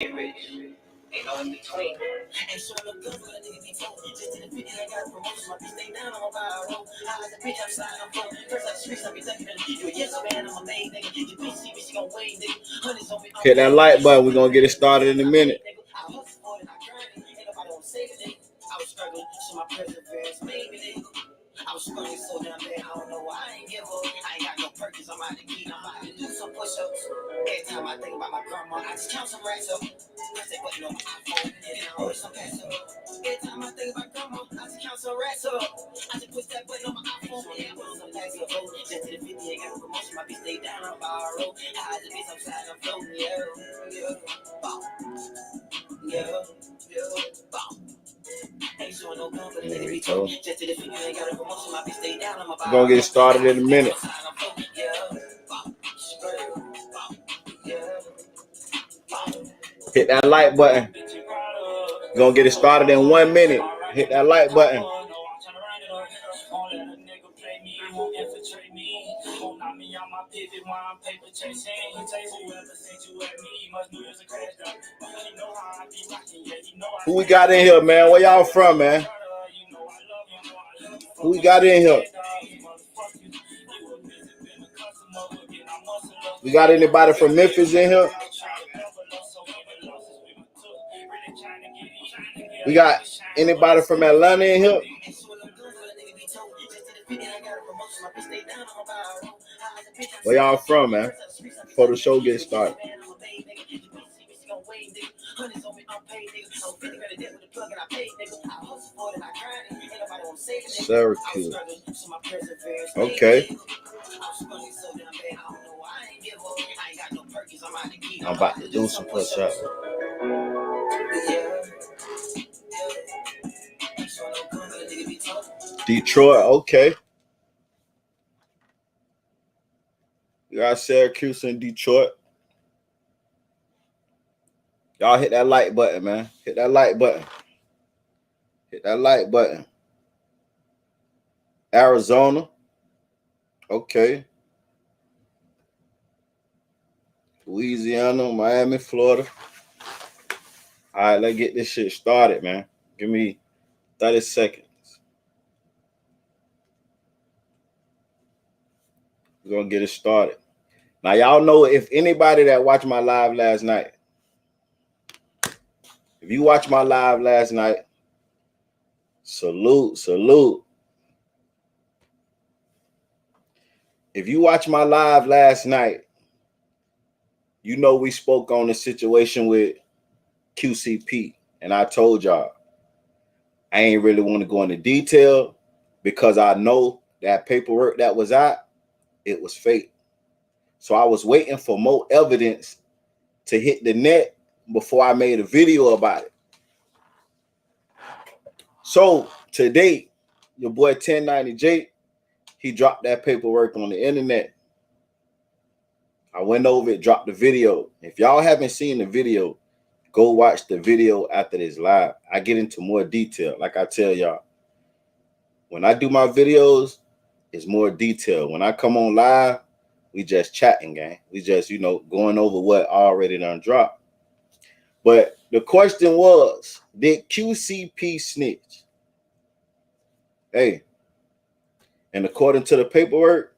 Ain't no in between. Ain't showing no good for a nigga be told. Just in the video, I got a promotion. My bitch stay down on my viral. I like the bitch outside, I'm from. First out the streets, I be ducking it. You a yes man, I'm a main nigga. Your bitch see me, she gon' wait, nigga. Honey's on me. Hit that like button. We're gonna get it started in a minute. I hustle for it, I grind it. Ain't nobody gonna save it, nigga. I was struggling, so my perseverance made me, nigga. I was struggling so damn bad, I don't know why I ain't give up. I ain't got no purpose, I'm out to eat, I'm out to do some push-ups. Every time I think about my grandma, I just count some racks up. Press that button on my iPhone, and then I push some cash up. Every time I think about grandma, I just count some racks up. I just push that button on my iPhone, and then I push some cash up. Just to the 50, ain't got no promotion, my bitch stay down on borrow. I just bitch upside, I'm floating, yeah. Bow. Yeah. Bow. There we go. We're gonna get started in a minute. Hit that like button. We're gonna get it started in 1 minute. Hit that like button. Who we got in here, man? Where y'all from, man? Who we got in here? We got anybody from Memphis in here? We got anybody from Atlanta in here? Where y'all from, man? Before the show gets started. Syracuse. Okay. I'm about to do some push-ups. Detroit, okay. We got Syracuse and Detroit. Y'all hit that like button, man. Hit that like button. Hit that like button. Arizona. Okay. Louisiana, Miami, Florida. All right, let's get this shit started, man. Give me 30 seconds. We're going to get it started. Now, y'all know if anybody that watched my live last night, if you watched my live last night, salute. If you watched my live last night, you know we spoke on the situation with QCP, and I told y'all I ain't really want to go into detail because I know that paperwork that was out, it was fake. So I was waiting for more evidence to hit the net before I made a video about it. So today, your boy 1090J, he dropped that paperwork on the internet. I went over it, dropped the video. If y'all haven't seen the video, go watch the video after this live. I get into more detail. Like I tell y'all, when I do my videos, it's more detail. When I come on live, we just chatting, gang. We just, going over what already done dropped. But the question was, did QCP snitch? Hey, and according to the paperwork,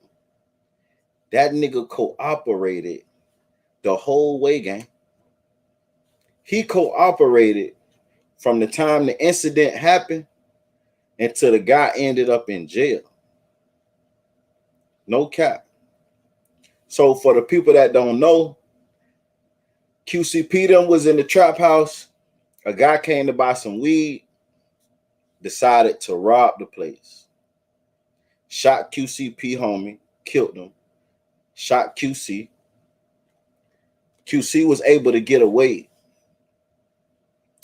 that nigga cooperated the whole way, gang. He cooperated from the time the incident happened until the guy ended up in jail. No cap. So for the people that don't know, QCP them was in the trap house. A guy came to buy some weed, decided to rob the place. Shot QCP homie, killed him. Shot QC. QC was able to get away.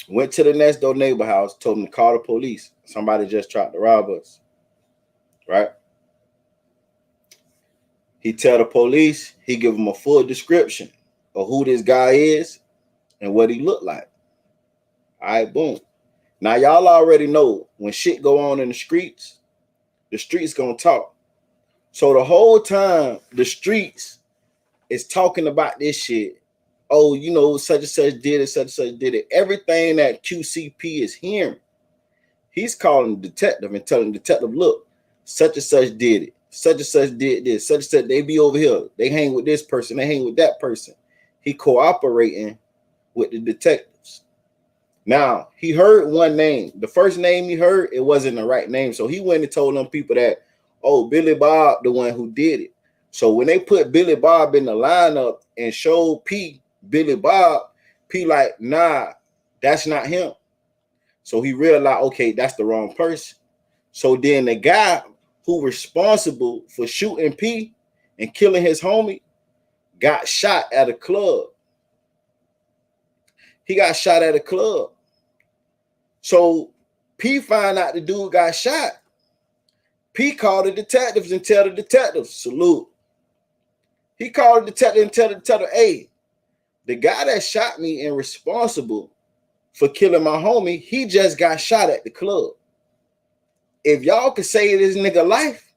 Went to the next door neighbor house, told him to call the police. Somebody just tried to rob us. Right? He tell the police, he give them a full description of who this guy is and what he looked like. All right, boom. Now, y'all already know when shit go on in the streets gonna talk. So the whole time the streets is talking about this shit, oh, you know, such and such did it, such and such did it. Everything that QCP is hearing, he's calling the detective and telling the detective, look, such and such did it. Such and such did this. Such and such, they be over here. They hang with this person. They hang with that person. He cooperating with the detectives. Now, he heard one name. The first name he heard, it wasn't the right name. So he went and told them people that, oh, Billy Bob, the one who did it. So when they put Billy Bob in the lineup and showed P Billy Bob, P like, nah, that's not him. So he realized, okay, that's the wrong person. So then the guy who responsible for shooting P and killing his homie got shot at a club. He got shot at a club. So P find out the dude got shot. P called the detectives and tell the detectives, salute. He called the detective and tell the detective, hey, the guy that shot me and responsible for killing my homie, he just got shot at the club. If y'all could save this nigga life,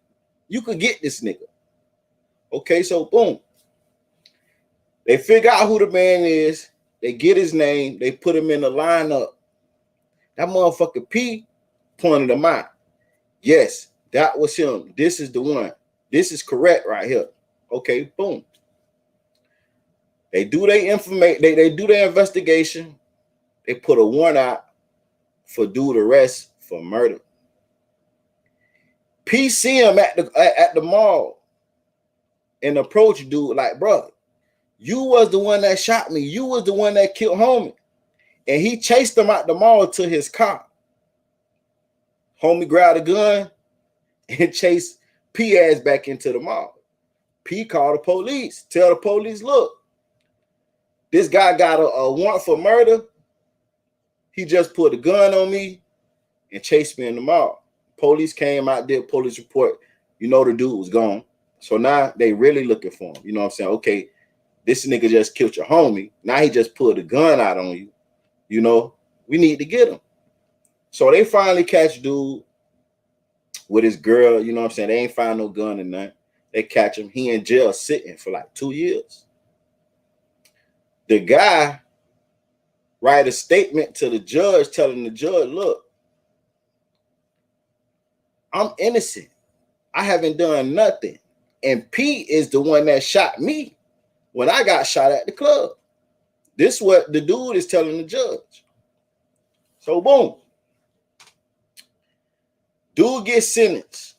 you could get this nigga. Okay, so boom. They figure out who the man is. They get his name. They put him in the lineup. That motherfucker P pointed him out. Yes, that was him. This is the one. This is correct right here. Okay, boom. They do their information. They do their investigation. They put a warrant out for dude arrest for murder. P see him at the mall and approach dude like, bro, you was the one that shot me. You was the one that killed homie. And he chased him out the mall to his car. Homie grabbed a gun and chased P ass back into the mall. P called the police. Tell the police, look, this guy got a warrant for murder. He just put a gun on me and chased me in the mall. Police came out, did police report. You know the dude was gone. So now they really looking for him. You know what I'm saying? Okay, this nigga just killed your homie. Now he just put a gun out on you. You know, we need to get him. So they finally catch dude with his girl. You know what I'm saying? They ain't find no gun and nothing. They catch him. He in jail sitting for like 2 years. The guy write a statement to the judge telling the judge, look, I'm innocent. I haven't done nothing. And P is the one that shot me when I got shot at the club. This is what the dude is telling the judge. So boom. Dude gets sentenced.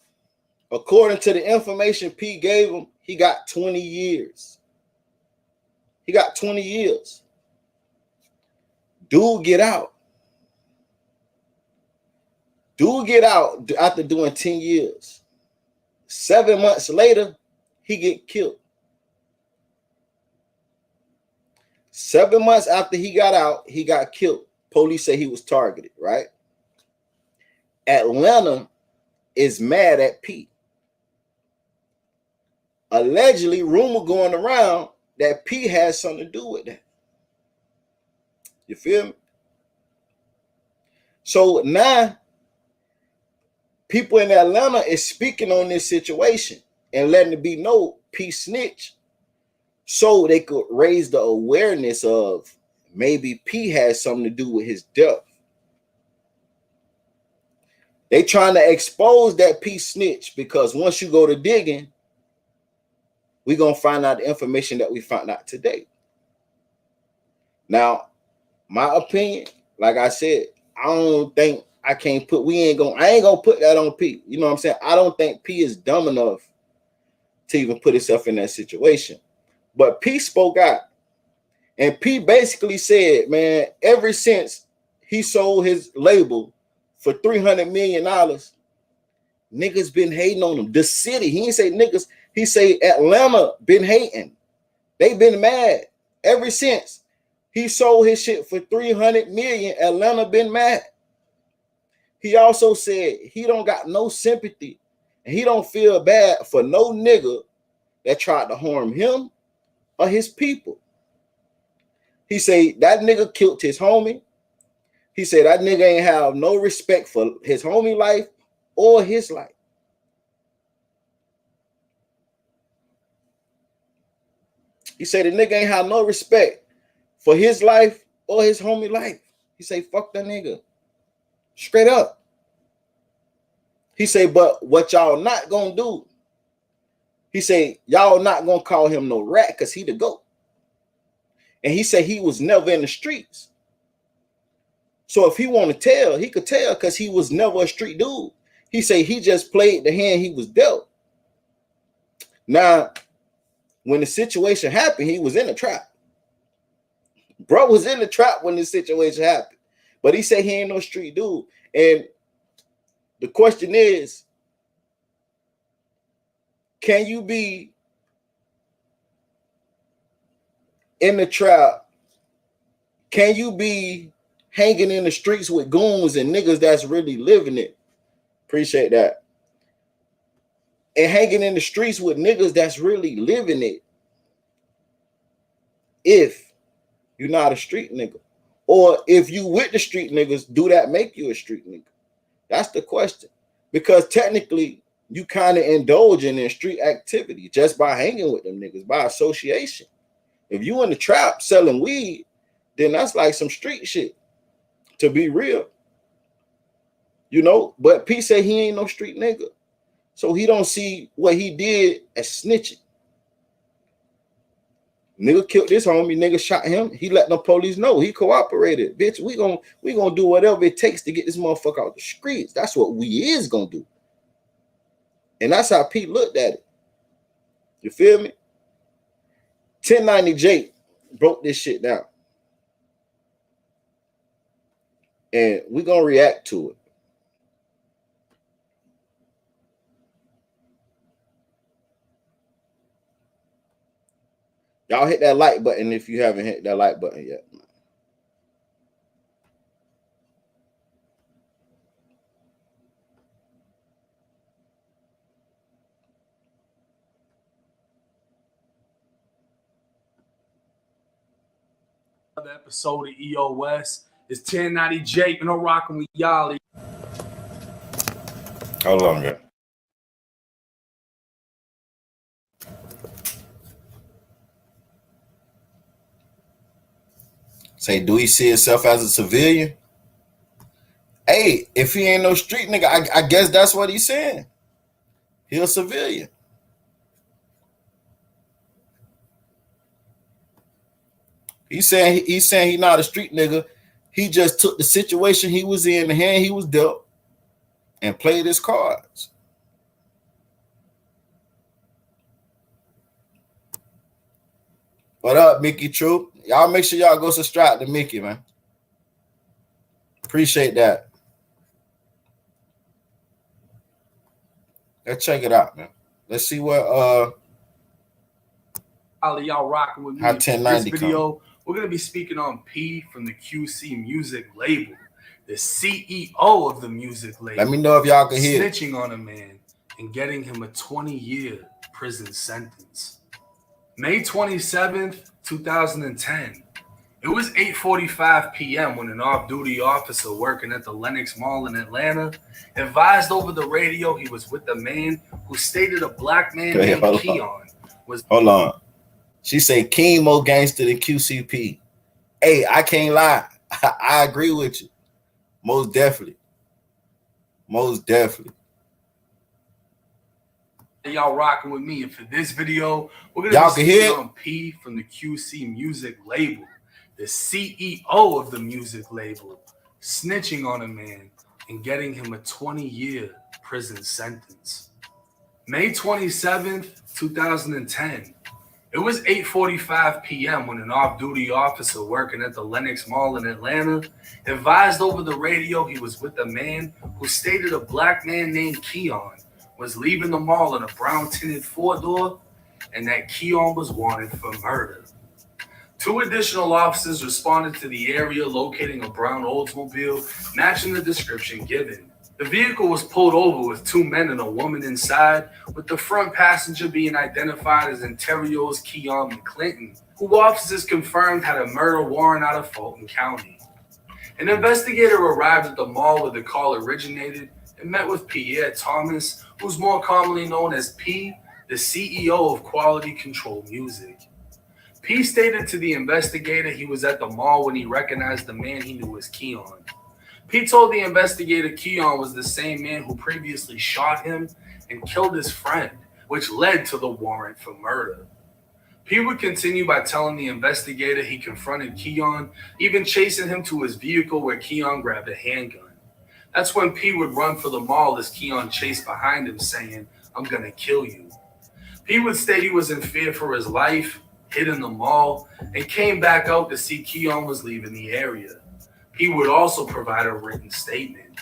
According to the information P gave him, he got 20 years. He got 20 years. Dude get out. Dude get out after doing 10 years. 7 months later, he get killed. 7 months after he got out, he got killed. Police say he was targeted, right? Atlanta is mad at P. Allegedly, rumor going around that P has something to do with that. You feel me? So now, people in Atlanta is speaking on this situation and letting it be known P snitched, so they could raise the awareness of maybe P has something to do with his death. They trying to expose that P snitch because once you go to digging, we're going to find out the information that we found out today. Now, my opinion, like I said, I don't think I ain't gonna put that on P. You know what I'm saying? I don't think P is dumb enough to even put himself in that situation. But P spoke out. And P basically said, man, ever since he sold his label for $300 million, niggas been hating on him. The city, he didn't say niggas, he say Atlanta been hating. They been mad ever since he sold his shit for $300 million. Atlanta been mad. He also said he don't got no sympathy and he don't feel bad for no nigga that tried to harm him or his people. He say that nigga killed his homie. He said that nigga ain't have no respect for his homie life or his life. He said the nigga ain't have no respect for his life or his homie life. He say, fuck that nigga. Straight up. He say, but what y'all not gonna do, he say, y'all not gonna call him no rat because he the GOAT. And he said he was never in the streets. So if he want to tell, he could tell because he was never a street dude. He say he just played the hand he was dealt. Now, when the situation happened, he was in the trap. Bro was in the trap when this situation happened. But he said he ain't no street dude. And the question is, can you be in the trap? Can you be hanging in the streets with goons and niggas that's really living it? Appreciate that. And hanging in the streets with niggas that's really living it if you're not a street nigga. Or if you with the street niggas, do that make you a street nigga? That's the question. Because technically, you kind of indulging in street activity just by hanging with them niggas, by association. If you in the trap selling weed, then that's like some street shit, to be real. You know, but P say he ain't no street nigga. So he don't see what he did as snitching. Nigga killed this homie, nigga shot him. He let the police know. He cooperated. Bitch, we gonna do whatever it takes to get this motherfucker out the streets. That's what we is gonna do. And that's how Pete looked at it. You feel me? 1090 Jake broke this shit down. And we're gonna react to it. Y'all hit that like button if you haven't hit that like button yet. Another episode of EOS. It's 1090 Jake, and I'm rocking with y'all. How long ago? Say, do he see himself as a civilian? Hey, if he ain't no street nigga, I guess that's what he's saying. He a civilian. He's saying he not a street nigga. He just took the situation he was in, the hand he was dealt, and played his cards. What up, Mickey Troop? Y'all make sure y'all go subscribe to Mickey, man. Appreciate that. Let's check it out, man. Let's see what Y'all rocking with me. How 1090 this video, we're gonna be speaking on P from the QC Music label, the CEO of the music label. Let me know if y'all can hear. Snitching on a man and getting him a 20-year prison sentence. May 27th, 2010. It was 8:45 p.m. when an off-duty officer working at the Lenox Mall in Atlanta advised over the radio he was with a man who stated a black man named Keon was. Hold on. She say King more gangster than QCP. Hey, I can't lie. I agree with you. Most definitely. Most definitely. Y'all rocking with me, and for this video, we're gonna y'all be speaking on P from the QC Music label, the CEO of the music label, snitching on a man and getting him a 20-year prison sentence. May 27th, 2010. It was 8:45 p.m. when an off-duty officer working at the Lenox Mall in Atlanta advised over the radio he was with a man who stated a black man named Keon was leaving the mall in a brown-tinted four-door and that Keon was wanted for murder. 2 additional officers responded to the area, locating a brown Oldsmobile matching the description given. The vehicle was pulled over with 2 men and a woman inside, with the front passenger being identified as Interior's Keon McClinton, who officers confirmed had a murder warrant out of Fulton County. An investigator arrived at the mall where the call originated and met with Pierre Thomas, who's more commonly known as P, the CEO of Quality Control Music. P stated to the investigator he was at the mall when he recognized the man he knew as Keon. P told the investigator Keon was the same man who previously shot him and killed his friend, which led to the warrant for murder. P would continue by telling the investigator he confronted Keon, even chasing him to his vehicle where Keon grabbed a handgun. That's when P would run for the mall as Keon chased behind him, saying, "I'm gonna kill you." P would state he was in fear for his life, hid in the mall, and came back out to see Keon was leaving the area. He would also provide a written statement.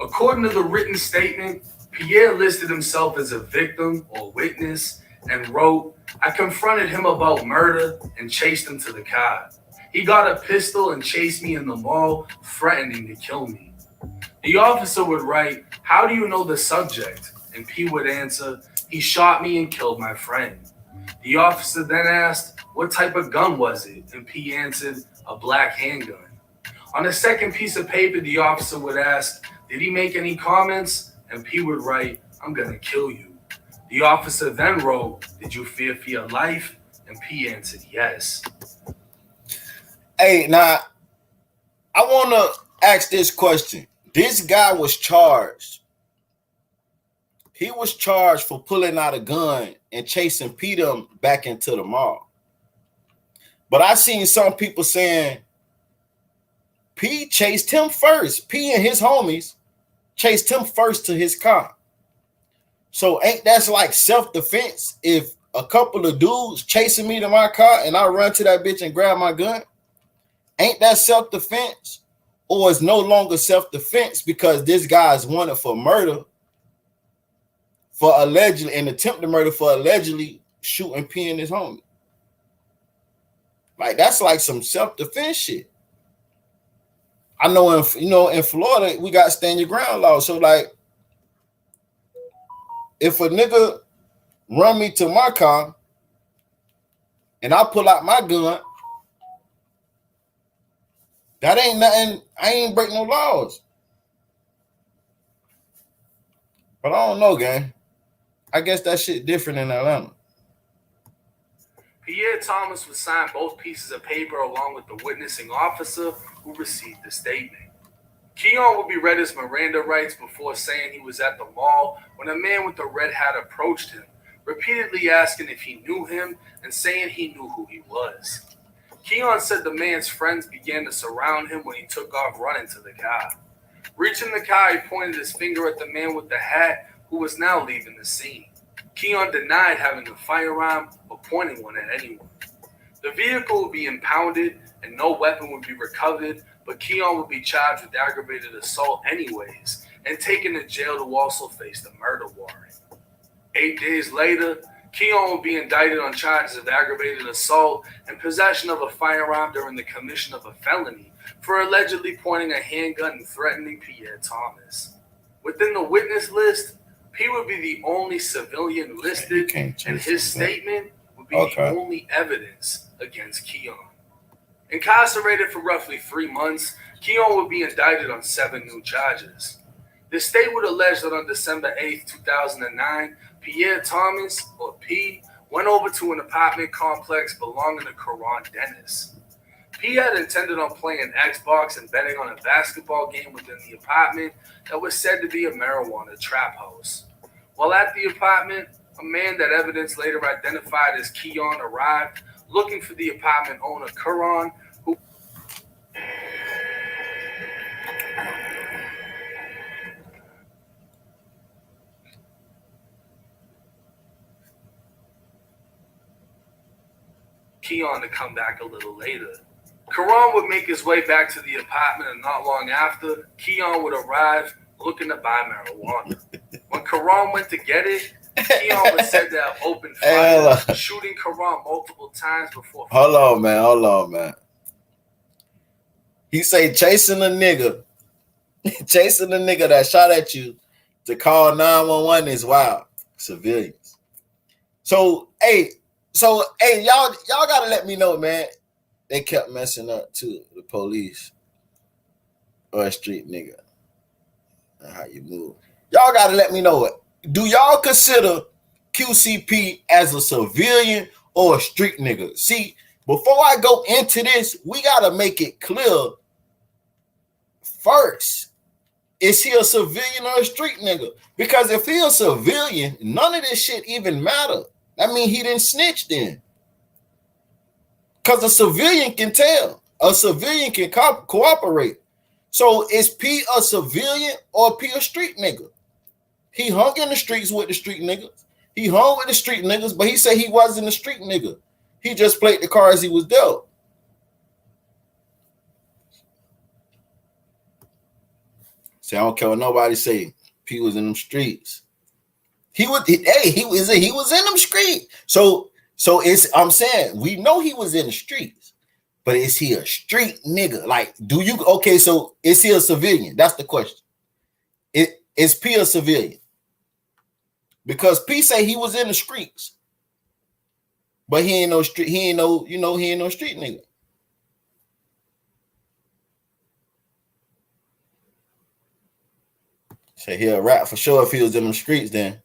According to the written statement, Pierre listed himself as a victim or witness and wrote, "I confronted him about murder and chased him to the car. He got a pistol and chased me in the mall, threatening to kill me." The officer would write, "How do you know the subject?" And P would answer, "He shot me and killed my friend." The officer then asked, "What type of gun was it?" And P answered, "A black handgun." On a second piece of paper, the officer would ask, "Did he make any comments?" And P would write, "I'm gonna kill you." The officer then wrote, "Did you fear for your life?" And P answered, "Yes." Hey, now I want to ask this question. This guy was charged. He was charged for pulling out a gun and chasing Peter back into the mall. But I seen some people saying P chased him first. P and his homies chased him first to his car. So ain't that's like self-defense if a couple of dudes chasing me to my car and I run to that bitch and grab my gun? Ain't that self-defense? Or it's no longer self-defense because this guy is wanted for murder, for allegedly an attempted murder for allegedly shooting P and his homie? Like that's like some self-defense shit. I know in Florida we got stand your ground law. So like if a nigga run me to my car and I pull out my gun, that ain't nothing. I ain't break no laws. But I don't know, gang. I guess that shit different in Atlanta. Pierre Thomas would sign both pieces of paper along with the witnessing officer who received the statement. Keon would be read his Miranda rights before saying he was at the mall when a man with a red hat approached him, repeatedly asking if he knew him and saying he knew who he was. Keon said the man's friends began to surround him when he took off running to the car. Reaching the car, he pointed his finger at the man with the hat who was now leaving the scene. Keon denied having a firearm or pointing one at anyone. The vehicle would be impounded and no weapon would be recovered, but Keon would be charged with aggravated assault anyways and taken to jail to also face the murder warrant. 8 days later, Keon would be indicted on charges of aggravated assault and possession of a firearm during the commission of a felony for allegedly pointing a handgun and threatening Pierre Thomas. Within the witness list, P would be the only civilian listed, and his statement would be the only evidence against Keon. Incarcerated for roughly 3 months, Keon would be indicted on 7 new charges. The state would allege that on December 8, 2009, Pierre Thomas, or P, went over to an apartment complex belonging to Karan Dennis. P had intended on playing Xbox and betting on a basketball game within the apartment that was said to be a marijuana trap house. While at the apartment, a man that evidence later identified as Keon arrived looking for the apartment owner, Karan, who Keon to come back a little later. Karan would make his way back to the apartment, and not long after, Keon would arrive looking to buy marijuana. When Karan went to get it, Keon was said to have opened fire, shooting Karan multiple times before. Hold on, man. He say chasing a nigga that shot at you to call 911 is wild. Civilians. So y'all gotta let me know, man. They kept messing up to the police or a street nigga. How you move? Y'all gotta let me know it. Do y'all consider QCP as a civilian or a street nigga? See, before I go into this, we gotta make it clear first. Is he a civilian or a street nigga? Because if he a civilian, none of this shit even matter. I mean, he didn't snitch then. Because a civilian can tell. A civilian can cooperate. So is P a civilian or P a street nigga? He hung in the streets with the street niggas. He hung with the street niggas, but he said he wasn't a street nigga. He just played the cards he was dealt. See, I don't care what nobody say. P was in them streets. He was in them streets. So I'm saying we know he was in the streets, but is he a street nigga? Like, so is he a civilian? That's the question. Is P a civilian? Because P say he was in the streets, but he ain't no street nigga. Say he'll rap for sure if he was in the streets then.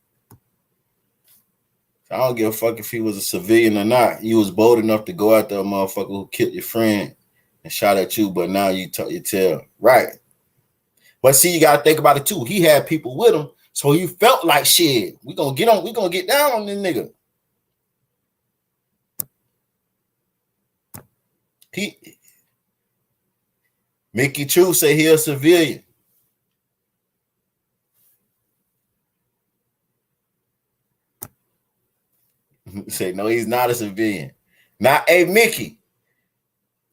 I don't give a fuck if he was a civilian or not. You was bold enough to go after a motherfucker who killed your friend and shot at you, but now you tuck your tail. Right. But see, you gotta think about it too. He had people with him, so he felt like shit. We gonna get down on this nigga. Mickey True say he a civilian. Say no, he's not a civilian. Now, hey Mickey,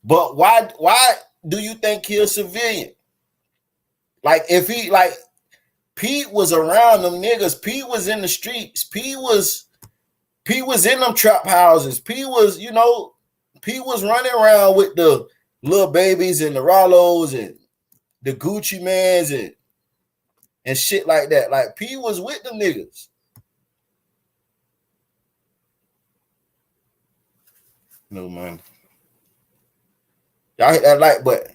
but why do you think he's a civilian? Like if he like Pete was around them niggas, Pete was in the streets, Pete was in them trap houses, Pete was running around with the little babies and the Rollos and the Gucci mans and shit like that. Like P was with them niggas. No man. Y'all hit that like button.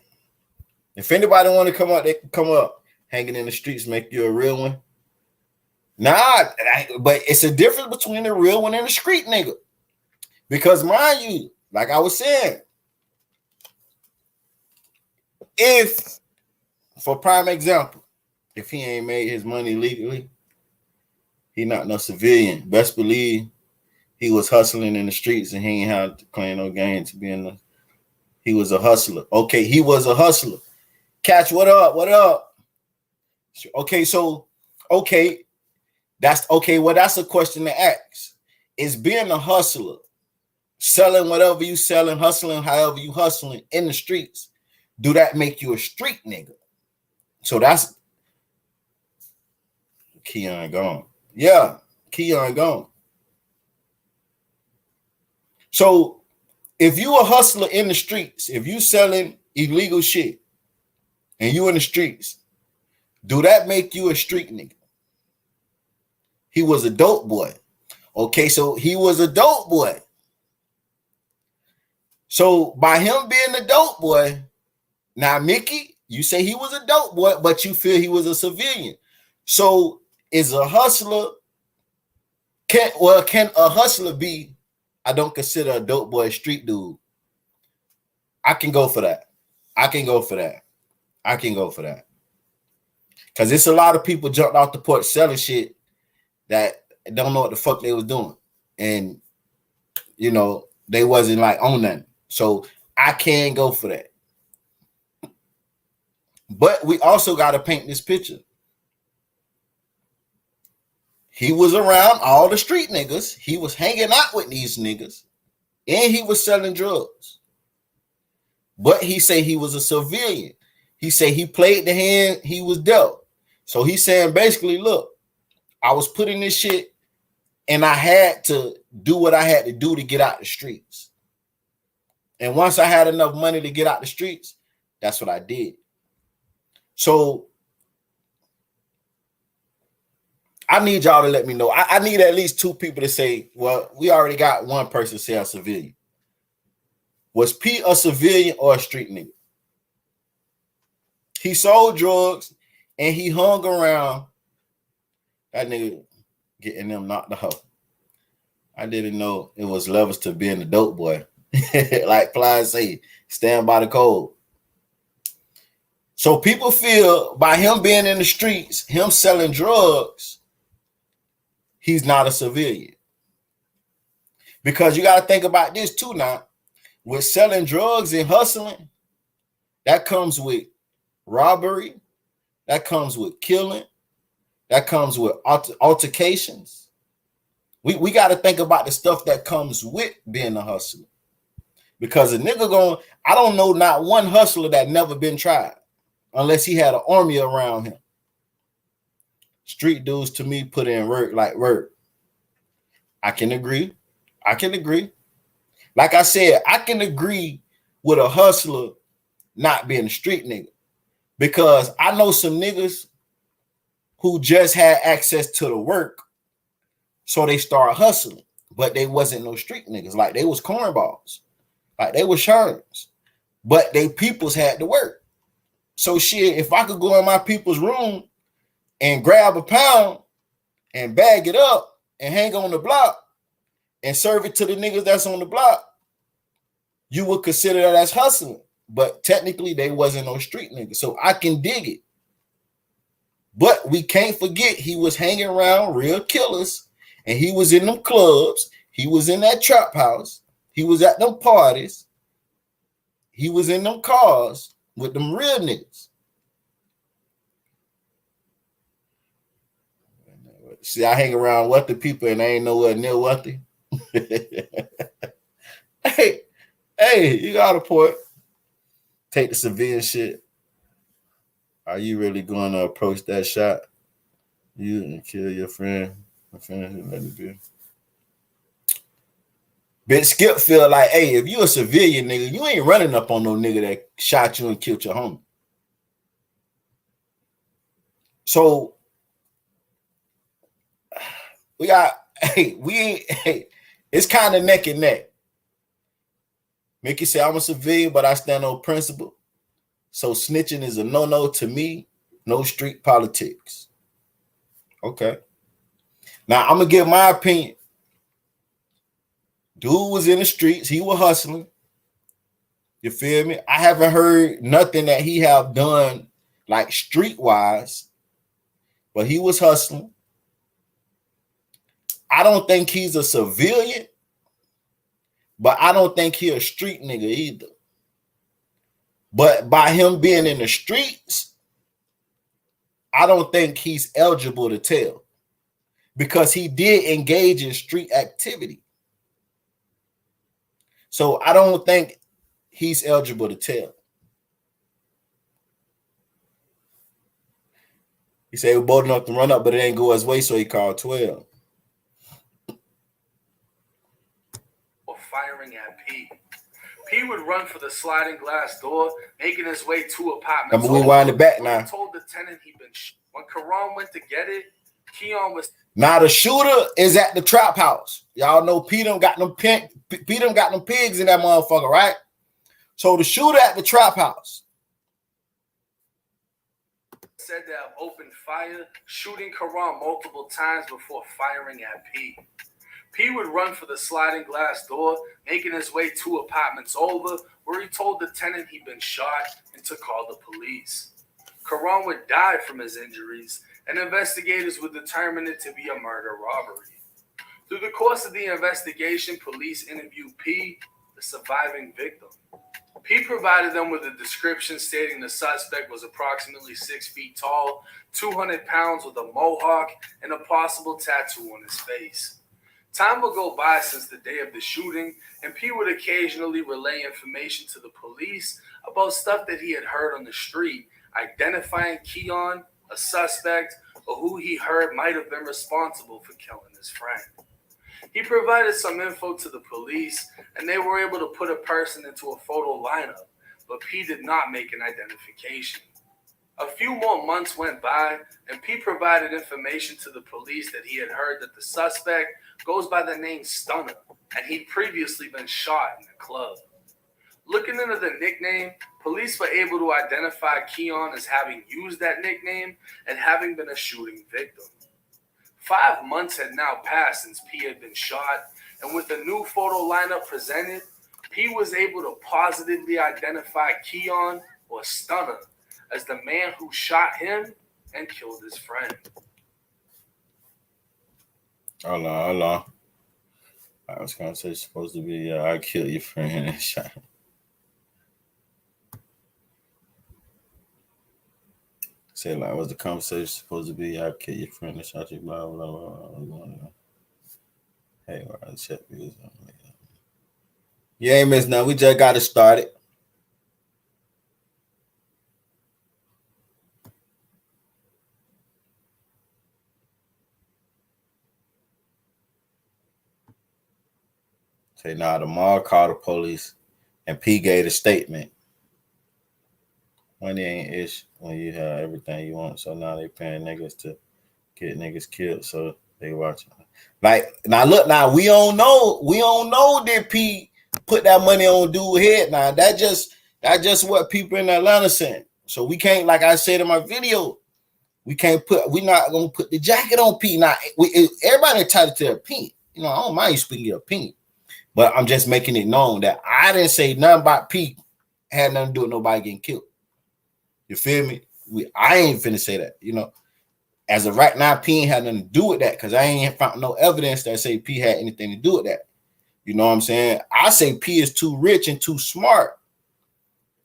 If anybody want to come up, they can come up. Hanging in the streets make you a real one. Nah, but it's a difference between the real one and the street nigga. Because mind you, like I was saying, if, for prime example, if he ain't made his money legally, he not no civilian. Best believe he was hustling in the streets and he ain't had to claim no gain to be in the. He was a hustler. Okay, he was a hustler. Catch, what up? What up? Okay, that's okay. Well, that's a question to ask. Is being a hustler, selling whatever you selling, hustling however you hustling in the streets, do that make you a street nigga? So that's Keon gone. Yeah, Keon gone. So if you a hustler in the streets, if you selling illegal shit and you in the streets, do that make you a street nigga? He was a dope boy. Okay, so he was a dope boy. So by him being a dope boy, now Mickey, you say he was a dope boy, but you feel he was a civilian. So is a hustler, can a hustler be, I don't consider a dope boy a street dude? I can go for that. Because it's a lot of people jumped off the porch selling shit that don't know what the fuck they was doing. And, they wasn't like on that. So I can go for that. But we also got to paint this picture. He was around all the street niggas. He was hanging out with these niggas. And he was selling drugs. But he say he was a civilian. He say he played the hand he was dealt. So he's saying basically, look, I was putting this shit and I had to do what I had to do to get out the streets. And once I had enough money to get out the streets, that's what I did. So I need y'all to let me know. I need at least two people to say, well, we already got one person say a civilian. Was P a civilian or a street nigga? He sold drugs and he hung around that nigga getting them knocked out. I didn't know it was levels to being a dope boy. Like Fly say, stand by the code. So people feel by him being in the streets, him selling drugs, he's not a civilian. Because you got to think about this too now. With selling drugs and hustling, that comes with robbery, that comes with killing, that comes with altercations. We got to think about the stuff that comes with being a hustler. Because a nigga I don't know not one hustler that never been tried unless he had an army around him. Street dudes to me put in work like work. I can agree. Like I said, I can agree with a hustler not being a street nigga because I know some niggas who just had access to the work, so they started hustling, but they wasn't no street niggas. Like they was cornballs, like they was shards, but they peoples had to work. So shit, if I could go in my people's room and grab a pound and bag it up and hang on the block and serve it to the niggas that's on the block, you would consider that as hustling. But technically, they wasn't no street niggas. So I can dig it. But we can't forget he was hanging around real killers. And he was in them clubs. He was in that trap house. He was at them parties. He was in them cars with them real niggas. See, I hang around wealthy people and I ain't nowhere near wealthy. Hey, you got a point. Take the severe shit. Are you really going to approach that shot? You and kill your friend. My friend who let it be. Bitch Skip feel like, hey, if you a civilian nigga, you ain't running up on no nigga that shot you and killed your homie. So we got, it's kind of neck and neck. Mickey say I'm a civilian, but I stand on principle. So snitching is a no-no to me. No street politics. Okay. Now I'm gonna give my opinion. Dude was in the streets. He was hustling. You feel me? I haven't heard nothing that he have done like streetwise, but he was hustling. I don't think he's a civilian, but I don't think he a street nigga either. But by him being in the streets, I don't think he's eligible to tell because he did engage in street activity. So I don't think he's eligible to tell. He said he was bold enough to run up, but it ain't go his way, so he called 12. Or firing at P. P would run for the sliding glass door, making his way to apartments. We wind it back now. He told the tenant he'd been when Karan went to get it, Keon was. Now the shooter is at the trap house. Y'all know P done got them pigs in that motherfucker, right? So the shooter at the trap house said to have opened fire, shooting Karan multiple times before firing at P. P would run for the sliding glass door, making his way 2 apartments over, where he told the tenant he'd been shot and to call the police. Karan would die from his injuries, and investigators would determine it to be a murder-robbery. Through the course of the investigation, police interviewed P, the surviving victim. P provided them with a description stating the suspect was approximately 6 feet tall, 200 pounds with a mohawk, and a possible tattoo on his face. Time would go by since the day of the shooting, and P would occasionally relay information to the police about stuff that he had heard on the street, identifying Keon, a suspect, or who he heard might have been responsible for killing his friend. He provided some info to the police, and they were able to put a person into a photo lineup, but P did not make an identification. A few more months went by, and P provided information to the police that he had heard that the suspect goes by the name Stunner, and he'd previously been shot in a club. Looking into the nickname, police were able to identify Keon as having used that nickname and having been a shooting victim. 5 months had now passed since P had been shot, And with the new photo lineup presented, P was able to positively identify Keon or Stunner as the man who shot him and killed his friend. Hold on. I was gonna say it's supposed to be I killed your friend and shot him. Say like, was the conversation supposed to be I killed your friend and shot you? Blah blah blah blah. Hey, well, check this out. You ain't missed nothing. We just got it started. Say now tomorrow called the police and P gave a statement. Money ain't ish when you have everything you want. So now they paying niggas to get niggas killed. So they watching. Like now look, now we don't know that P put that money on dude's head. Now that just what people in Atlanta saying. So we can't, like I said in my video, we're not gonna put the jacket on P. Now everybody entitled to their opinion. You know, I don't mind you speaking your opinion. But I'm just making it known that I didn't say nothing about P had nothing to do with nobody getting killed. You feel me? I ain't finna say that. You know, as of right now, P ain't had nothing to do with that because I ain't found no evidence that say P had anything to do with that. You know what I'm saying? I say P is too rich and too smart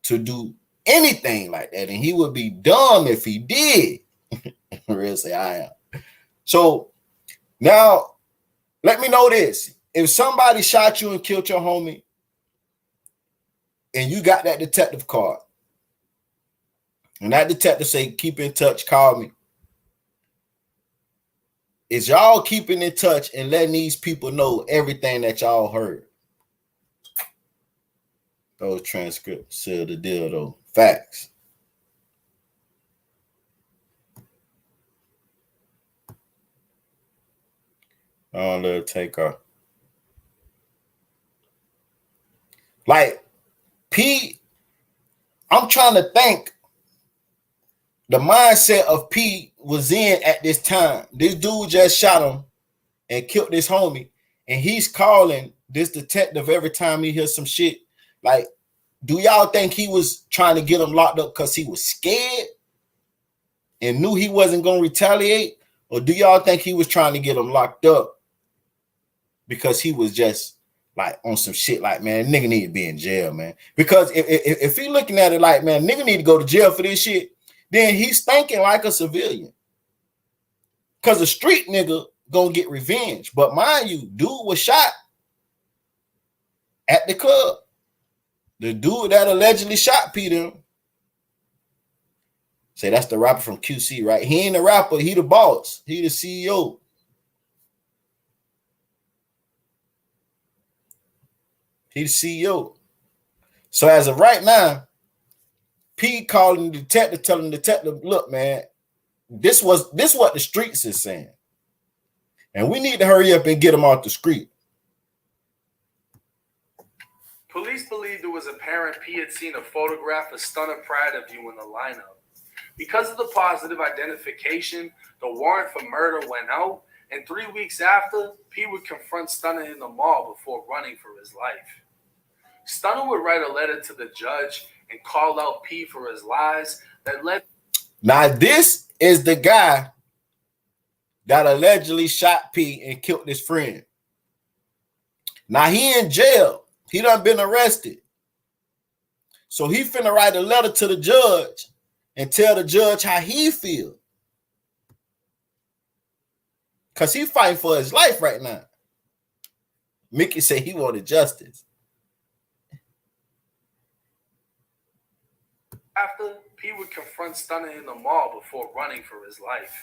to do anything like that, and he would be dumb if he did. Real say I am. So now, let me know this. If somebody shot you and killed your homie and you got that detective card and that detective say, keep in touch, call me. Is y'all keeping in touch and letting these people know everything that y'all heard? Those transcripts seal the deal though. Facts. I don't let it take off. Like, P, I'm trying to think the mindset of P was in at this time. This dude just shot him and killed this homie, and he's calling this detective every time he hears some shit. Like, do y'all think he was trying to get him locked up because he was scared and knew he wasn't going to retaliate? Or do y'all think he was trying to get him locked up because he was just like on some shit like, man, nigga need to be in jail, man? Because if he looking at it like, man, nigga need to go to jail for this shit, then he's thinking like a civilian. Because a street nigga gonna get revenge. But mind you, dude was shot at the club. The dude that allegedly shot Peter, say that's the rapper from QC, right? He ain't the rapper, he the boss. He the CEO. He the CEO. So as of right now, P calling the detective, telling the detective, look, man, this what the streets is saying. And we need to hurry up and get him off the street. Police believed it was apparent P had seen a photograph of Stunner prior to viewing the lineup. Because of the positive identification, the warrant for murder went out, and 3 weeks after, P would confront Stunner in the mall before running for his life. Stunner would write a letter to the judge and call out P for his lies that led... Now, this is the guy that allegedly shot P and killed his friend. Now, he in jail. He done been arrested. So he finna write a letter to the judge and tell the judge how he feel. Because he fighting for his life right now. Mickey said he wanted justice. After, P would confront Stunner in the mall before running for his life.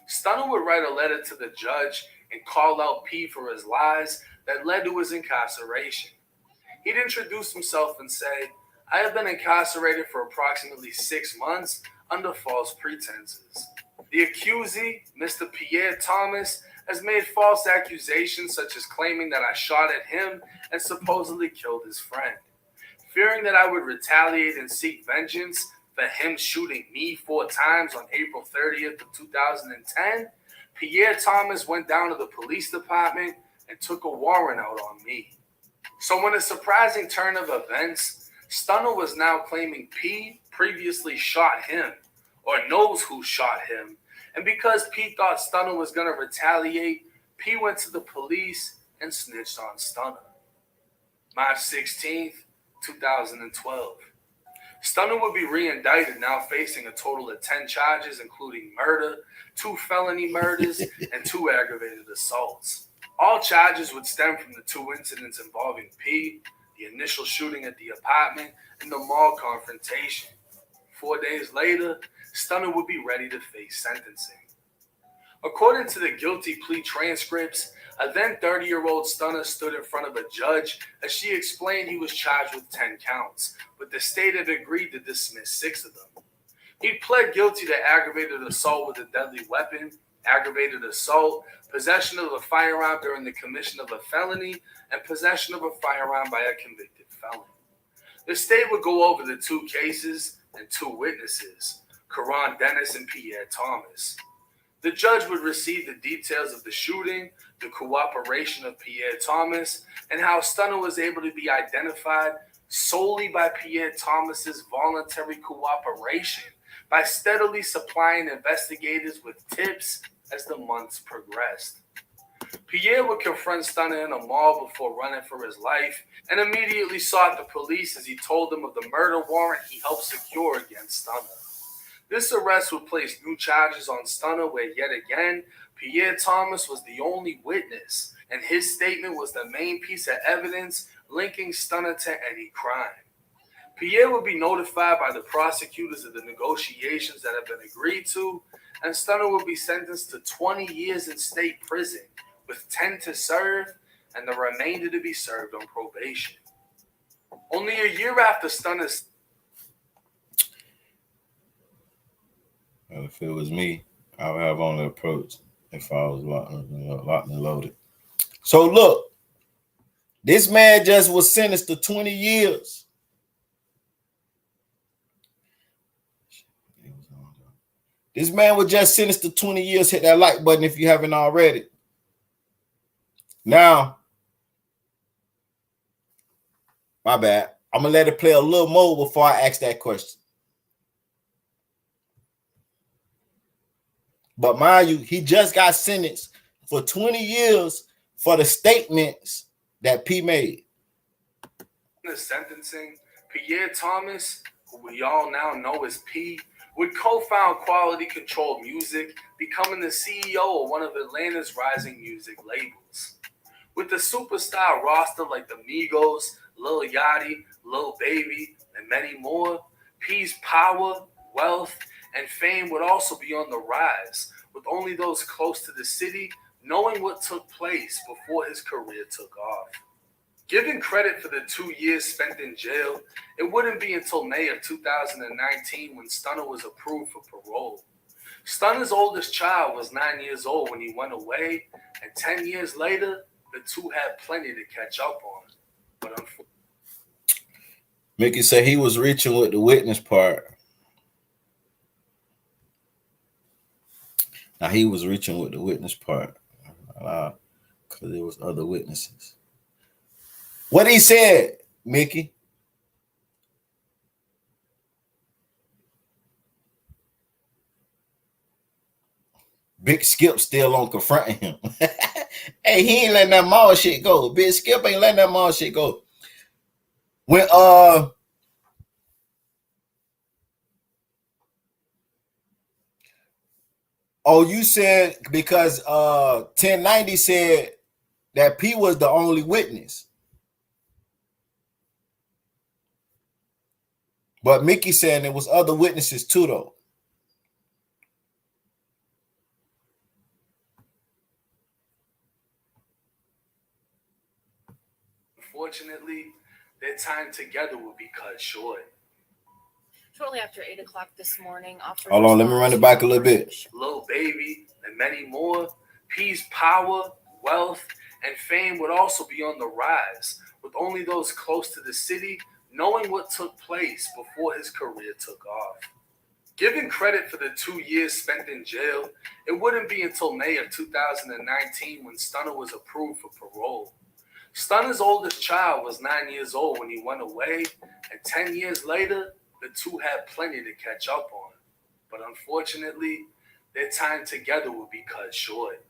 Stunner would write a letter to the judge and call out P for his lies that led to his incarceration. He'd introduce himself and say, I have been incarcerated for approximately 6 months under false pretenses. The accusee, Mr. Pierre Thomas, has made false accusations such as claiming that I shot at him and supposedly killed his friend. Fearing that I would retaliate and seek vengeance for him shooting me 4 times on April 30th of 2010, Pierre Thomas went down to the police department and took a warrant out on me. So in a surprising turn of events, Stunner was now claiming P previously shot him, or knows who shot him, and because P thought Stunner was going to retaliate, P went to the police and snitched on Stunner. March 16th, 2012. Stunner would be re-indicted, now facing a total of 10 charges, including murder, 2 felony murders, and 2 aggravated assaults. All charges would stem from the 2 incidents involving P, the initial shooting at the apartment, and the mall confrontation. 4 days later, Stunner would be ready to face sentencing. According to the guilty plea transcripts, a then 30-year-old Stunner stood in front of a judge as she explained he was charged with 10 counts, but the state had agreed to dismiss 6 of them. He pled guilty to aggravated assault with a deadly weapon, aggravated assault, possession of a firearm during the commission of a felony, and possession of a firearm by a convicted felon. The state would go over the 2 cases and 2 witnesses, Karan Dennis and Pierre Thomas. The judge would receive the details of the shooting, the cooperation of Pierre Thomas, and how Stunner was able to be identified solely by Pierre Thomas's voluntary cooperation by steadily supplying investigators with tips as the months progressed. Pierre would confront Stunner in a mall before running for his life and immediately sought the police as he told them of the murder warrant he helped secure against Stunner. This arrest would place new charges on Stunner where yet again, Pierre Thomas was the only witness, and his statement was the main piece of evidence linking Stunner to any crime. Pierre would be notified by the prosecutors of the negotiations that have been agreed to, and Stunner would be sentenced to 20 years in state prison, with 10 to serve and the remainder to be served on probation. Only a year after Stunner's... Well, if it was me, I would have on the approach if I was locked and loaded. So look, this man just was sentenced to 20 years. This man was just sentenced to 20 years. Hit that like button if you haven't already. Now, my bad. I'm going to let it play a little more before I ask that question. But mind you, he just got sentenced for 20 years for the statements that P made. In the sentencing, Pierre Thomas, who we all now know as P, would co-found Quality Control Music, becoming the CEO of one of Atlanta's rising music labels. With the superstar roster like the Migos, Lil Yachty, Lil Baby, and many more, P's power, wealth, and fame would also be on the rise, with only those close to the city knowing what took place before his career took off. Given credit for the 2 years spent in jail, it wouldn't be until May of 2019 when Stunner was approved for parole. Stunner's oldest child was 9 years old when he went away, and 10 years later, the two had plenty to catch up on. But unfortunately, Mickey said he was reaching with the witness part. Now he was reaching with the witness part because there was other witnesses. What he said, Mickey? Big Skip still on confronting him. Hey, he ain't letting that mall shit go. Big Skip ain't letting that mall shit go. When oh, you said because 1090 said that P was the only witness. But Mickey said there was other witnesses too, though. unfortunately, their time together would be cut short. Shortly after 8 o'clock this morning, officers... Hold on, let me run it back a little bit. Lil Baby and many more, P's power, wealth, and fame would also be on the rise, with only those close to the city knowing what took place before his career took off. Given credit for the 2 years spent in jail, it wouldn't be until May of 2019 when Stunner was approved for parole. Stunner's oldest child was 9 years old when he went away, and 10 years later, the two had plenty to catch up on. But unfortunately, their time together would be cut short.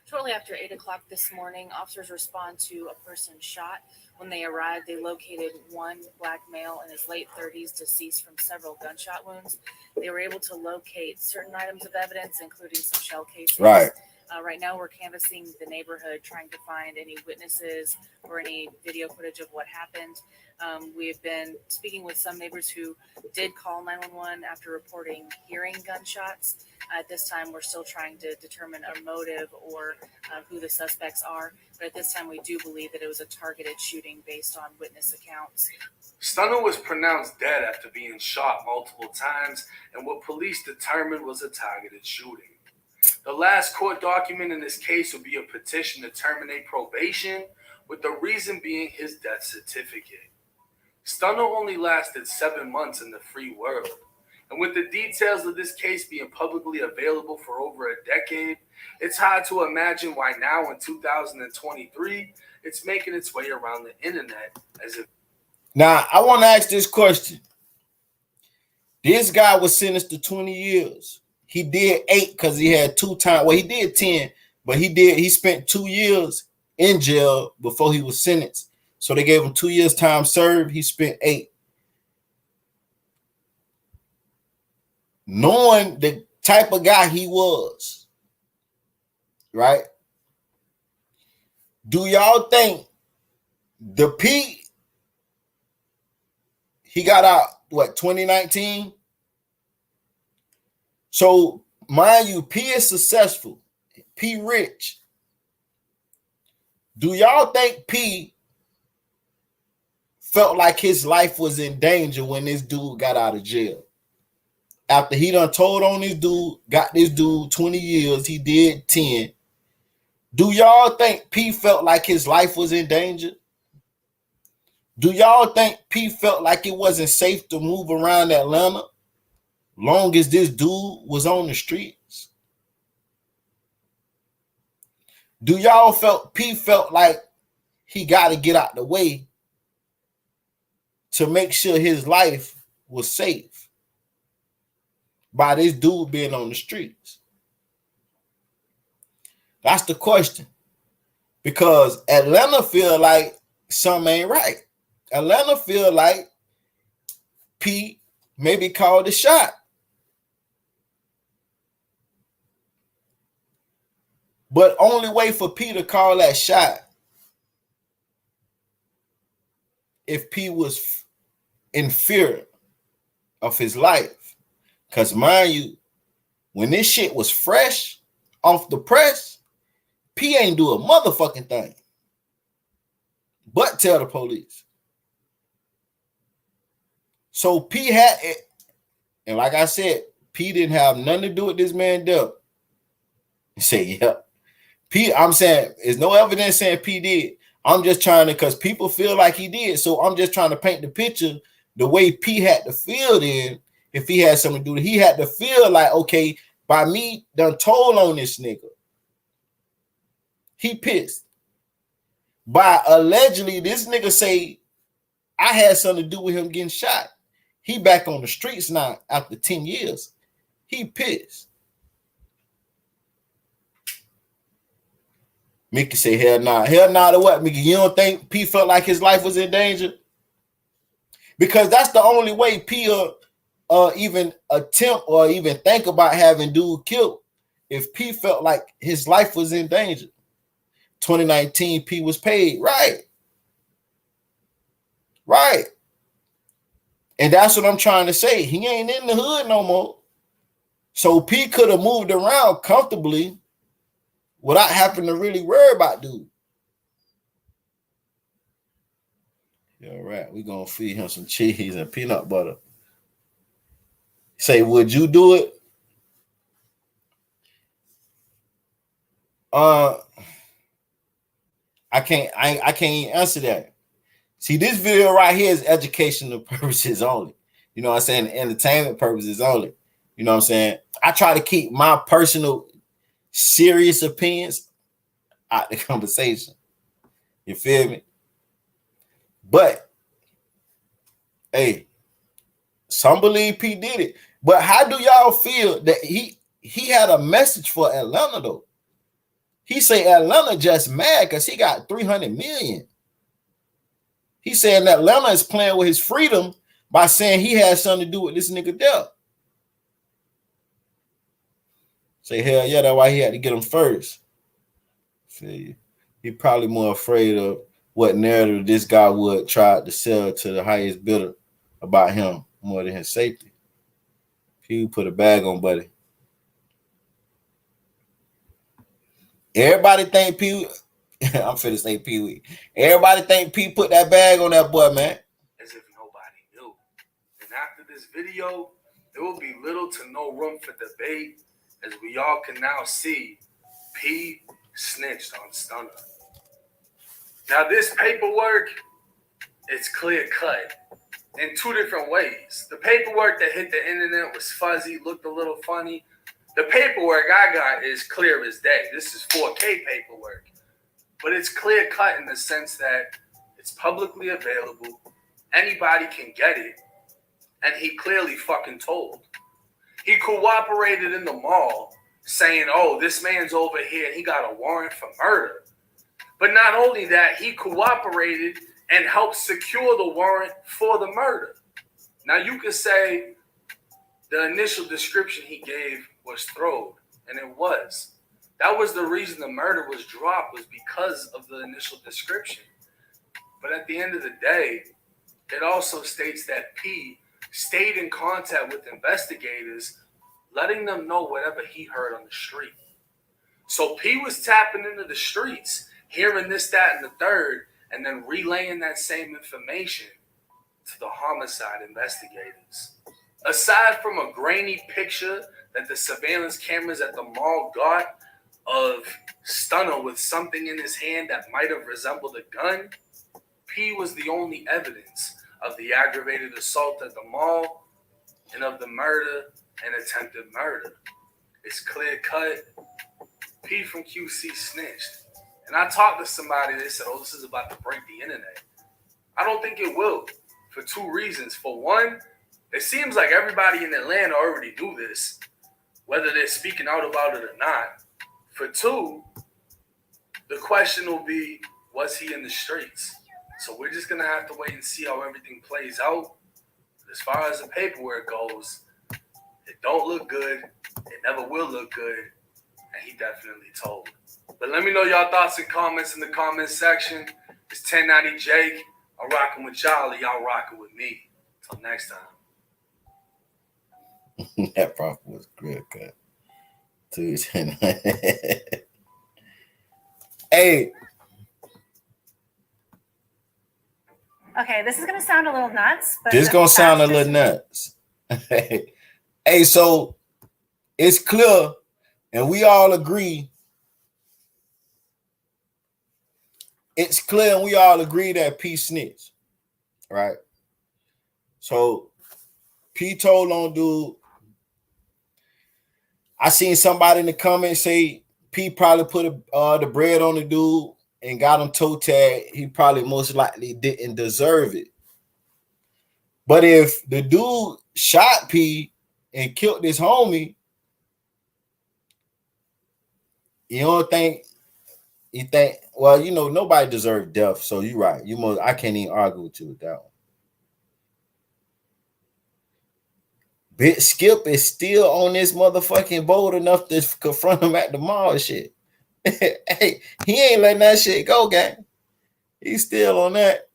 Shortly after 8 o'clock this morning, officers respond to a person shot. When they arrived, they located one black male in his late 30s, deceased from several gunshot wounds. They were able to locate certain items of evidence, including some shell casings. Right. Right now, we're canvassing the neighborhood, trying to find any witnesses or any video footage of what happened. We've been speaking with some neighbors who did call 911 after reporting hearing gunshots. At this time, we're still trying to determine a motive or who the suspects are. But at this time, we do believe that it was a targeted shooting based on witness accounts. Stunner was pronounced dead after being shot multiple times, and what police determined was a targeted shooting. The last court document in this case would be a petition to terminate probation, with the reason being his death certificate. Stunner only lasted 7 months in the free world, and with the details of this case being publicly available for over a decade, it's hard to imagine why now in 2023, it's making its way around the internet as if... Now, I want to ask this question. This guy was sentenced to 20 years. He did 8 because he had 2 times. Well, he did 10, but he spent 2 years in jail before he was sentenced. So they gave him 2 years time served. He spent 8. Knowing the type of guy he was, right? Do y'all think the P, he got out, what, 2019? So, mind you, P is successful. P rich. Do y'all think P felt like his life was in danger when this dude got out of jail? After he done told on this dude, got this dude 20 years, he did 10. Do y'all think P felt like his life was in danger? Do y'all think P felt like it wasn't safe to move around Atlanta long as this dude was on the streets? Do y'all P felt like he got to get out the way to make sure his life was safe by this dude being on the streets? That's the question. Because Atlanta feel like something ain't right. Atlanta feel like P maybe called the shot. But only way for P to call that shot if P was in fear of his life. Because mind you, when this shit was fresh off the press, P ain't do a motherfucking thing but tell the police. So P had it. And like I said, P didn't have nothing to do with this man death. You say, yeah. P, I'm saying, there's no evidence saying P did. I'm just trying to, because people feel like he did. So I'm just trying to paint the picture the way P had to feel then. If he had something to do with it, he had to feel like, okay, by me done told on this nigga, he pissed. By allegedly, this nigga say, I had something to do with him getting shot. He back on the streets now after 10 years. He pissed. Mickey say, hell nah. Hell nah to what, Mickey? You don't think P felt like his life was in danger? Because that's the only way P even attempt or even think about having dude killed. If P felt like his life was in danger. 2019, P was paid. Right. Right. And that's what I'm trying to say. He ain't in the hood no more. So P could have moved around comfortably without having to really worry about dude. All right, we're going to feed him some cheese and peanut butter. Say, would you do it? I can't answer that. See, this video right here is educational purposes only. You know what I'm saying? Entertainment purposes only. You know what I'm saying? I try to keep my personal serious opinions out the conversation. You feel me? But hey, some believe P did it. But how do y'all feel that he had a message for Atlanta though? He say Atlanta just mad because he got 300 million. He saying that Atlanta is playing with his freedom by saying he has something to do with this nigga death. Say, hell yeah, that's why he had to get him first. See, he probably more afraid of what narrative this guy would try to sell to the highest bidder about him more than his safety. He put a bag on Buddy. Everybody think P. I'm finna say Pee Wee. Everybody think P put that bag on that boy, man. As if nobody knew. And after this video, there will be little to no room for debate, as we all can now see P snitched on Stunner. Now this paperwork, it's clear cut in two different ways. The paperwork that hit the internet was fuzzy, looked a little funny. The paperwork I got is clear as day. This is 4K paperwork. But it's clear cut in the sense that it's publicly available. Anybody can get it. And he clearly fucking told. He cooperated in the mall saying, oh, this man's over here and he got a warrant for murder. But not only that, he cooperated and helped secure the warrant for the murder. Now you could say the initial description he gave was thrown, and it was. That was the reason the murder was dropped, was because of the initial description. But at the end of the day, it also states that P stayed in contact with investigators, letting them know whatever he heard on the street. So P was tapping into the streets, hearing this, that, and the third, and then relaying that same information to the homicide investigators. Aside from a grainy picture that the surveillance cameras at the mall got of Stunner with something in his hand that might have resembled a gun, P was the only evidence of the aggravated assault at the mall and of the murder and attempted murder. It's clear cut. P from QC snitched. And I talked to somebody that said, oh, this is about to break the internet. I don't think it will, for two reasons. For one, it seems like everybody in Atlanta already knew this, whether they're speaking out about it or not. For two, the question will be, was he in the streets? So we're just going to have to wait and see how everything plays out. As far as the paperwork goes, it don't look good. It never will look good. And he definitely told. But let me know y'all thoughts and comments in the comments section. It's 1090 Jake. I'm rocking with y'all. Y'all rocking with me. Till next time. That prophet was good cut. Hey. Okay, this is gonna sound a little nuts, but this gonna sound a little nuts. Hey, so it's clear, and we all agree. It's clear, and we all agree that P snitched, right? So P told on dude. I seen somebody in the comments say P probably put the bread on the dude and got him toe tag. He probably most likely didn't deserve it. But if the dude shot P and killed his homie, you don't think, you think, well, you know, nobody deserved death. So you're right. I can't even argue with you with that one. Bitch Skip is still on this motherfucking boat enough to confront him at the mall and shit. Hey, he ain't letting that shit go, gang. He's still on that.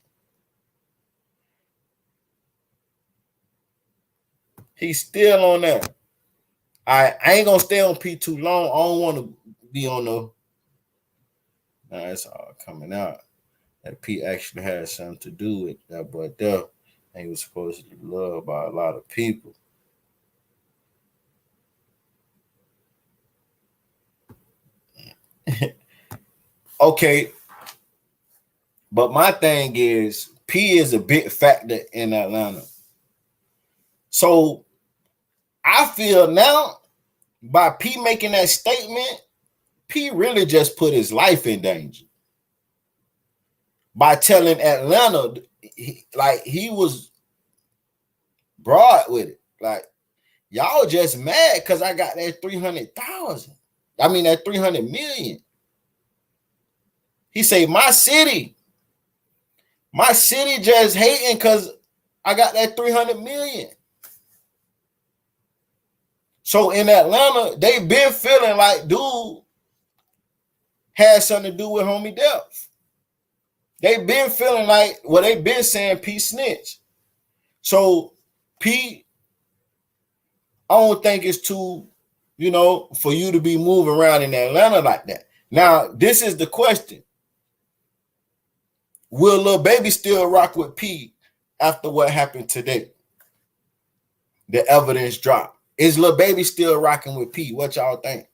He's still on that. I ain't gonna stay on P too long. I don't want to be on the. Nah, it's all coming out that P actually had something to do with that boy death, and he was supposedly loved by a lot of people. Okay, but my thing is P is a big factor in Atlanta. So I feel now by P making that statement, P really just put his life in danger by telling Atlanta, he was broad with it. Like, y'all just mad because I got that 300,000. I mean, that 300 million. He say, my city just hating because I got that 300 million. So in Atlanta, they been feeling like dude had something to do with homie death. They been feeling like, well, they been saying P snitch. So P, I don't think it's too, for you to be moving around in Atlanta like that. Now, this is the question. Will Lil Baby still rock with P after what happened today? The evidence dropped. Is Lil Baby still rocking with P? What y'all think?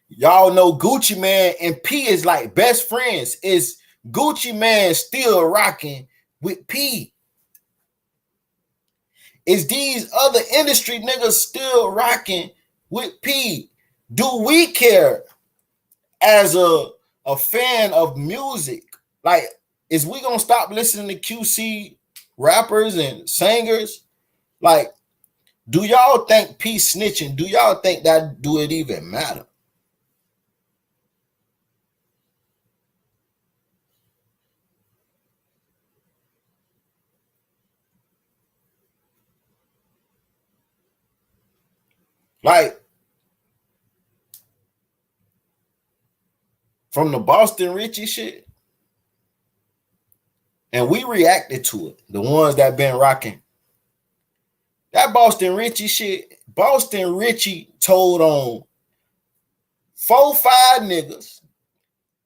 Y'all know Gucci Mane and P is like best friends. Is Gucci Mane still rocking with P? Is these other industry niggas still rocking with P? Do we care as a fan of music? Like, is we gonna stop listening to QC rappers and singers? Like, do y'all think P snitching? Do y'all think that do it even matter? Like, from the Boston Richie shit, and we reacted to it, the ones that been rocking. That Boston Richie shit, Boston Richie told on 4-5 niggas.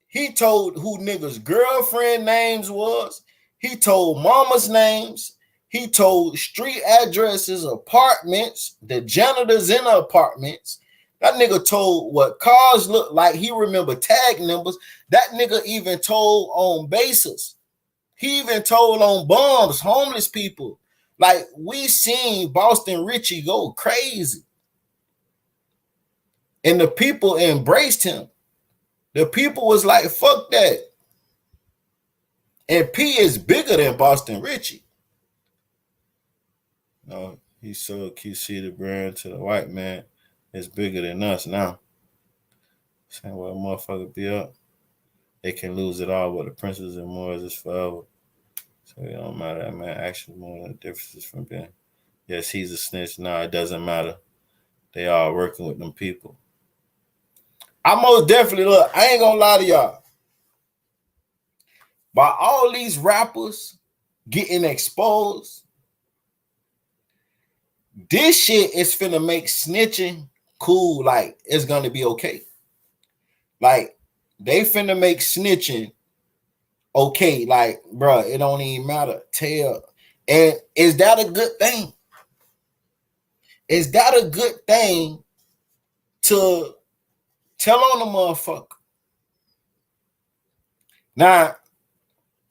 He told who niggas' girlfriend names was. He told mama's names. He told street addresses, apartments, the janitors in the apartments. That nigga told what cars look like. He remember tag numbers. That nigga even told on bases. He even told on bombs, homeless people. Like, we seen Boston Richie go crazy. And the people embraced him. The people was like, fuck that. And P is bigger than Boston Richie. No, he sold QC the brand to the white man. It's bigger than us now. Saying what a motherfucker be up. They can lose it all, but the princes and Moors is forever. So it don't matter. That man actually more than the differences from being. Yes, he's a snitch. No, it doesn't matter. They are working with them people. I most definitely look. I ain't gonna lie to y'all. By all these rappers getting exposed, this shit is finna make snitching cool. Like, it's gonna be okay. Like, they finna make snitching okay. Like, bro, it don't even matter. Tell. And is that a good thing? Is that a good thing to tell on the motherfucker? Now,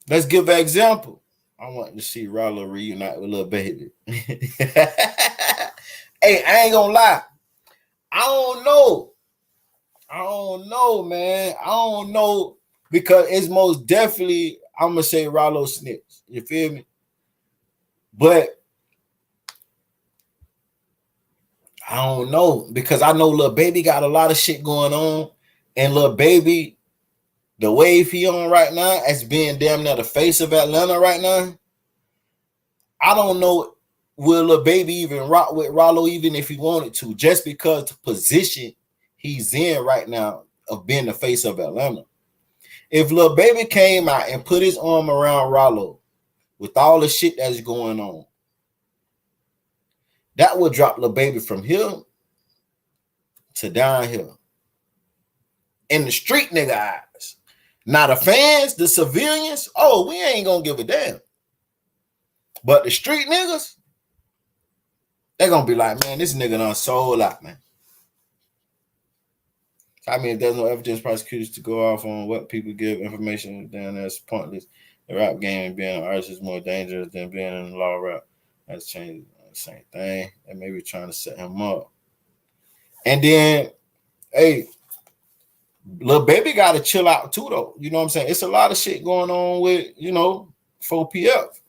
let's give an example. I want to see Rollo reunite with Lil Baby. Hey, I ain't gonna lie. I don't know, man. I don't know, because it's most definitely, I'm gonna say Rollo snitch. You feel me? But I don't know, because I know Lil Baby got a lot of shit going on, and Lil Baby, the wave he on right now, as being damn near the face of Atlanta right now, I don't know, will Lil Baby even rock with Rollo even if he wanted to, just because the position he's in right now of being the face of Atlanta. If Lil Baby came out and put his arm around Rollo with all the shit that's going on, that would drop Lil Baby from here to down here. In the street nigga eyes. Now the fans, the civilians, oh, we ain't gonna give a damn. But the street niggas, they're gonna be like, man, this nigga done sold out, man. I mean, if there's no evidence, prosecutors to go off on what people give information, then that's pointless. The rap game being an artist is more dangerous than being in law rap. That's changed. Same thing. They may be trying to set him up. And then, hey, Lil Baby got to chill out too, though. You know what I'm saying? It's a lot of shit going on with, 4PF.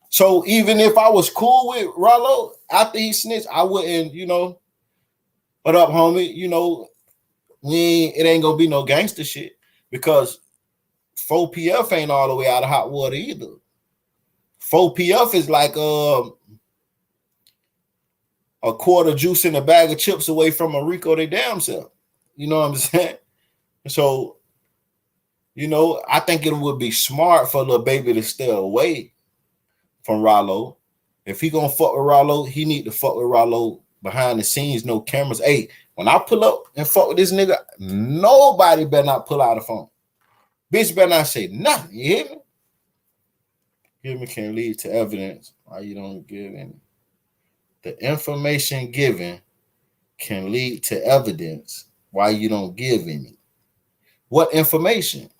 So even if I was cool with Rollo after he snitched, I wouldn't, what up, homie? It ain't gonna be no gangster shit because 4PF ain't all the way out of hot water either. 4PF is like a quarter juice in a bag of chips away from a Rico they damn self. You know what I'm saying? So, I think it would be smart for Lil Baby to stay away from Rollo. If he gonna fuck with Rollo, he need to fuck with Rollo behind the scenes, no cameras. Hey, when I pull up and fuck with this nigga, nobody better not pull out a phone. Bitch better not say nothing. You hear me? Giving can lead to evidence. Why you don't give any? The information given can lead to evidence. Why you don't give any? What information?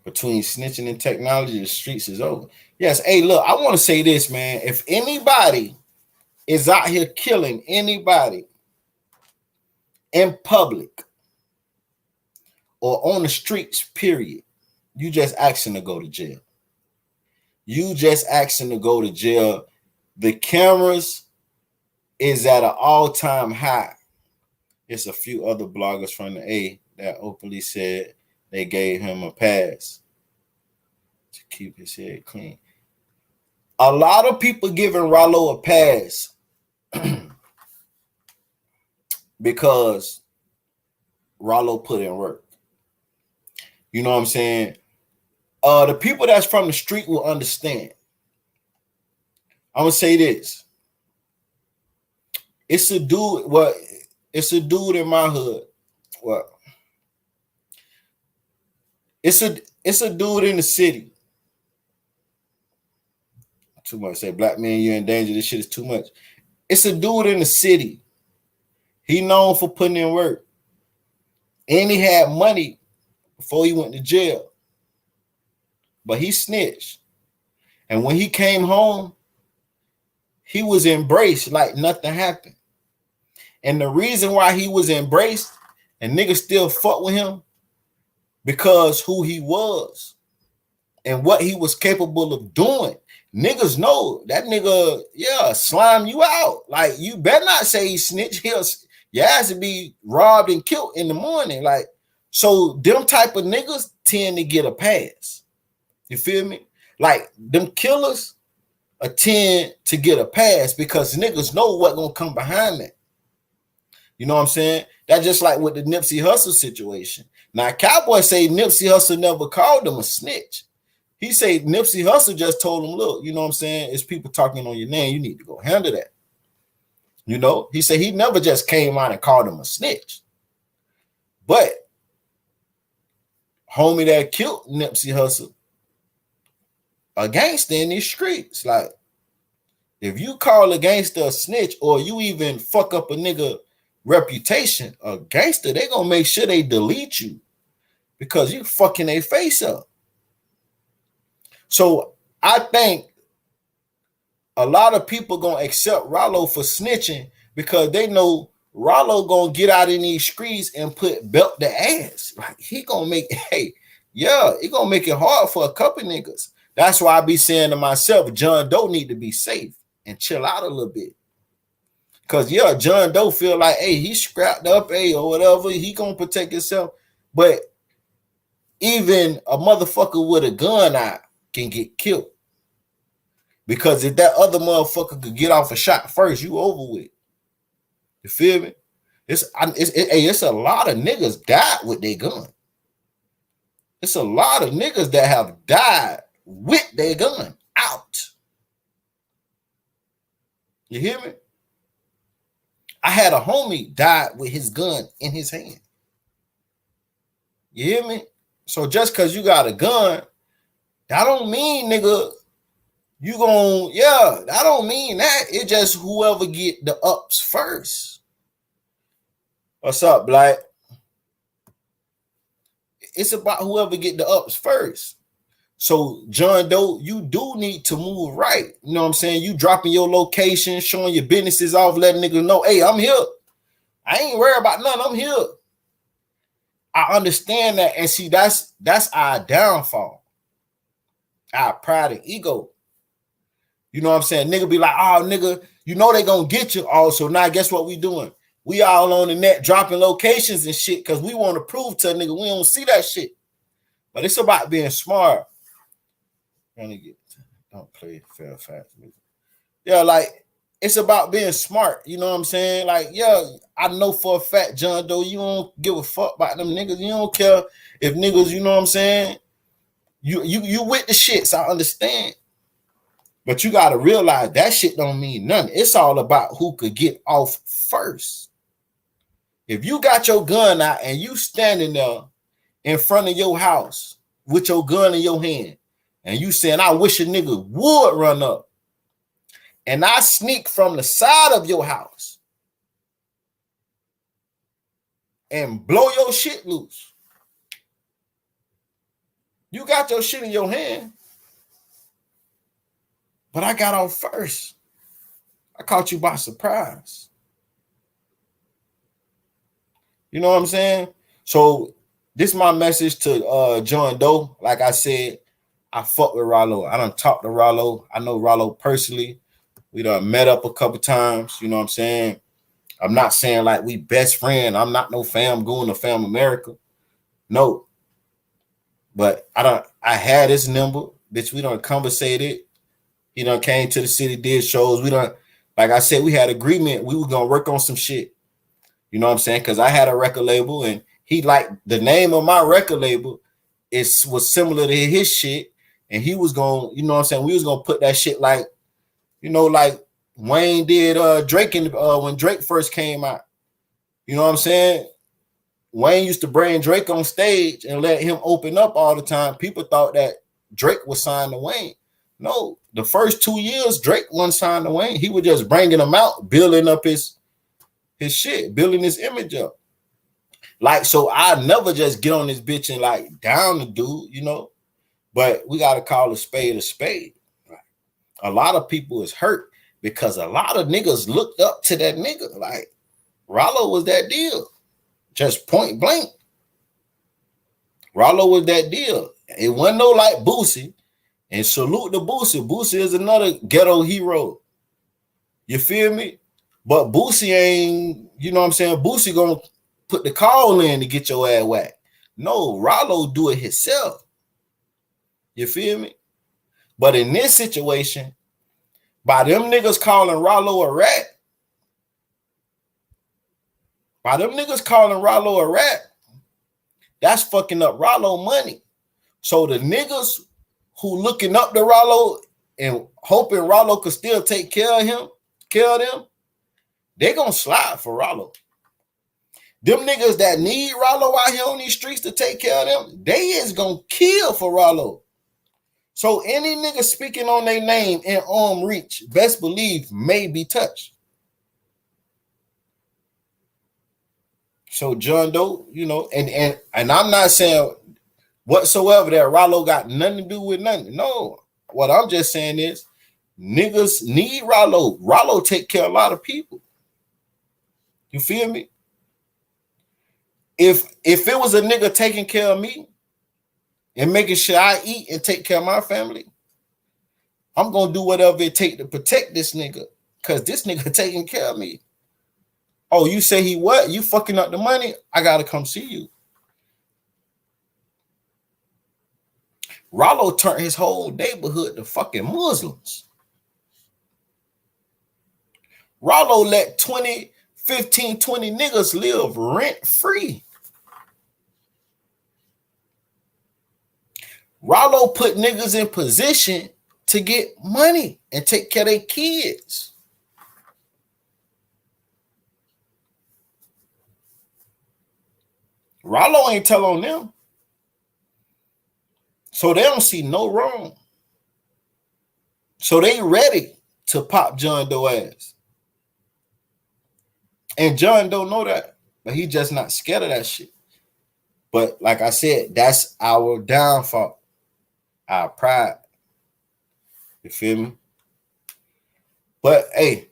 Between snitching and technology, the streets is over. Yes. Hey, look, I want to say this, man. If anybody is out here killing anybody in public or on the streets, period, you just asking to go to jail. You just asking to go to jail. The cameras is at an all-time high. It's a few other bloggers from the A that openly said they gave him a pass to keep his head clean. A lot of people giving Rollo a pass because Rollo put in work. You know what I'm saying? The people that's from the street will understand. I'm gonna say this. It's a dude. Well, it's a dude in my hood. Well, it's a dude in the city. Too much. Say, black man, you're in danger. This shit is too much. It's a dude in the city. He known for putting in work. And he had money before he went to jail. But he snitched. And when he came home, he was embraced like nothing happened. And the reason why he was embraced and niggas still fuck with him because who he was and what he was capable of doing. Niggas know that nigga, slime you out. Like, you better not say he snitched. Your ass to be robbed and killed in the morning. Like, so them type of niggas tend to get a pass. You feel me? Like, them killers tend to get a pass because niggas know what gonna come behind that. You know what I'm saying? That's just like with the Nipsey Hussle situation. Now, Cowboy say Nipsey Hussle never called him a snitch. He say Nipsey Hussle just told him, look, you know what I'm saying? It's people talking on your name. You need to go handle that. He said he never just came out and called him a snitch. But homie that killed Nipsey Hussle, a gangster in these streets. Like, if you call a gangster a snitch or you even fuck up a nigga reputation, a gangster, they gonna make sure they delete you because you fucking their face up. So I think a lot of people gonna accept Rollo for snitching because they know Rollo gonna get out in these streets and put belt the ass. Like, he gonna make, he gonna make it hard for a couple niggas. That's why I be saying to myself, John Doe need to be safe and chill out a little bit. Cause John Doe feel like, hey, he scrapped up, or whatever, he gonna protect himself. But even a motherfucker with a gun out can get killed. Because if that other motherfucker could get off a shot first, you over with. You feel me? It's a lot of niggas died with their gun. It's a lot of niggas that have died with their gun out. You hear me? I had a homie died with his gun in his hand. You hear me? So just because you got a gun, that don't mean, nigga, you gon', that don't mean that. It just whoever get the ups first. What's up, Black? It's about whoever get the ups first. So John Doe, you do need to move right. You know what I'm saying? You dropping your location, showing your businesses off, letting niggas know, hey, I'm here. I ain't worried about nothing. I'm here. I understand that. And see, that's our downfall. Our pride and ego. You know what I'm saying? Nigga be like, oh, nigga, you know they gonna get you. Also, now guess what we doing? We all on the net dropping locations and shit because we want to prove to a nigga we don't see that shit. But it's about being smart. Don't play fair fast music. Yeah, like it's about being smart. You know what I'm saying? Like, yeah, I know for a fact, John Doe, you don't give a fuck about them niggas. You don't care if niggas, you know what I'm saying? You with the shits, I understand. But you gotta realize that shit don't mean nothing. It's all about who could get off first. If you got your gun out and you standing there in front of your house with your gun in your hand, and you saying, I wish a nigga would run up, and I sneak from the side of your house and blow your shit loose. You got your shit in your hand, but I got off first. I caught you by surprise. You know what I'm saying? So this is my message to John Doe. Like I said, I fuck with Rollo. I done talked to Rollo. I know Rollo personally. We done met up a couple times. You know what I'm saying? I'm not saying like we best friend. I'm not no fam going to Fam America. No. But I had his number. Bitch, we done conversated. He done came to the city, did shows. We done, like I said, we had agreement. We were going to work on some shit. You know what I'm saying? Because I had a record label and he liked the name of my record label was similar to his shit. And he was going, you know what I'm saying? We was going to put that shit like, you know, like Wayne did Drake when Drake first came out. You know what I'm saying? Wayne used to bring Drake on stage and let him open up all the time. People thought that Drake was signed to Wayne. No, the first 2 years, Drake wasn't signed to Wayne. He was just bringing him out, building up his shit, building his image up. Like, so I never just get on this bitch and like down the dude, you know. But we got to call a spade a spade. A lot of people is hurt because a lot of niggas looked up to that nigga. Like, Rollo was that deal. Just point blank. Rollo was that deal. It wasn't no like Boosie. And salute to Boosie. Boosie is another ghetto hero. You feel me? But Boosie ain't, you know what I'm saying? Boosie gonna put the call in to get your ass whacked. No, Rollo do it himself. You feel me? But in this situation, by them niggas calling Rollo a rat, that's fucking up Rollo money. So the niggas who looking up to Rollo and hoping Rollo could still take care of them, they gonna slide for Rollo. Them niggas that need Rollo out here on these streets to take care of them, they is gonna kill for Rollo. So any nigga speaking on their name in arm reach, best believe may be touched. So John Doe, you know, and I'm not saying whatsoever that Rollo got nothing to do with nothing. No, what I'm just saying is niggas need Rollo. Rollo take care of a lot of people. You feel me? If it was a nigga taking care of me and making sure I eat and take care of my family, I'm gonna do whatever it take to protect this nigga, because this nigga taking care of me. Oh, you say he what? You fucking up the money? I gotta come see you. Rollo turned his whole neighborhood to fucking Muslims. Rollo let 15, 20 niggas live rent free. Rollo put niggas in position to get money and take care of their kids. Rollo ain't tell on them. So they don't see no wrong. So they ready to pop John Doe ass. And John don't know that, but he just not scared of that shit. But like I said, that's our downfall. our pride. You feel me? But hey,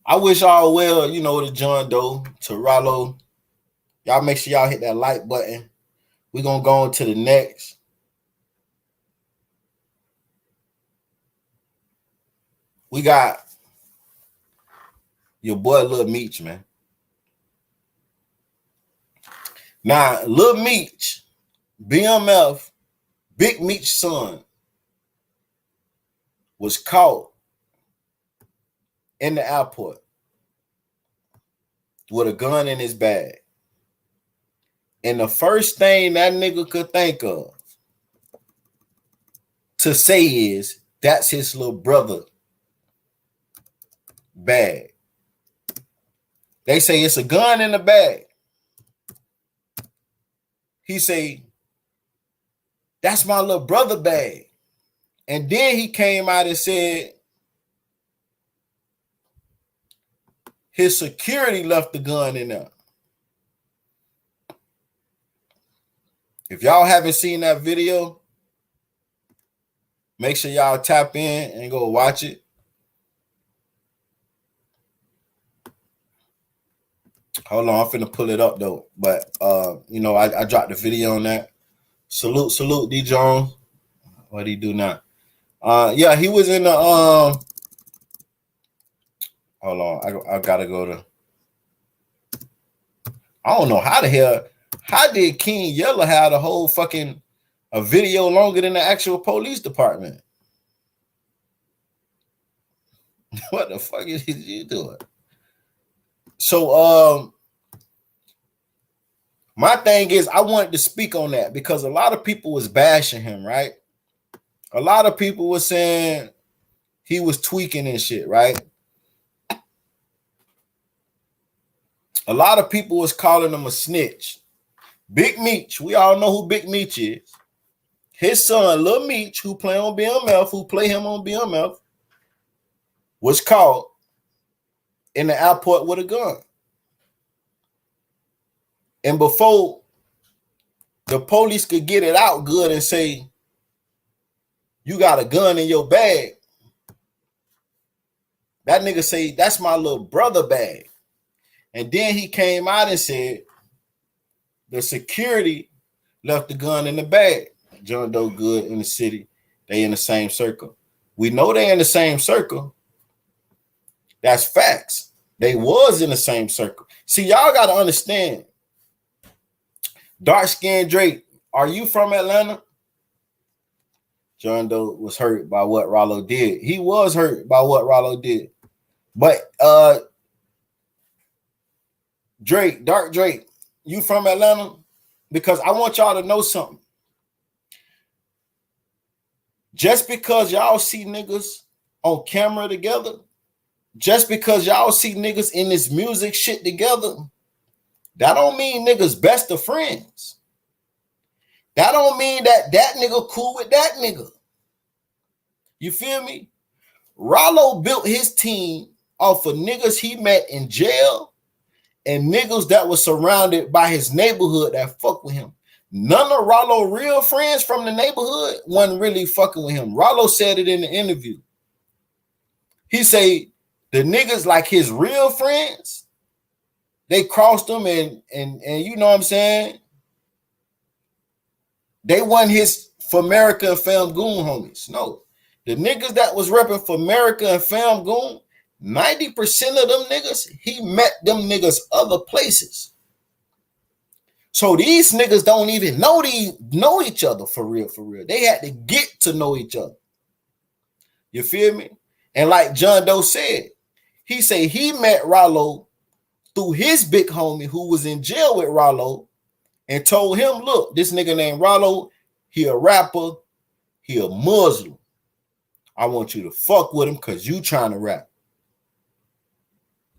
I wish y'all well, you know, to John Doe, to Rollo. Y'all make sure y'all hit that like button. We're gonna go on to the next. We got your boy Lil Meech, man. Now, Lil Meech, BMF, Big Meech's son, was caught in the airport with a gun in his bag. And the first thing that nigga could think of to say is, that's his little brother bag. They say it's a gun in the bag. He say, that's my little brother bag. And then he came out and said his security left the gun in there. If y'all haven't seen that video, make sure y'all tap in and go watch it. Hold on, I'm finna pull it up though. But you know, I dropped the video on that. Salute D Jones. What he do now? Yeah, he was in the hold on, I gotta go to. I don't know how the hell. How did King Yella have the whole fucking a video longer than the actual police department? What the fuck is you doing? So my thing is, I wanted to speak on that because a lot of people was bashing him, right? A lot of people were saying he was tweaking and shit, right? A lot of people was calling him a snitch. Big Meech, we all know who Big Meech is. His son, Lil Meech, who play on BMF, who play him on BMF, was caught in the airport with a gun. And before the police could get it out good and say, you got a gun in your bag, that nigga say, that's my little brother bag. And then he came out and said, the security left the gun in the bag. John Doe Good in the city, they in the same circle. We know they in the same circle. That's facts. They was in the same circle. See, y'all got to understand. Dark-skinned Drake, are you from Atlanta? John Doe was hurt by what Rollo did. He was hurt by what Rollo did. But Drake, Dark Drake, you from Atlanta? Because I want y'all to know something. Just because y'all see niggas on camera together, just because y'all see niggas in this music shit together, that don't mean niggas best of friends. That don't mean that that nigga cool with that nigga. You feel me? Rollo built his team off of niggas he met in jail and niggas that was surrounded by his neighborhood that fuck with him. None of Rollo real friends from the neighborhood wasn't really fucking with him. Rollo said it in the interview. He say the niggas like his real friends, they crossed him and you know what I'm saying? They wasn't his For America and Fam Goon homies. No. The niggas that was repping For America and Fam Goon, 90% of them niggas, he met them niggas other places. So these niggas don't even know each other for real, for real. They had to get to know each other. You feel me? And like John Doe said, he say he met Rollo through his big homie who was in jail with Rollo and told him, look, this nigga named Rollo, he a rapper, he a Muslim. I want you to fuck with him because you trying to rap.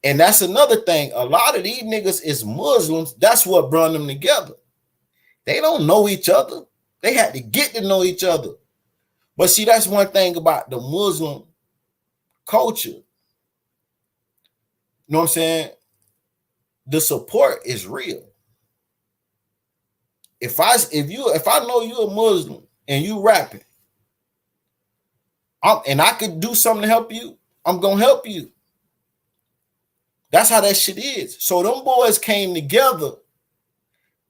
And that's another thing. A lot of these niggas is Muslims. That's what brought them together. They don't know each other. They had to get to know each other. But see, that's one thing about the Muslim culture. You know what I'm saying? The support is real. if I know you're a Muslim and you rapping, and I could do something to help you, I'm gonna help you. That's how that shit is. So them boys came together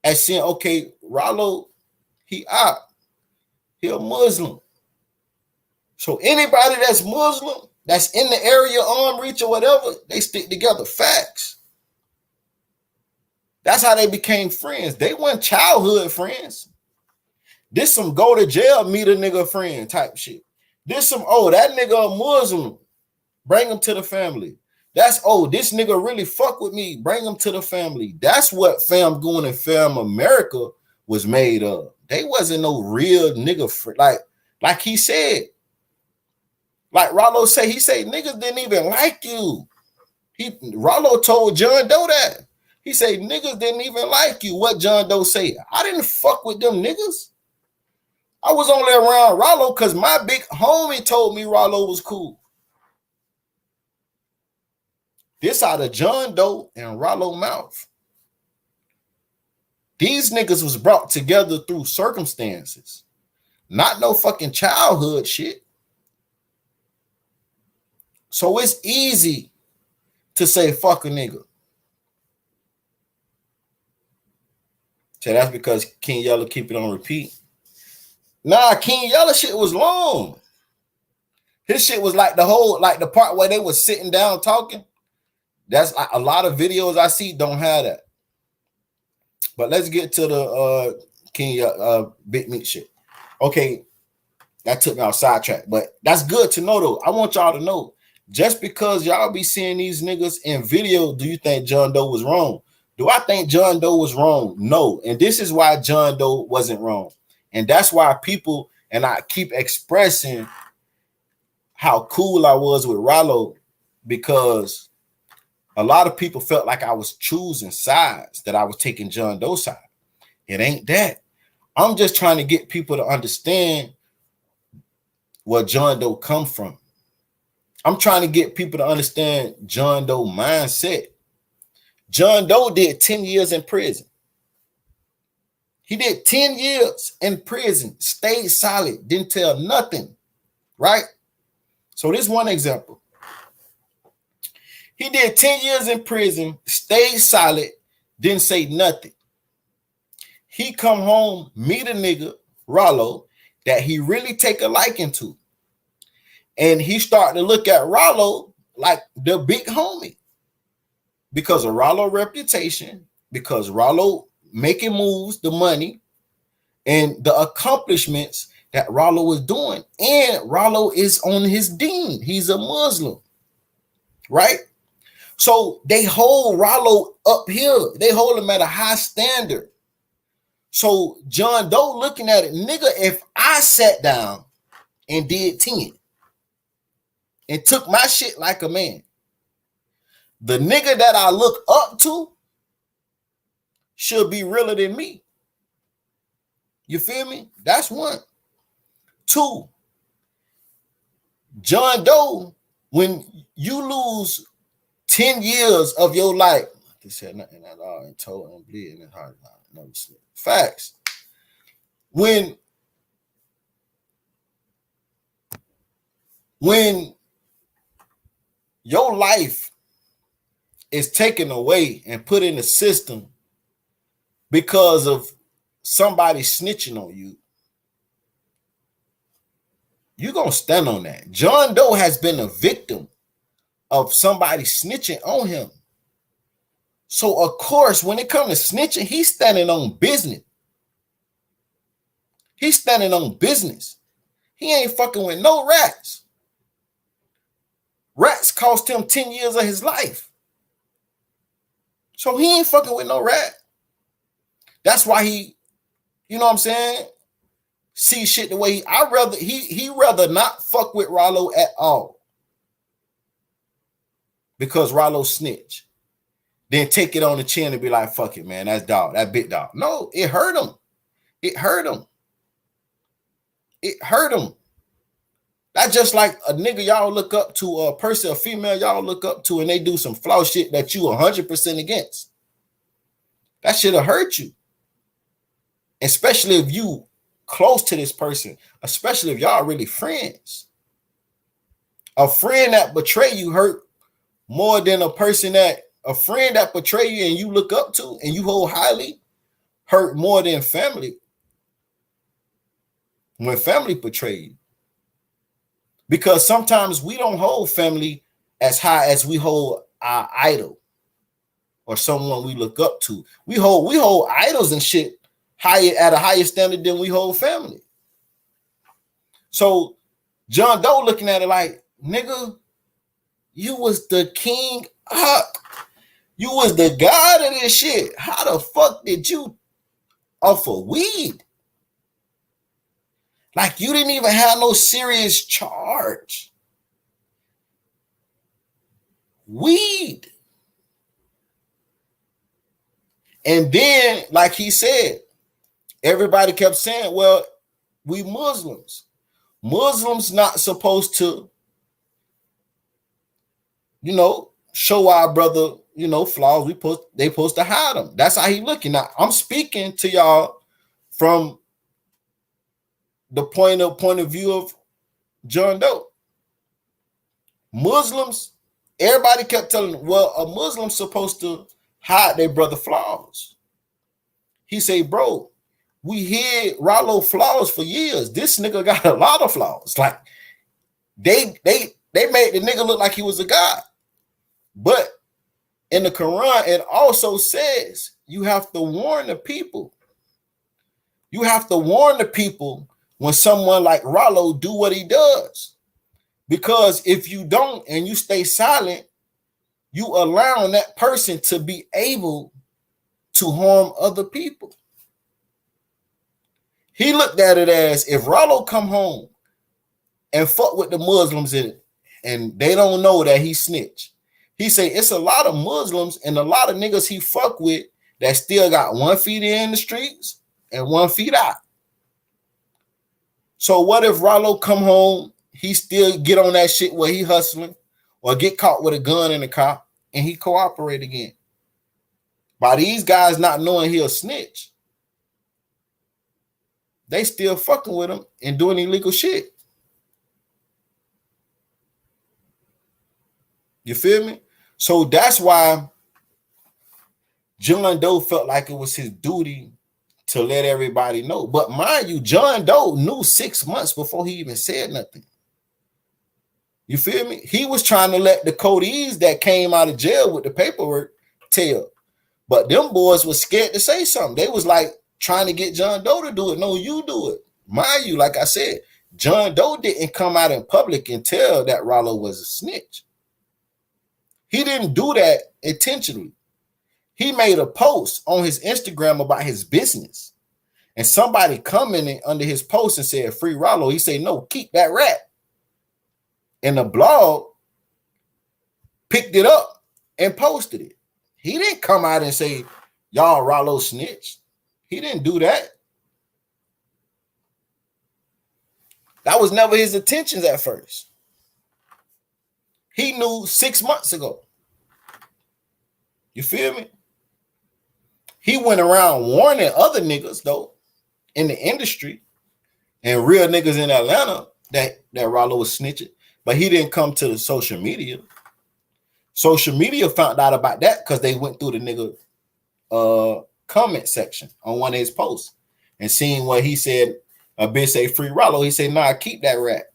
and saying, okay, Rollo, he a Muslim. So anybody that's Muslim, that's in the area, arm reach or whatever, they stick together. Facts. That's how they became friends. They weren't childhood friends. This some go to jail, meet a nigga friend type shit. This some, that nigga a Muslim. Bring him to the family. That's, this nigga really fuck with me. Bring him to the family. That's what Fam Goon and Fam America was made of. They wasn't no real nigga like he said. Like Rollo said, he said niggas didn't even like you. Rollo told John Doe that. He said niggas didn't even like you. What John Doe say? I didn't fuck with them niggas. I was only around Rollo because my big homie told me Rollo was cool. This out of John Doe and Rollo mouth. These niggas was brought together through circumstances. Not no fucking childhood shit. So it's easy to say fuck a nigga. So that's because King Yella keep it on repeat. Nah, King Yella shit was long. His shit was like the part where they was sitting down talking. That's a lot of videos I see don't have that. But let's get to the King Big Meech shit. Okay, that took me off sidetrack, but that's good to know though. I want y'all to know, just because y'all be seeing these niggas in video, do you think John Doe was wrong? Do I think John Doe was wrong? No. And this is why John Doe wasn't wrong. And that's why people, and I keep expressing how cool I was with Rollo, because a lot of people felt like I was choosing sides, that I was taking John Doe's side. It ain't that. I'm just trying to get people to understand where John Doe come from. I'm trying to get people to understand John Doe mindset. John Doe did 10 years in prison. He did 10 years in prison, stayed solid, didn't tell nothing, right? So this one example. He did 10 years in prison, stayed solid, didn't say nothing. He come home, meet a nigga, Rollo, that he really take a liking to. And he started to look at Rollo like the big homie. Because of Rollo reputation, because Rollo making moves, the money, and the accomplishments that Rollo was doing. And Rollo is on his deen. He's a Muslim, right? So they hold Rollo up here. They hold him at a high standard. So John Doe looking at it, nigga, if I sat down and did 10 and took my shit like a man, the nigga that I look up to should be realer than me. You feel me? That's one. Two, John Doe, when you lose 10 years of your life, this had nothing at all, and told and bleeding and heart. No, facts. When your life is taken away and put in the system because of somebody snitching on you, you're going to stand on that. John Doe has been a victim of somebody snitching on him. So, of course, when it comes to snitching, he's standing on business. He's standing on business. He ain't fucking with no rats. Rats cost him 10 years of his life. So he ain't fucking with no rat. That's why he, you know what I'm saying, see shit the way he rather not fuck with Rollo at all. Because Rollo snitch. Then take it on the chin and be like, fuck it, man, that's dog, that big dog. No, it hurt him. It hurt him. It hurt him. That's just like a nigga y'all look up to, a person, a female y'all look up to, and they do some flaw shit that you 100% against. That shit'll hurt you. especially if you close to this person, especially if y'all really friends. A friend that betray you hurt more than a friend that betray you and you look up to and you hold highly hurt more than family when family betray you. Because sometimes we don't hold family as high as we hold our idol or someone we look up to. We hold idols and shit higher at a higher standard than we hold family. So John Doe looking at it like, nigga, you was the king up. You was the god of this shit. How the fuck did you offer weed? Like you didn't even have no serious charge. Weed. And then, like he said, everybody kept saying, well, we Muslims. Muslims not supposed to, show our brother, flaws. They supposed to hide them. That's how he looking. Now, I'm speaking to y'all from the point of view of John Doe. Muslims, everybody kept telling him, well, a Muslim's supposed to hide their brother flaws. He say, bro, we hid Rollo flaws for years. This nigga got a lot of flaws. Like they made the nigga look like he was a god. But in the Quran, it also says you have to warn the people. You have to warn the people when someone like Rollo do what he does. Because if you don't and you stay silent, you allow that person to be able to harm other people. He looked at it as if Rollo come home and fuck with the Muslims in it, and they don't know that he snitched. He say it's a lot of Muslims and a lot of niggas he fuck with that still got 1 foot in the streets and 1 foot out. So what if Rollo come home, he still get on that shit where he hustling or get caught with a gun in the car and he cooperate again? By these guys not knowing he'll snitch, they still fucking with him and doing illegal shit. You feel me? So that's why John Doe felt like it was his duty to let everybody know. But mind you, John Doe knew 6 months before he even said nothing. You feel me? He was trying to let the Codees that came out of jail with the paperwork tell. But them boys was scared to say something. They was like trying to get John Doe to do it. No, you do it. Mind you, like I said, John Doe didn't come out in public and tell that Rollo was a snitch. He didn't do that intentionally. He made a post on his Instagram about his business. And somebody commented under his post and said, free Rollo. He said, no, keep that rat. And the blog picked it up and posted it. He didn't come out and say, y'all Rollo snitched. He didn't do that. That was never his intentions at first. He knew 6 months ago. You feel me? He went around warning other niggas, though, in the industry and real niggas in Atlanta that Rollo was snitching, but he didn't come to the social media. Social media found out about that because they went through the nigga comment section on one of his posts and seen what he said. A bitch say free Rollo. He said, nah, keep that rat.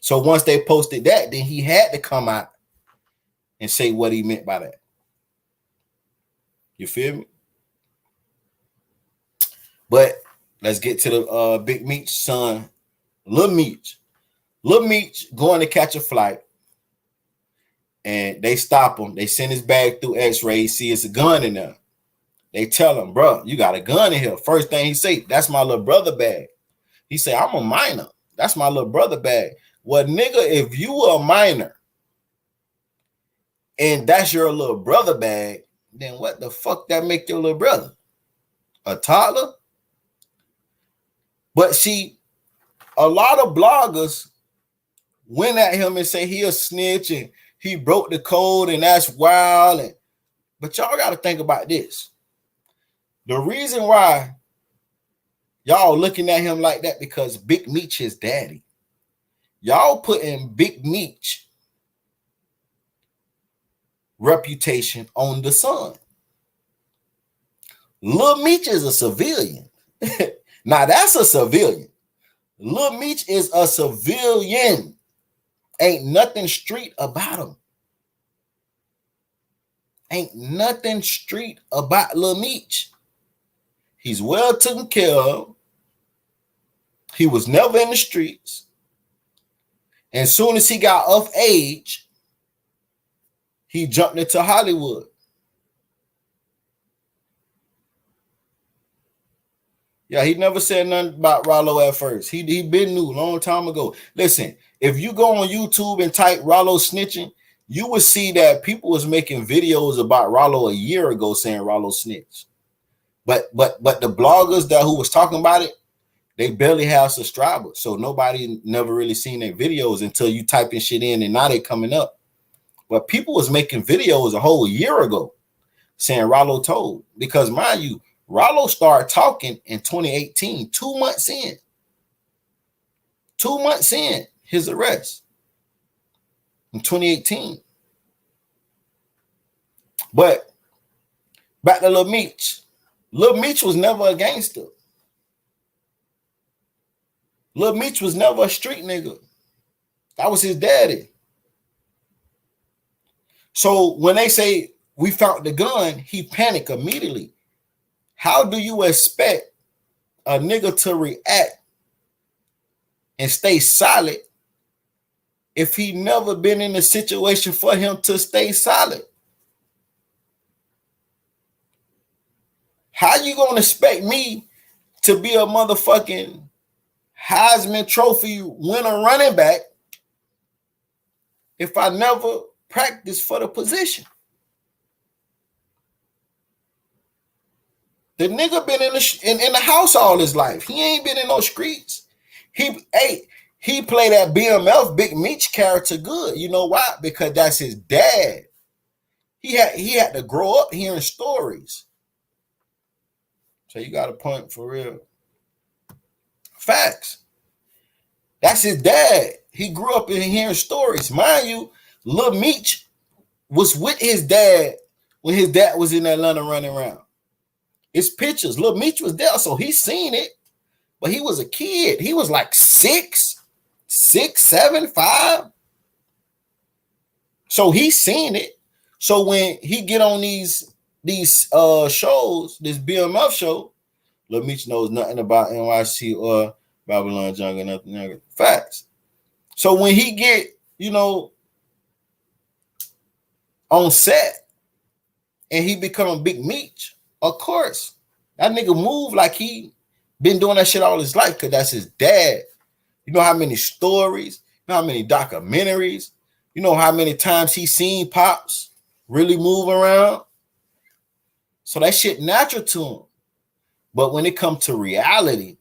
So once they posted that, then he had to come out and say what he meant by that. You feel me? But let's get to the Big Meech son, Lil Meech. Lil Meech going to catch a flight, and they stop him. They send his bag through X-ray. See it's a gun in there. They tell him, bro, you got a gun in here. First thing he say, that's my little brother bag. He say, I'm a minor. That's my little brother bag. Well, nigga, if you a minor and that's your little brother bag, then what the fuck that make your little brother? A toddler? But see, a lot of bloggers went at him and say he a snitch and he broke the code and that's wild. But y'all got to think about this. The reason why Y'all looking at him like that because Big Meech is daddy. Y'all putting Big Meech reputation on the son. Lil Meech is a civilian. Now that's a civilian. Lil Meech is a civilian. Ain't nothing street about him. Ain't nothing street about Lil Meech. He's well taken care of. He was never in the streets. And as soon as he got of age, he jumped into Hollywood. Yeah, he never said nothing about Rollo at first. He been knew a long time ago. Listen, if you go on YouTube and type Rollo snitching, you will see that people was making videos about Rollo a year ago saying Rollo snitched. But the bloggers that who was talking about it, they barely have subscribers. So nobody never really seen their videos until you type in shit in and now they coming up. But people was making videos a whole year ago saying Rollo told. Because mind you, Rollo started talking in 2018, 2 months in. 2 months in his arrest in 2018. But back to Lil Meech. Lil Meech was never a gangster. Lil Meech was never a street nigga. That was his daddy. So when they say we found the gun, he panicked immediately. How do you expect a nigga to react and stay solid if he never been in a situation for him to stay solid? How you gonna expect me to be a motherfucking Heisman Trophy winner running back if I never practiced for the position? The nigga been in the house all his life. He ain't been in no streets. He played that BMF Big Meech character good. You know why? Because that's his dad. He had to grow up hearing stories. So you got a point for real. Facts. That's his dad. He grew up in hearing stories. Mind you, Lil Meech was with his dad when his dad was in Atlanta running around. It's pictures. Lil Meech was there, so he seen it. But he was a kid. He was like 6, 7, 5. So he seen it. So when he get on these shows, this BMF show, Lil Meech knows nothing about NYC or Babylon Jungle, nothing. Facts. So when he get, on set and he become a Big Meech, of course, that nigga move like he been doing that shit all his life because that's his dad. You know how many stories, you know how many documentaries, you know how many times he seen Pops really move around. So that shit natural to him. But when it comes to reality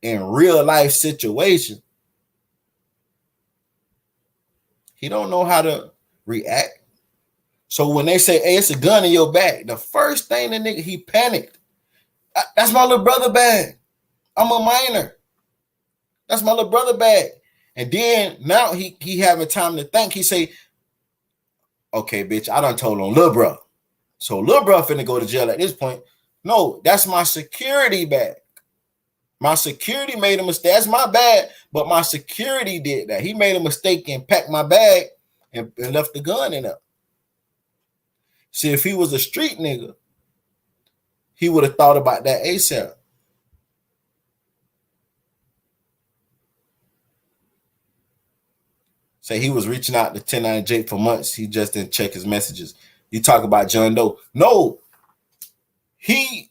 in real life situation, he don't know how to react. So when they say, hey, it's a gun in your back, the first thing the nigga, he panicked. That's my little brother bag. I'm a minor. That's my little brother bag. And then now he having time to think. He say, okay, bitch, I done told on little bro. So little bro finna go to jail at this point. No, that's my security bag. My security made a mistake. That's my bag, but my security did that. He made a mistake and packed my bag and left the gun in there. See, if he was a street nigga, he would have thought about that ASAP. Say he was reaching out to 1090 Jake for months. He just didn't check his messages. You talk about John Doe. No, he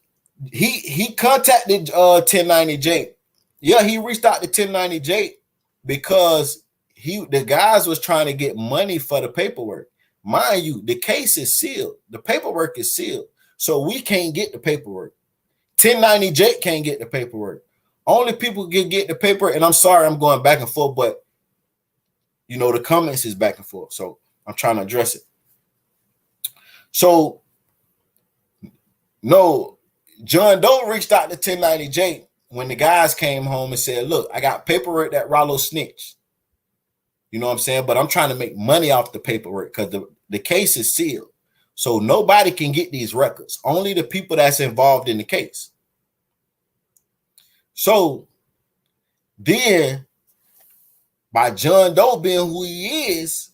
contacted 1090 Jake. Yeah, he reached out to 1090 Jake because the guys was trying to get money for the paperwork. Mind you, the case is sealed. The paperwork is sealed. So we can't get the paperwork. 1090 Jake can't get the paperwork. Only people can get the paperwork, and I'm sorry I'm going back and forth, but the comments is back and forth. So I'm trying to address it. So no, John Doe reached out to 1090J when the guys came home and said, look, I got paperwork that Rollo snitched. You know what I'm saying? But I'm trying to make money off the paperwork because the case is sealed. So nobody can get these records. Only the people that's involved in the case. So then, by John Doe being who he is,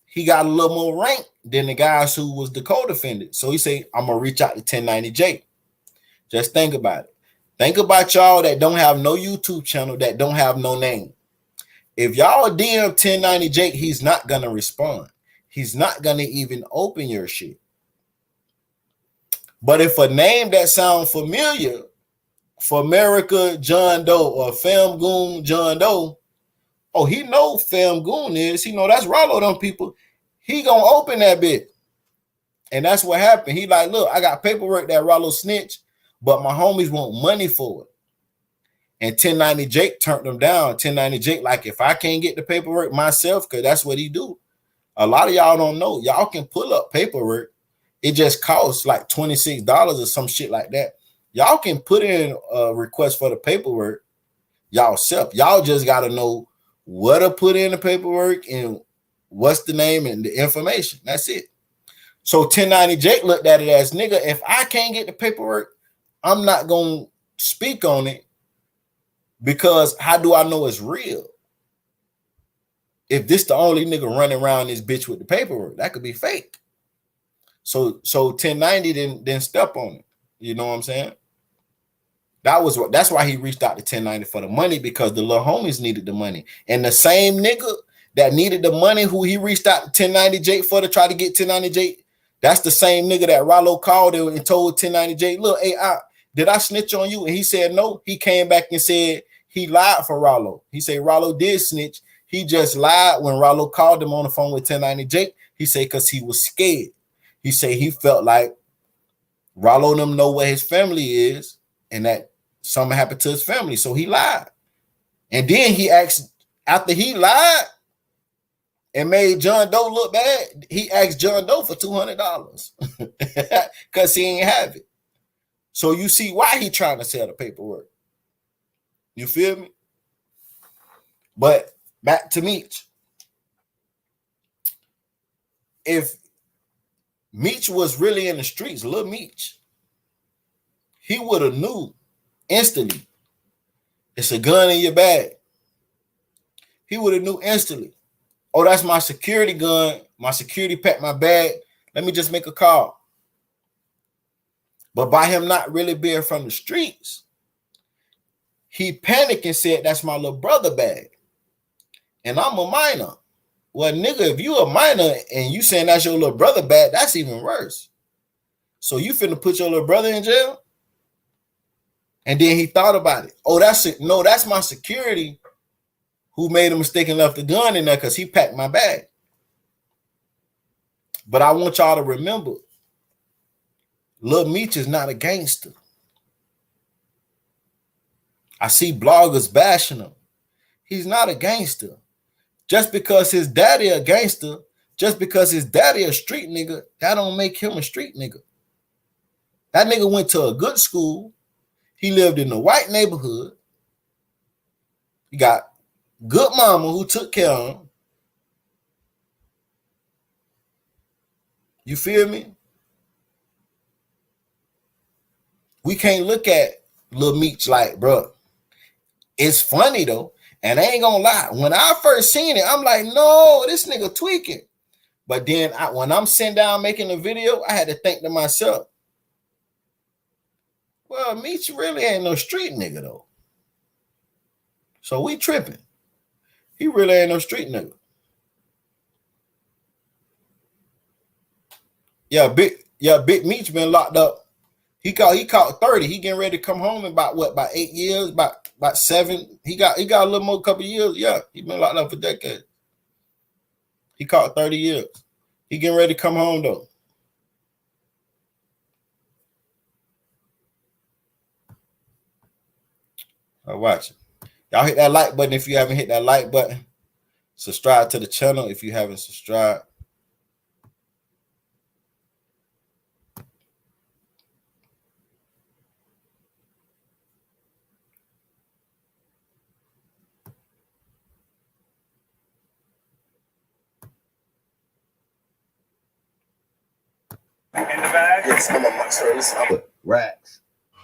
he got a little more rank than the guys who was the co-defendant. So he said, I'm going to reach out to 1090J. Just think about it. Think about y'all that don't have no YouTube channel, that don't have no name. If y'all DM 1090J, he's not going to respond. He's not going to even open your shit. But if a name that sounds familiar, for America John Doe or Fam Goon John Doe, oh, he know Fam Goon is. He know that's Rollo them people. He going to open that bit. And that's what happened. He like, look, I got paperwork that Rollo snitched, but my homies want money for it. And 1090 Jake turned them down. 1090 Jake, like, if I can't get the paperwork myself, because that's what he do. A lot of y'all don't know. Y'all can pull up paperwork. It just costs like $26 or some shit like that. Y'all can put in a request for the paperwork y'all self. Y'all just got to know what to put in the paperwork and what's the name and the information. That's it. So 1090 Jake looked at it as, nigga, if I can't get the paperwork, I'm not going to speak on it. Because how do I know it's real? If this the only nigga running around this bitch with the paperwork, that could be fake. So 1090 didn't step on it. You know what I'm saying? That's why he reached out to 1090 for the money, because the little homies needed the money. And the same nigga that needed the money, who he reached out to 1090J for to try to get 1090J, that's the same nigga that Rollo called and told 1090J, look, hey, did I snitch on you? And he said no. He came back and said he lied for Rollo. He said Rollo did snitch. He just lied when Rollo called him on the phone with 1090J. He said because he was scared. He said he felt like Rollo them know where his family is and that something happened to his family. So he lied. And then he asked, after he lied and made John Doe look bad, he asked John Doe for $200 because he ain't have it. So you see why he trying to sell the paperwork. You feel me? But back to Meech. If Meech was really in the streets, little Meech, he would have knew instantly. It's a gun in your bag. He would have knew instantly. Oh, that's my security gun. My security packed my bag. Let me just make a call. But by him not really being from the streets, he panicked and said, that's my little brother bag. And I'm a minor. Well, nigga, if you a minor and you saying that's your little brother bag, that's even worse. So you finna put your little brother in jail? And then he thought about it. Oh, that's it. No, that's my security who made a mistake and left the gun in there because he packed my bag. But I want y'all to remember, Lil Meech is not a gangster. I see bloggers bashing him. He's not a gangster. Just because his daddy a gangster, just because his daddy a street nigga, that don't make him a street nigga. That nigga went to a good school. He lived in a white neighborhood. He got good mama who took care of him. You feel me? We can't look at Lil Meech like, bro. It's funny though. And I ain't gonna lie. When I first seen it, I'm like, no, this nigga tweaking. But then when I'm sitting down making a video, I had to think to myself, well, Meech really ain't no street nigga though. So we tripping. He really ain't no street nigga. Big Meech been locked up. He caught 30. He getting ready to come home in about 8 years, about 7. He got a little more couple years. Yeah, he been locked up for decades. He caught 30 years. He getting ready to come home though. I'll watch it. Y'all hit that like button if you haven't hit that like button. Subscribe to the channel if you haven't subscribed. bag? Yes, I'm on my service. Racks.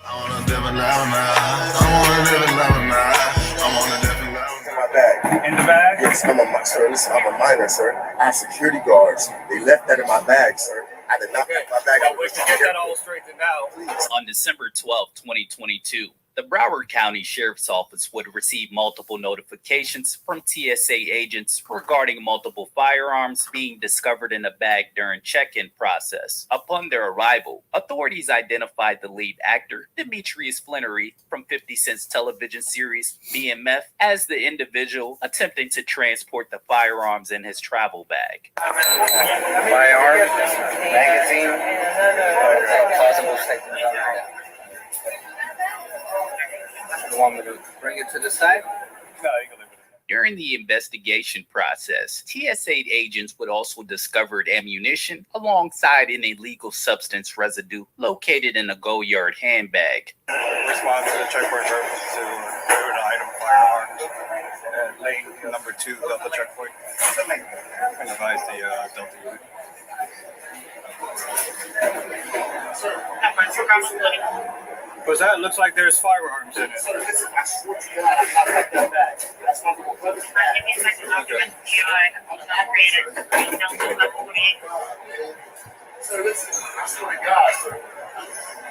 I wanna different level now. I want a different level now. I want a different level. In my bag. In the bag? Yes, I'm on my service. I'm a minor, sir. I have security guards. They left that in my bag, sir. I did not leave my bag. I wish to get that all straightened out. Please. On December 12, 2022, the Broward County Sheriff's Office would receive multiple notifications from TSA agents regarding multiple firearms being discovered in a bag during check-in process. Upon their arrival, authorities identified the lead actor, Demetrius Flannery, from 50 Cent's television series BMF, as the individual attempting to transport the firearms in his travel bag. Firearms, magazine, possible second. You want me to bring it to the side? No, you can leave it. During the investigation process, TSA agents would also discover ammunition alongside an illegal substance residue located in a Go-Yard handbag. Response to the checkpoint reference to an item firearms at lane number 2 Delta checkpoint. And advise the Delta unit. What's that? Looks like there's firearms in it.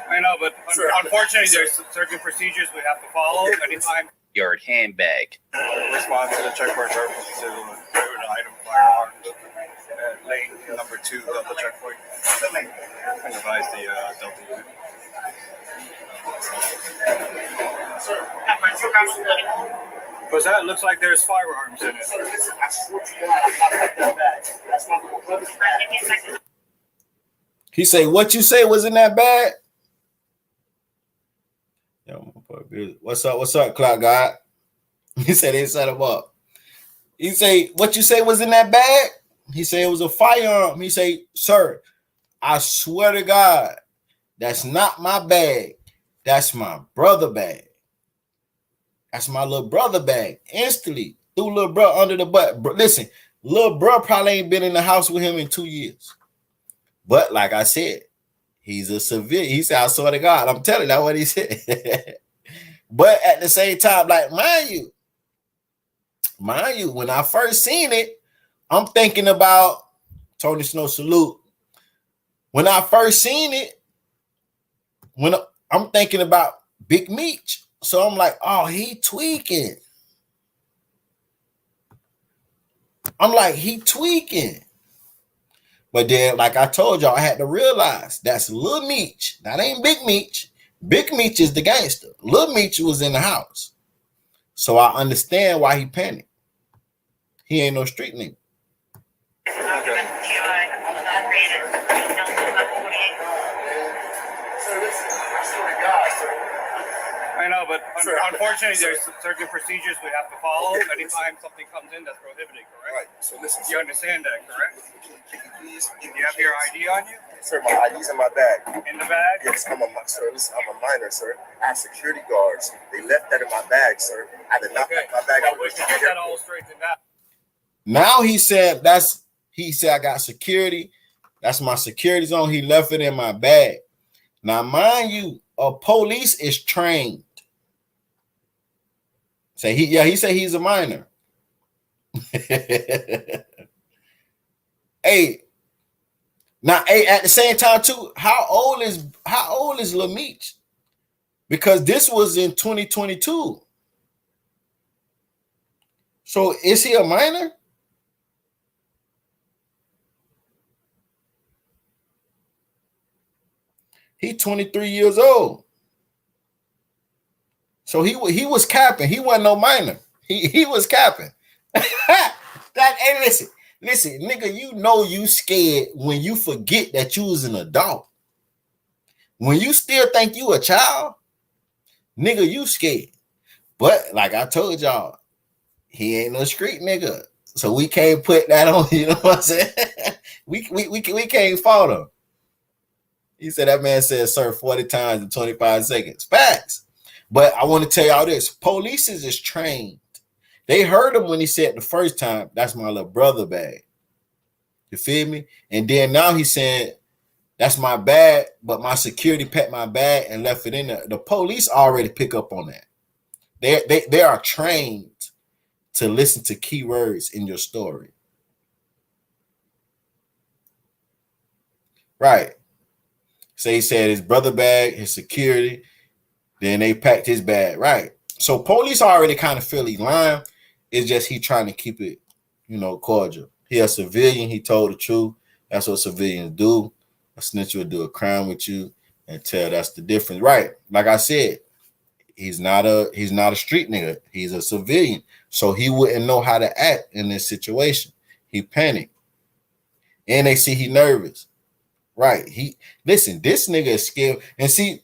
I know, but unfortunately, there's certain procedures we have to follow anytime. Yard handbag. Response to the checkpoint reference to an item firearms at lane number 2 Delta checkpoint. And advise the Delta unit. What's that? Looks like there's firearms in it. He say, what you say was in that bag? Yo, what's up, Cloud God? He said they set him up. He say, what you say was in that bag? He said it was a firearm. He say, sir, I swear to God, that's not my bag. That's my brother bag. That's my little brother bag. Instantly threw little bro under the butt. Listen, little bro probably ain't been in the house with him in 2 years. But like I said, he's a civilian. He said, I swear to God, I'm telling you, that's what he said. But at the same time, like, mind you, when I first seen it, I'm thinking about Tony Snow salute. When I first seen it, I'm thinking about Big Meech. So I'm like, oh, he tweaking. I'm like, he tweaking. But then, like I told y'all, I had to realize that's Lil Meech. That ain't Big Meech. Big Meech is the gangster. Lil Meech was in the house. So I understand why he panicked. He ain't no street nigga. I know, but unfortunately, there's certain procedures we have to follow anytime something comes in that's prohibited, correct? Right. So listen, You understand that, correct? please. Do you have your ID on you? Sir, my ID's in my bag. In the bag? Yes, I'm a minor, sir. I have security guards. They left that in my bag, sir. I did not leave my bag. I wish to get that all straightened out. Now he said I got security. That's my security zone. He left it in my bag. Now, mind you, a police is trained. He said he's a minor. Hey, at the same time too, how old is Lil Meech? Because this was in 2022. So is he a minor? He 23 years old. So he was capping. He wasn't no minor. He was capping. Hey, listen, nigga, you know you scared when you forget that you was an adult. When you still think you a child, nigga, you scared. But like I told y'all, he ain't no street nigga. So we can't put that on, you know what I'm saying? we can't fault him. He said that man said, sir, 40 times in 25 seconds. Facts. But I want to tell y'all this. Police is trained. They heard him when he said the first time, that's my little brother bag. You feel me? And then now he's saying, That's my bag, but my security packed my bag and left it in there. The police already pick up on that. They are trained to listen to keywords in your story. Right. So he said his brother bag, his security, then they packed his bag. Right. So police already kind of feel he lying. It's just he trying to keep it, cordial. He a civilian. He told the truth. That's what civilians do. A snitch will do a crime with you and tell that's the difference. Right. Like I said, he's not a street nigga. He's a civilian. So he wouldn't know how to act in this situation. He panicked. And they see he nervous. Right. This nigga is scared. And see,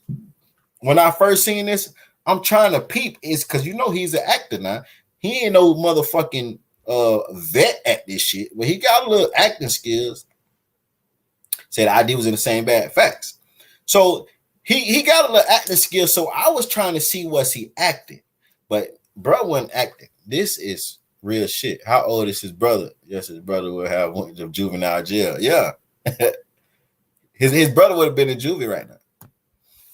when I first seen this, I'm trying to peep is because he's an actor now. He ain't no motherfucking vet at this shit, but he got a little acting skills. Said ID was in the same bag. Facts. So he got a little acting skills. So I was trying to see was he acting, but bro wasn't acting. This is real shit. How old is his brother? Yes, his brother will have went to juvenile jail. Yeah. his brother would have been in juvie right now.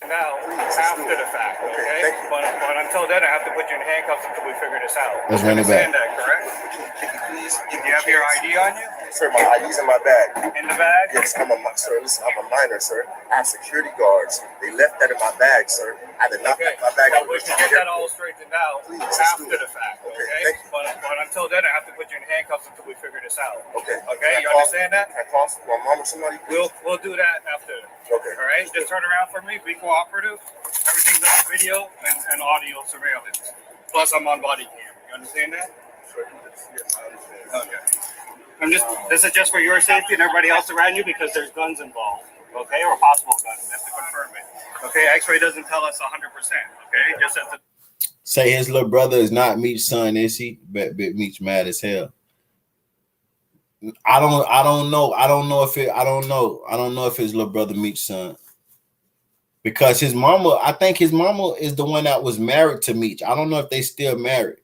Now, after the fact, okay? But until then, I have to put you in handcuffs until we figure this out. Let's run it back. That, correct? Please, Do you have your ID on you? sir, my ID's in my bag. In the bag? Yes, I'm a minor, sir. I have security guards. They left that in my bag, sir. I did not pack my bag. Well, we can get that all straightened out Please, after the fact, okay? Thank you. But until then, I have to put you in handcuffs until we figure this out. Okay. Okay, you understand that? Can I call my mom or somebody? We'll do that after. Okay. All right, just turn around for me. Be cooperative. Everything's on video and audio surveillance. Plus, I'm on body cam. You understand that? Yes, I understand. Okay. This is just for your safety and everybody else around you because there's guns involved. Okay, or possible guns. We have to confirm it. Okay, X-ray doesn't tell us 100%. Okay, just as the Say his little brother is not Meech's son, is he? Bet Meech mad as hell. I don't know if his little brother Meech's son. Because his mama, I think his mama is the one that was married to Meech. I don't know if they still married.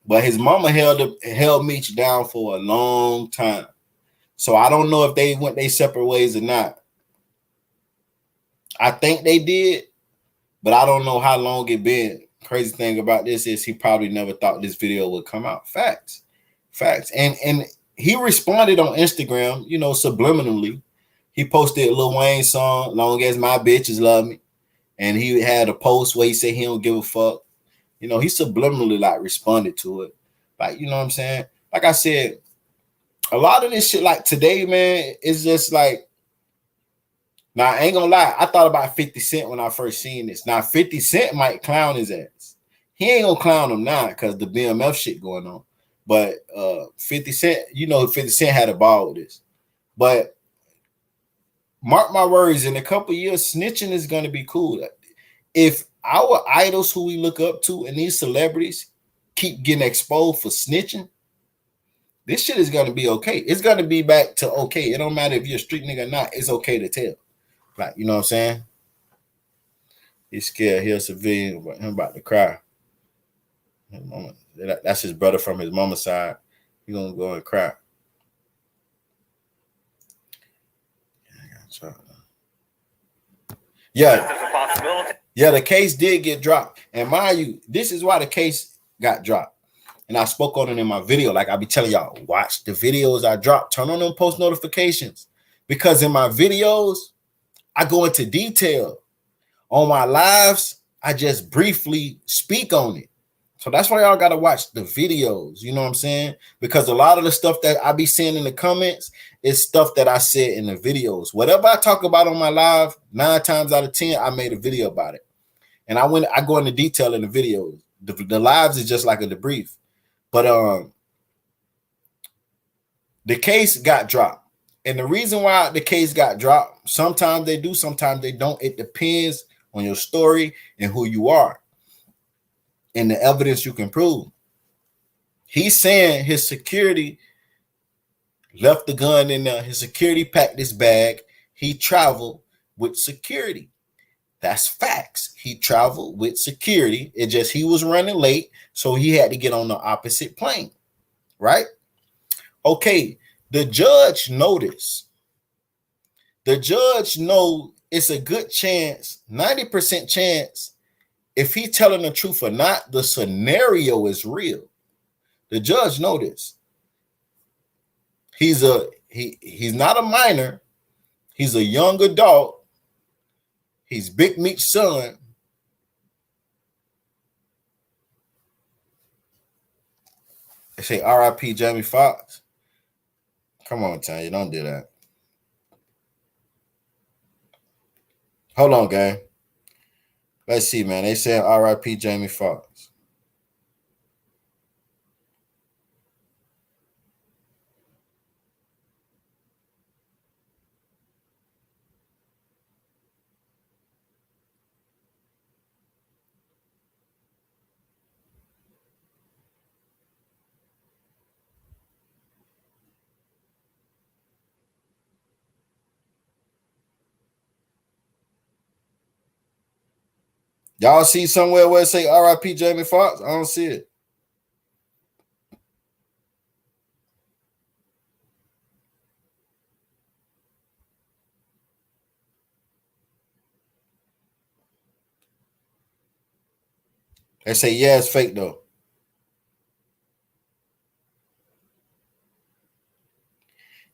But his mama held Meech down for a long time. So I don't know if they went their separate ways or not. I think they did, but I don't know how long it been. Crazy thing about this is he probably never thought this video would come out. Facts. And he responded on Instagram, subliminally. He posted a Lil Wayne song, Long As My Bitches Love Me. And he had a post where he said he don't give a fuck. He subliminally responded to it. You know what I'm saying? Like I said, a lot of this shit today, man, is just now I ain't gonna lie. I thought about 50 Cent when I first seen this. Now 50 Cent might clown his ass. He ain't gonna clown him now because the BMF shit going on. But 50 Cent, 50 Cent had a ball with this. But mark my words, in a couple years, snitching is gonna be cool. If our idols who we look up to and these celebrities keep getting exposed for snitching, this shit is gonna be okay. It's gonna be back to okay. It don't matter if you're a street nigga or not, it's okay to tell. You know what I'm saying? He's scared. He's a civilian, but him about to cry. His mama, that's his brother from his mama's side. He gonna go and cry. Yeah, the case did get dropped. And mind you, this is why the case got dropped. And I spoke on it in my video. I be telling y'all, watch the videos I drop. Turn on them post notifications. Because in my videos, I go into detail. On my lives, I just briefly speak on it. So that's why y'all got to watch the videos. You know what I'm saying? Because a lot of the stuff that I be seeing in the comments is stuff that I said in the videos. Whatever I talk about on my live, 9 times out of 10, I made a video about it. And I go into detail in the videos. The lives is just like a debrief. But the case got dropped. And the reason why the case got dropped, sometimes they do, sometimes they don't. It depends on your story and who you are and the evidence you can prove. He's saying his security left the gun in there. His security packed his bag. He traveled with security. That's facts. He traveled with security. It just he was running late, so he had to get on the opposite plane, right? Okay, the judge noticed The judge know it's a good chance, 90% chance, if he telling the truth or not, the scenario is real. The judge know this. He's not a minor. He's a young adult. He's Big Meech's son. They say R.I.P. Jamie Foxx. Come on, Tanya, don't do that. Hold on, gang. Let's see, man. They saying R.I.P. Jamie Foxx. Y'all see somewhere where it say R.I.P. Jamie Foxx? I don't see it. They say, yeah, it's fake though.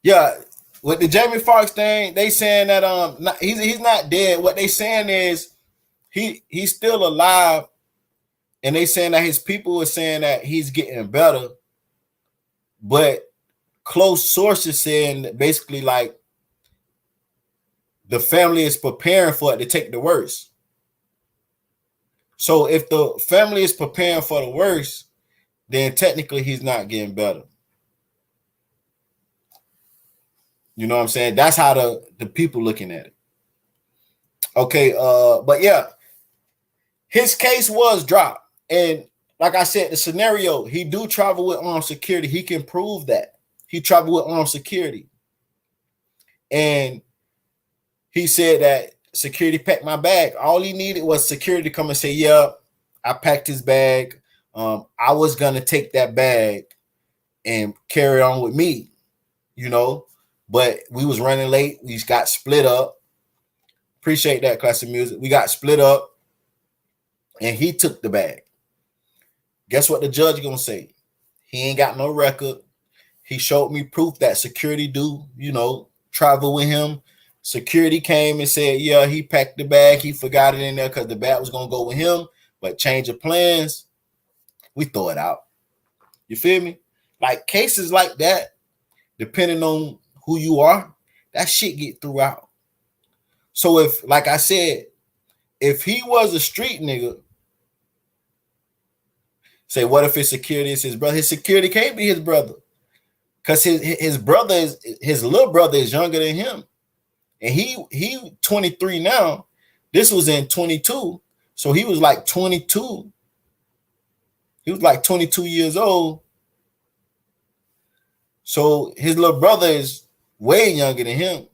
Yeah, with the Jamie Foxx thing, they saying that he's not dead. What they saying is he's still alive, and they saying that his people are saying that he's getting better, but close sources saying that basically like the family is preparing for it to take the worst. So if the family is preparing for the worst, then technically he's not getting better. You know what I'm saying? That's how the people looking at it. Okay, but yeah, his case was dropped. And like I said, the scenario, he do travel with armed security. He can prove that. He traveled with armed security. And he said that security packed my bag. All he needed was security to come and say, yeah, I packed his bag. I was going to take that bag and carry on with me, you know. But we was running late. We got split up. Appreciate that, classic music. We got split up, and he took the bag. Guess what the judge gonna say? He ain't got no record. He showed me proof that security do, you know, travel with him. Security came and said, yeah, he packed the bag. He forgot it in there because the bag was gonna go with him. But change of plans, we throw it out. You feel me? Like cases like that, depending on who you are, that shit get through out. So if, like I said, if he was a street nigga, say, what if his security is his brother? His security can't be his brother. Because his brother is, his little brother is younger than him. And he 23 now. This was in 22. So he was like 22. He was like 22 years old. So his little brother is way younger than him.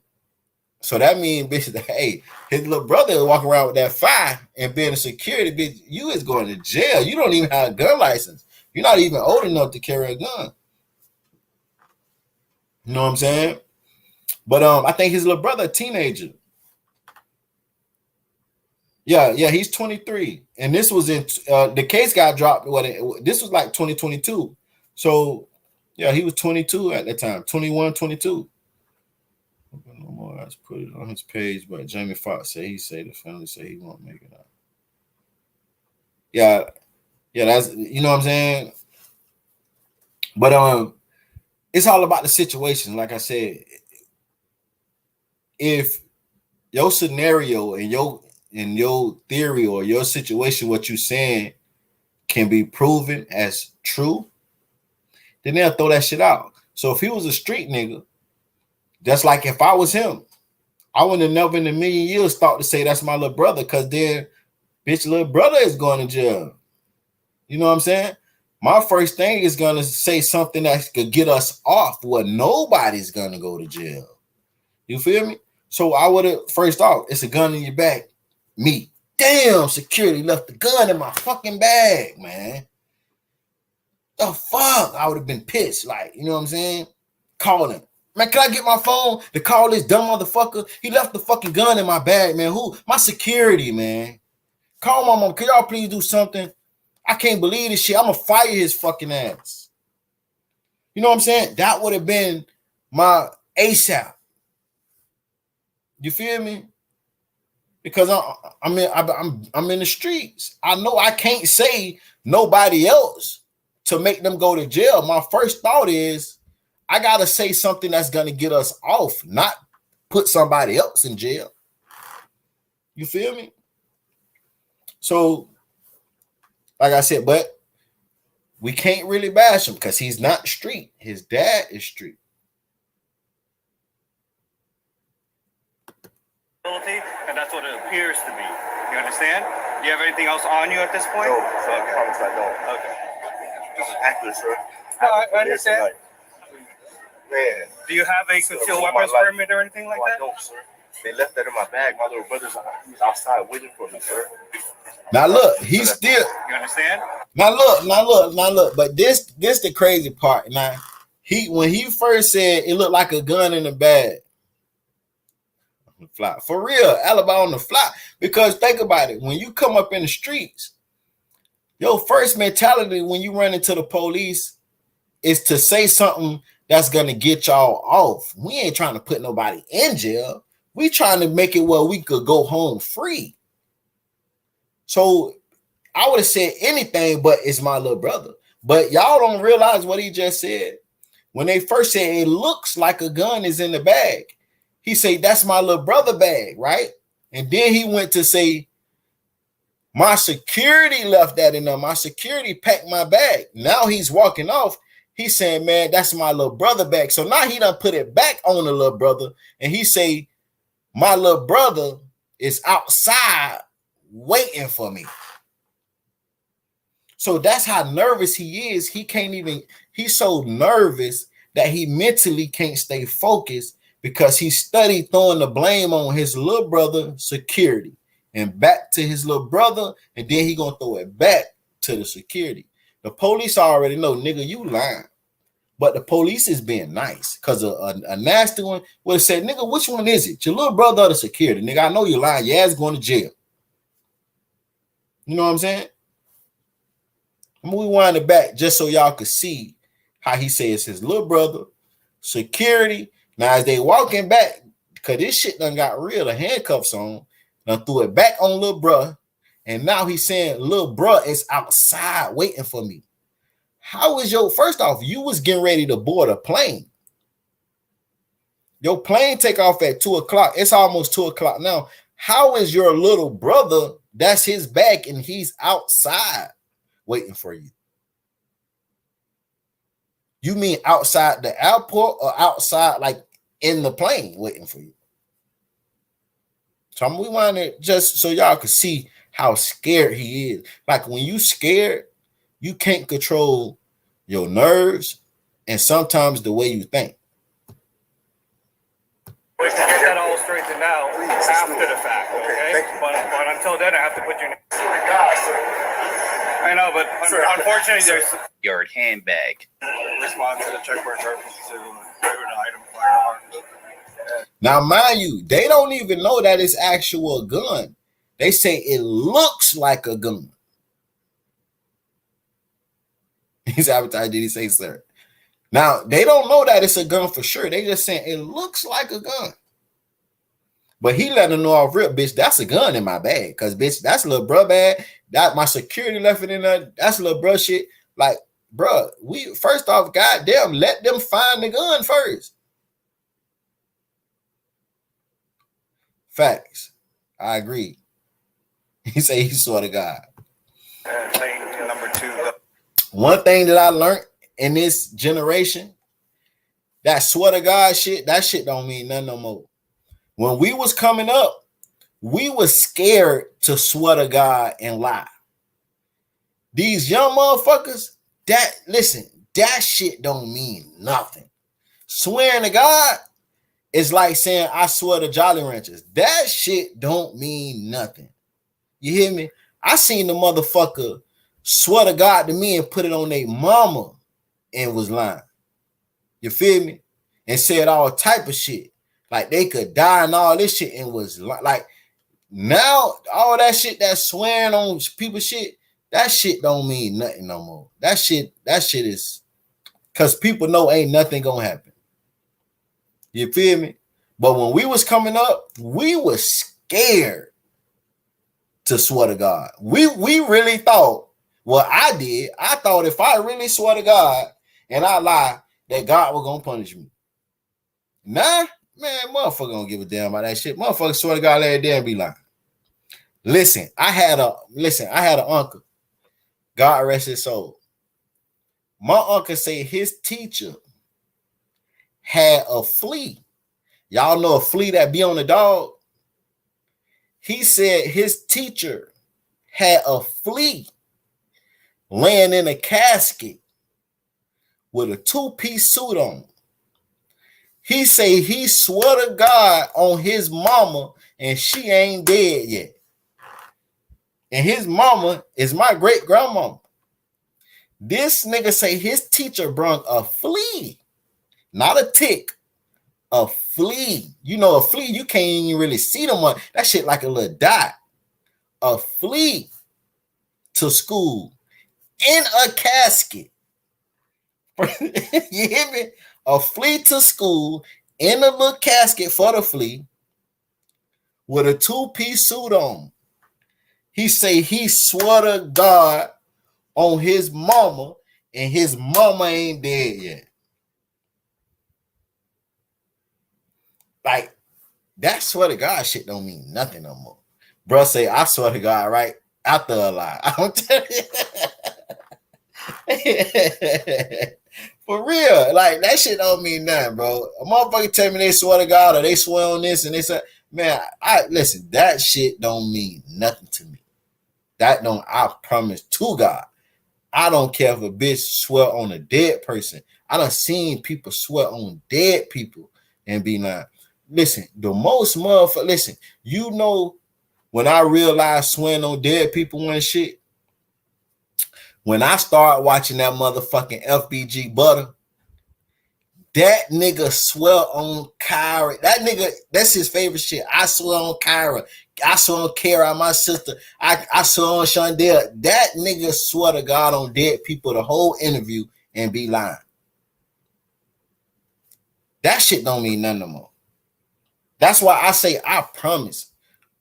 So that means, bitch, hey, his little brother is walking around with that fire and being a security, bitch, you is going to jail. You don't even have a gun license. You're not even old enough to carry a gun. You know what I'm saying? But I think his little brother, a teenager. Yeah, he's 23. And this was in, the case got dropped, this was like 2022. So, yeah, he was 22 at that time, 21, 22. No more. I just put it on his page, but Jamie Foxx said the family say he won't make it out. Yeah, that's, you know what I'm saying? But it's all about the situation. Like I said, if your scenario and your theory or your situation, what you're saying can be proven as true, then they'll throw that shit out. So if he was a street nigga, just like if I was him, I wouldn't have never in a million years thought to say that's my little brother, because then bitch little brother is going to jail. You know what I'm saying? My first thing is going to say something that could get us off where nobody's going to go to jail. You feel me? So I would have, first off, it's a gun in your back. Me. Damn, security left the gun in my fucking bag, man. The fuck? I would have been pissed. Like, you know what I'm saying? Calling him. Man, can I get my phone to call this dumb motherfucker? He left the fucking gun in my bag, man. Who? My security, man. Call my mom. Can y'all please do something? I can't believe this shit. I'm going to fire his fucking ass. You know what I'm saying? That would have been my ASAP. You feel me? Because I'm in the streets. I know I can't say nobody else to make them go to jail. My first thought is I gotta say something that's gonna get us off, not put somebody else in jail. You feel me? So, like I said, but we can't really bash him because he's not street. His dad is street. And that's what it appears to be. You understand? Do you have anything else on you at this point? No, sir, I promise I don't. Okay. This is accurate, sir. No, I understand. Man. Do you have a concealed weapons permit or anything like that? I don't, sir. They left that in my bag. My little brother's outside waiting for me, sir. Now look, he's still. You understand? Now look. But this the crazy part. Now when he first said it looked like a gun in the bag. Fly for real, Alabama on the fly. Because think about it, when you come up in the streets, your first mentality when you run into the police is to say something that's gonna get y'all off. We ain't trying to put nobody in jail. We trying to make it where we could go home free. So I would have said anything, but it's my little brother. But y'all don't realize what he just said. When they first said it looks like a gun is in the bag. He said, that's my little brother bag, right? And then he went to say, my security left that in there. My security packed my bag. Now he's walking off. He's saying, man, that's my little brother bag. So now he done put it back on the little brother. And he say, my little brother is outside waiting for me. So that's how nervous he is. He's so nervous that he mentally can't stay focused. Because he studied throwing the blame on his little brother security and back to his little brother, and then he gonna throw it back to the security. The police already know, nigga, you lying. But the police is being nice because a nasty one would have said, nigga, which one is it? Your little brother or the security? Nigga, I know you're lying. Your ass going to jail. You know what I'm saying? I'm gonna rewind it back just so y'all could see how he says his little brother, security. Now, as they walking back, because this shit done got real, the handcuffs on, done threw it back on little bruh, and now he's saying little bruh is outside waiting for me. How is first off, you was getting ready to board a plane. Your plane take off at 2 o'clock. It's almost 2 o'clock now. How is your little brother, that's his bag, and he's outside waiting for you? You mean outside the airport or outside, like in the plane waiting for you? So we want it just so y'all can see how scared he is. Like when you scared, you can't control your nerves and sometimes the way you think. We can get that all straightened out after the fact, okay? But until then, I have to put your name. I know, but unfortunately, there's Yard handbag. response to the checkpoint reference to favorite item firearm. Now, mind you, they don't even know that it's actual gun. They say it looks like a gun. He's advertised, did he say, sir? Now, they don't know that it's a gun for sure. They just saying it looks like a gun. But he let them know off rip, bitch, that's a gun in my bag. Because, bitch, that's a little bruh bag. That my security left it in there. That's a little bruh shit. Like, bruh, we first off, goddamn, let them find the gun first. Facts. I agree. He say he swear to God. Lane number 2. One thing that I learned in this generation, that swear to God shit, that shit don't mean nothing no more. When we was coming up, we was scared to swear to God and lie. These young motherfuckers, that shit don't mean nothing. Swearing to God is like saying, I swear to Jolly Ranchers. That shit don't mean nothing. You hear me? I seen the motherfucker swear to God to me and put it on their mama and was lying. You feel me? and said all type of shit. Like they could die and all this shit, and was like now all that shit that swearing on people shit, that shit don't mean nothing no more. That shit is because people know ain't nothing gonna happen. You feel me? But when we was coming up, we was scared to swear to God. We really thought, well, I did. I thought if I really swear to God and I lie, that God was gonna punish me. Nah, man, motherfucker don't give a damn about that shit. Motherfucker swear to God, let it damn be lying. Listen, I had an uncle. God rest his soul. My uncle said his teacher had a flea. Y'all know a flea that be on the dog? He said his teacher had a flea laying in a casket with a two-piece suit on. He say he swore to God on his mama and she ain't dead yet. And his mama is my great-grandmama. This nigga say his teacher brung a flea, not a tick, a flea. You know, a flea, you can't even really see them on. That shit like a little dot. A flea to school in a casket. You hear me? A flea to school in a little casket for the flea with a two-piece suit on. He say he swore to God on his mama and his mama ain't dead yet. Like, that swear to God shit don't mean nothing no more. Bruh say, I swear to God, right? After a lie. I don't tell you. For real. Like, that shit don't mean nothing, bro. A motherfucker tell me they swear to God or they swear on this and they say, man, listen, that shit don't mean nothing to me. I promise to God. I don't care if a bitch swear on a dead person. I done seen people swear on dead people and be like, listen, the most motherfucker, listen, you know, when I realized swearing on dead people and shit, when I started watching that motherfucking FBG Butter, that nigga swear on Kyra. That nigga, that's his favorite shit. I swear on Kyra. I swear on Kara, my sister. I swear on Shondell. That nigga swear to God on dead people the whole interview and be lying. That shit don't mean nothing no more. That's why I say I promise.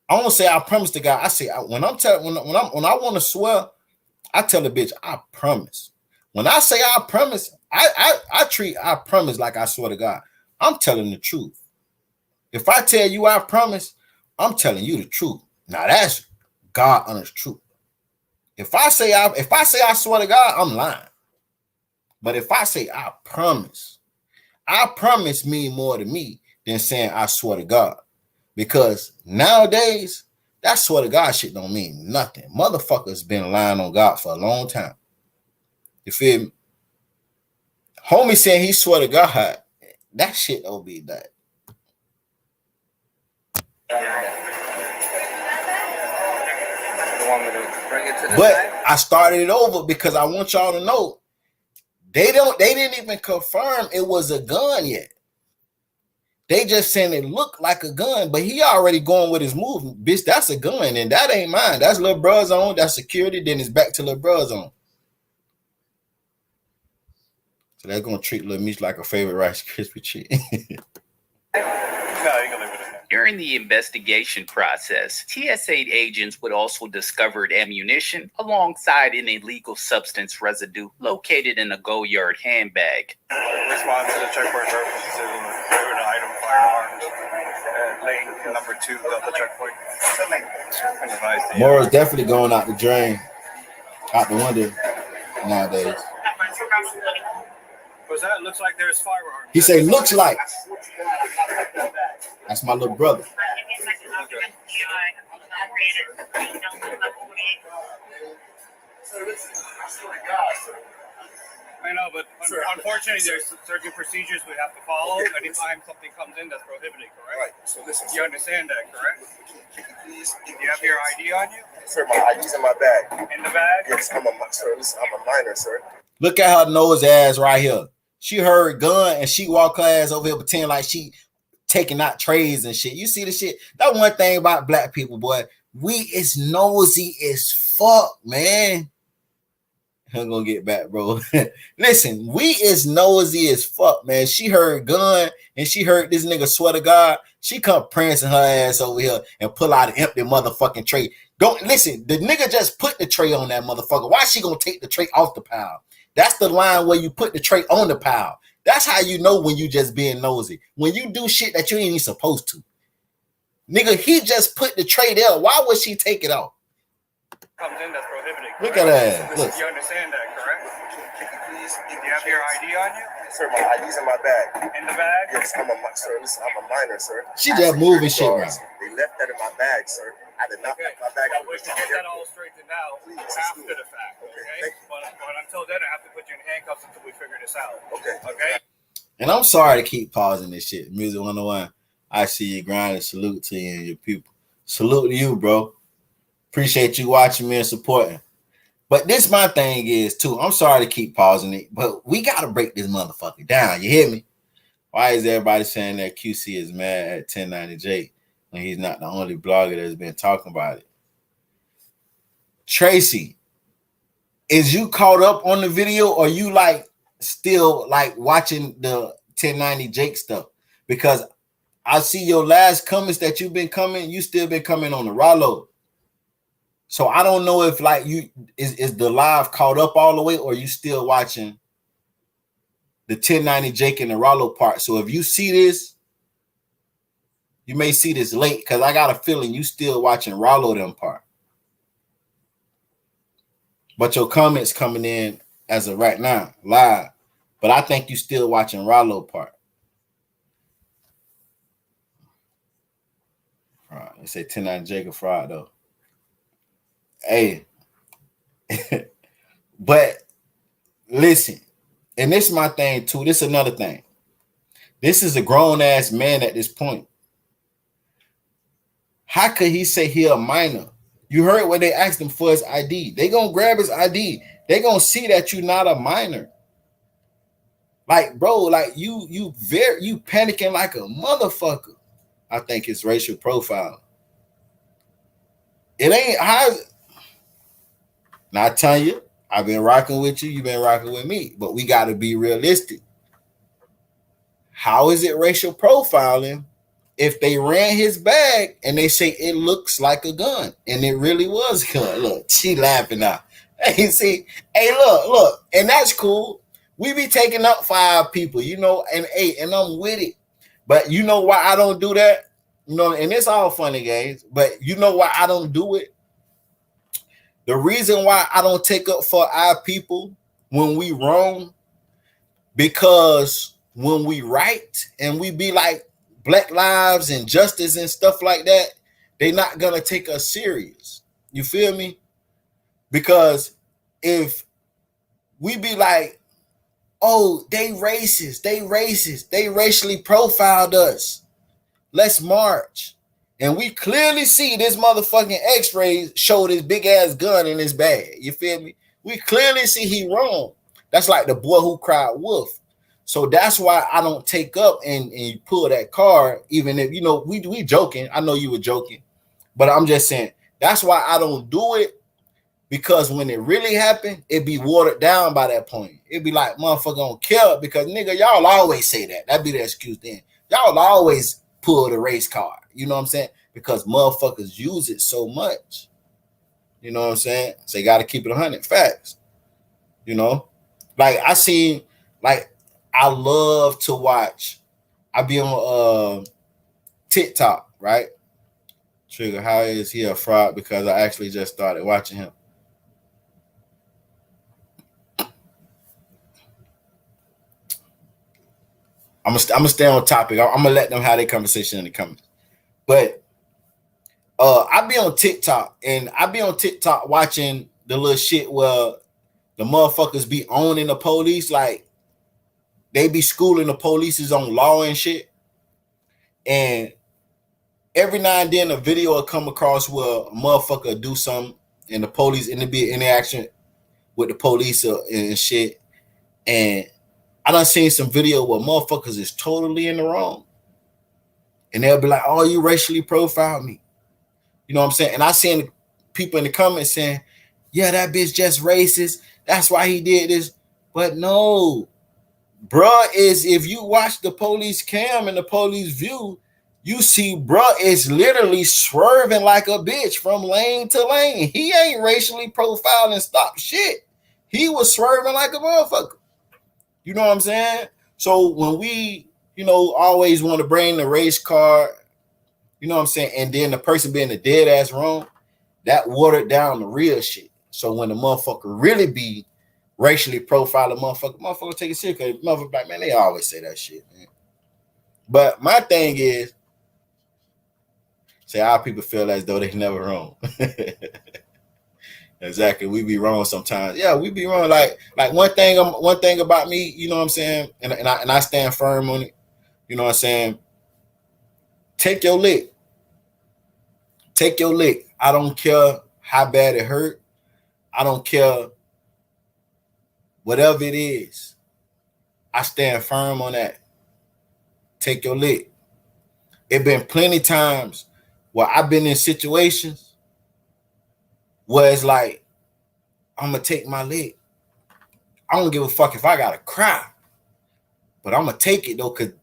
I don't say I promise to God. I say when I want to swear, I tell the bitch I promise. When I say I promise, I treat I promise like I swear to God. I'm telling the truth. If I tell you I promise, I'm telling you the truth. Now that's God honest truth. If I say I swear to God, I'm lying. But if I say I promise mean more to me than saying I swear to God. Because nowadays, that swear to God shit don't mean nothing. Motherfuckers been lying on God for a long time. You feel me? Homie saying he swear to God, that shit don't be that. But I started it over because I want y'all to know they didn't even confirm it was a gun yet. They just saying it looked like a gun, but he already going with his move. Bitch, that's a gun, and that ain't mine. That's Lil Bruh's on. That's security. Then it's back to Lil Bruh's on. So they're gonna treat Lil Meech like a favorite Rice Krispie treat. During the investigation process, TSA agents would also discover ammunition alongside an illegal substance residue located in a go-yard handbag. Response to the checkpoint purposes to favorite item firearms at lane number 2 of the checkpoint. Mora's definitely going out the drain, out the window nowadays. Because that looks like there's firearms. He say looks like. That's my little brother. I know, but unfortunately, there's certain procedures we have to follow anytime something comes in that's prohibited, correct? Right. So listen. You understand that, correct? Do you have your ID on you? Sir, my ID's in my bag. In the bag? Yes, I'm a minor, sir. Look at her nose ass right here. She heard gun and she walk her ass over here pretending like she taking out trays and shit. You see the shit? That one thing about black people, boy. We is nosy as fuck, man. I'm gonna get back, bro. Listen, we is nosy as fuck, man. She heard gun and she heard this nigga swear to God. She come prancing her ass over here and pull out an empty motherfucking tray. Don't listen, the nigga just put the tray on that motherfucker. Why she gonna take the tray off the pile? That's the line where you put the tray on the pile. That's how you know when you just being nosy. When you do shit that you ain't even supposed to. Nigga, he just put the tray there. Why would she take it off? Comes in that's prohibited. Look at that. Look. You understand that, correct? Do you have your ID on you? Sir, my ID's in my bag. In the bag? Yes, I'm a minor, sir. She just moving shit around. They left that in my bag, sir. I did not put my bag. I wish to get that all straightened out after the fact, okay? But until then, I have to put you in handcuffs until we figure this out. Okay? And I'm sorry to keep pausing this shit. Music 101. I see you grinding. Salute to you and your people. Salute to you, bro. Appreciate you watching me and supporting. But this my thing is too. I'm sorry to keep pausing it, but we gotta break this motherfucker down. You hear me? Why is everybody saying that QC is mad at 1090J when he's not the only blogger that's been talking about it? Tracy, is you caught up on the video or you like still like watching the 1090J stuff? Because I see your last comments that you've been coming, you still been coming on the Rollo. So I don't know if like you is the live caught up all the way or you still watching the 1090 Jake and the Rollo part. So if you see this, you may see this late because I got a feeling you still watching Rollo them part. But your comments coming in as of right now, live. But I think you still watching Rollo part. All right, they say 1090 Jake a fraud though. Hey, but listen, and this is my thing too. This is another thing. This is a grown-ass man at this point. How could he say he a minor? You heard when they asked him for his ID. They gonna grab his ID. They gonna see that you're not a minor. Like, bro, like you panicking like a motherfucker. I think it's racial profile. It ain't how. Now I tell you, I've been rocking with you, you've been rocking with me, but we got to be realistic. How is it racial profiling if they ran his bag and they say it looks like a gun and it really was a gun? Look, she laughing now. Hey, see, hey, look, and that's cool. We be taking up 5 people, you know, and I'm with it. But you know why I don't do that? You know, and it's all funny, guys, but you know why I don't do it? The reason why I don't take up for our people when we wrong, because when we right and we be like Black Lives and justice and stuff like that, they not gonna take us serious. You feel me? Because if we be like, oh, they racist, they racially profiled us, let's march. And we clearly see this motherfucking x-rays show this big ass gun in his bag. You feel me? We clearly see he wrong. That's like the boy who cried wolf. So that's why I don't take up and pull that card, even if, you know, we joking. I know you were joking, but I'm just saying that's why I don't do it, because when it really happened, it be watered down by that point. It'd be like, motherfucker don't care because nigga, y'all always say that. That'd be the excuse then. Y'all always pull the race card. You know what I'm saying? Because motherfuckers use it so much. You know what I'm saying? So you got to keep it 100 facts. You know? Like I see, like I love to watch. I be on TikTok, right? Trigger, how is he a fraud? Because I actually just started watching him. I'm gonna stay on topic. I'm gonna let them have their conversation in the comments. But I be on TikTok and I be on TikTok watching the little shit where the motherfuckers be owning the police, like they be schooling the police on law and shit. And every now and then a video will come across where a motherfucker do something and the police and there be an interaction with the police and shit. And I done seen some video where motherfuckers is totally in the wrong. And they'll be like, oh, you racially profiled me. You know what I'm saying? And I seen people in the comments saying, yeah, that bitch just racist. That's why he did this. But no, bruh, is if you watch the police cam and the police view, you see bruh is literally swerving like a bitch from lane to lane. He ain't racially profiled and stopped shit. He was swerving like a motherfucker. You know what I'm saying? So when we, always want to bring the race card, you know what I'm saying, and then the person being the dead ass wrong, that watered down the real shit. So when the motherfucker really be racially profiling motherfucker take it serious, because motherfucker like, man, they always say that shit, man. But my thing is, say our people feel as though they never wrong. Exactly. We be wrong sometimes. Yeah, we be wrong. Like one thing about me, you know what I'm saying, and I stand firm on it. You know what I'm saying? Take your lick. Take your lick. I don't care how bad it hurt. I don't care whatever it is. I stand firm on that. Take your lick. It been plenty times where I've been in situations where it's like, I'm gonna take my lick. I don't give a fuck if I gotta cry, but I'm gonna take it though, because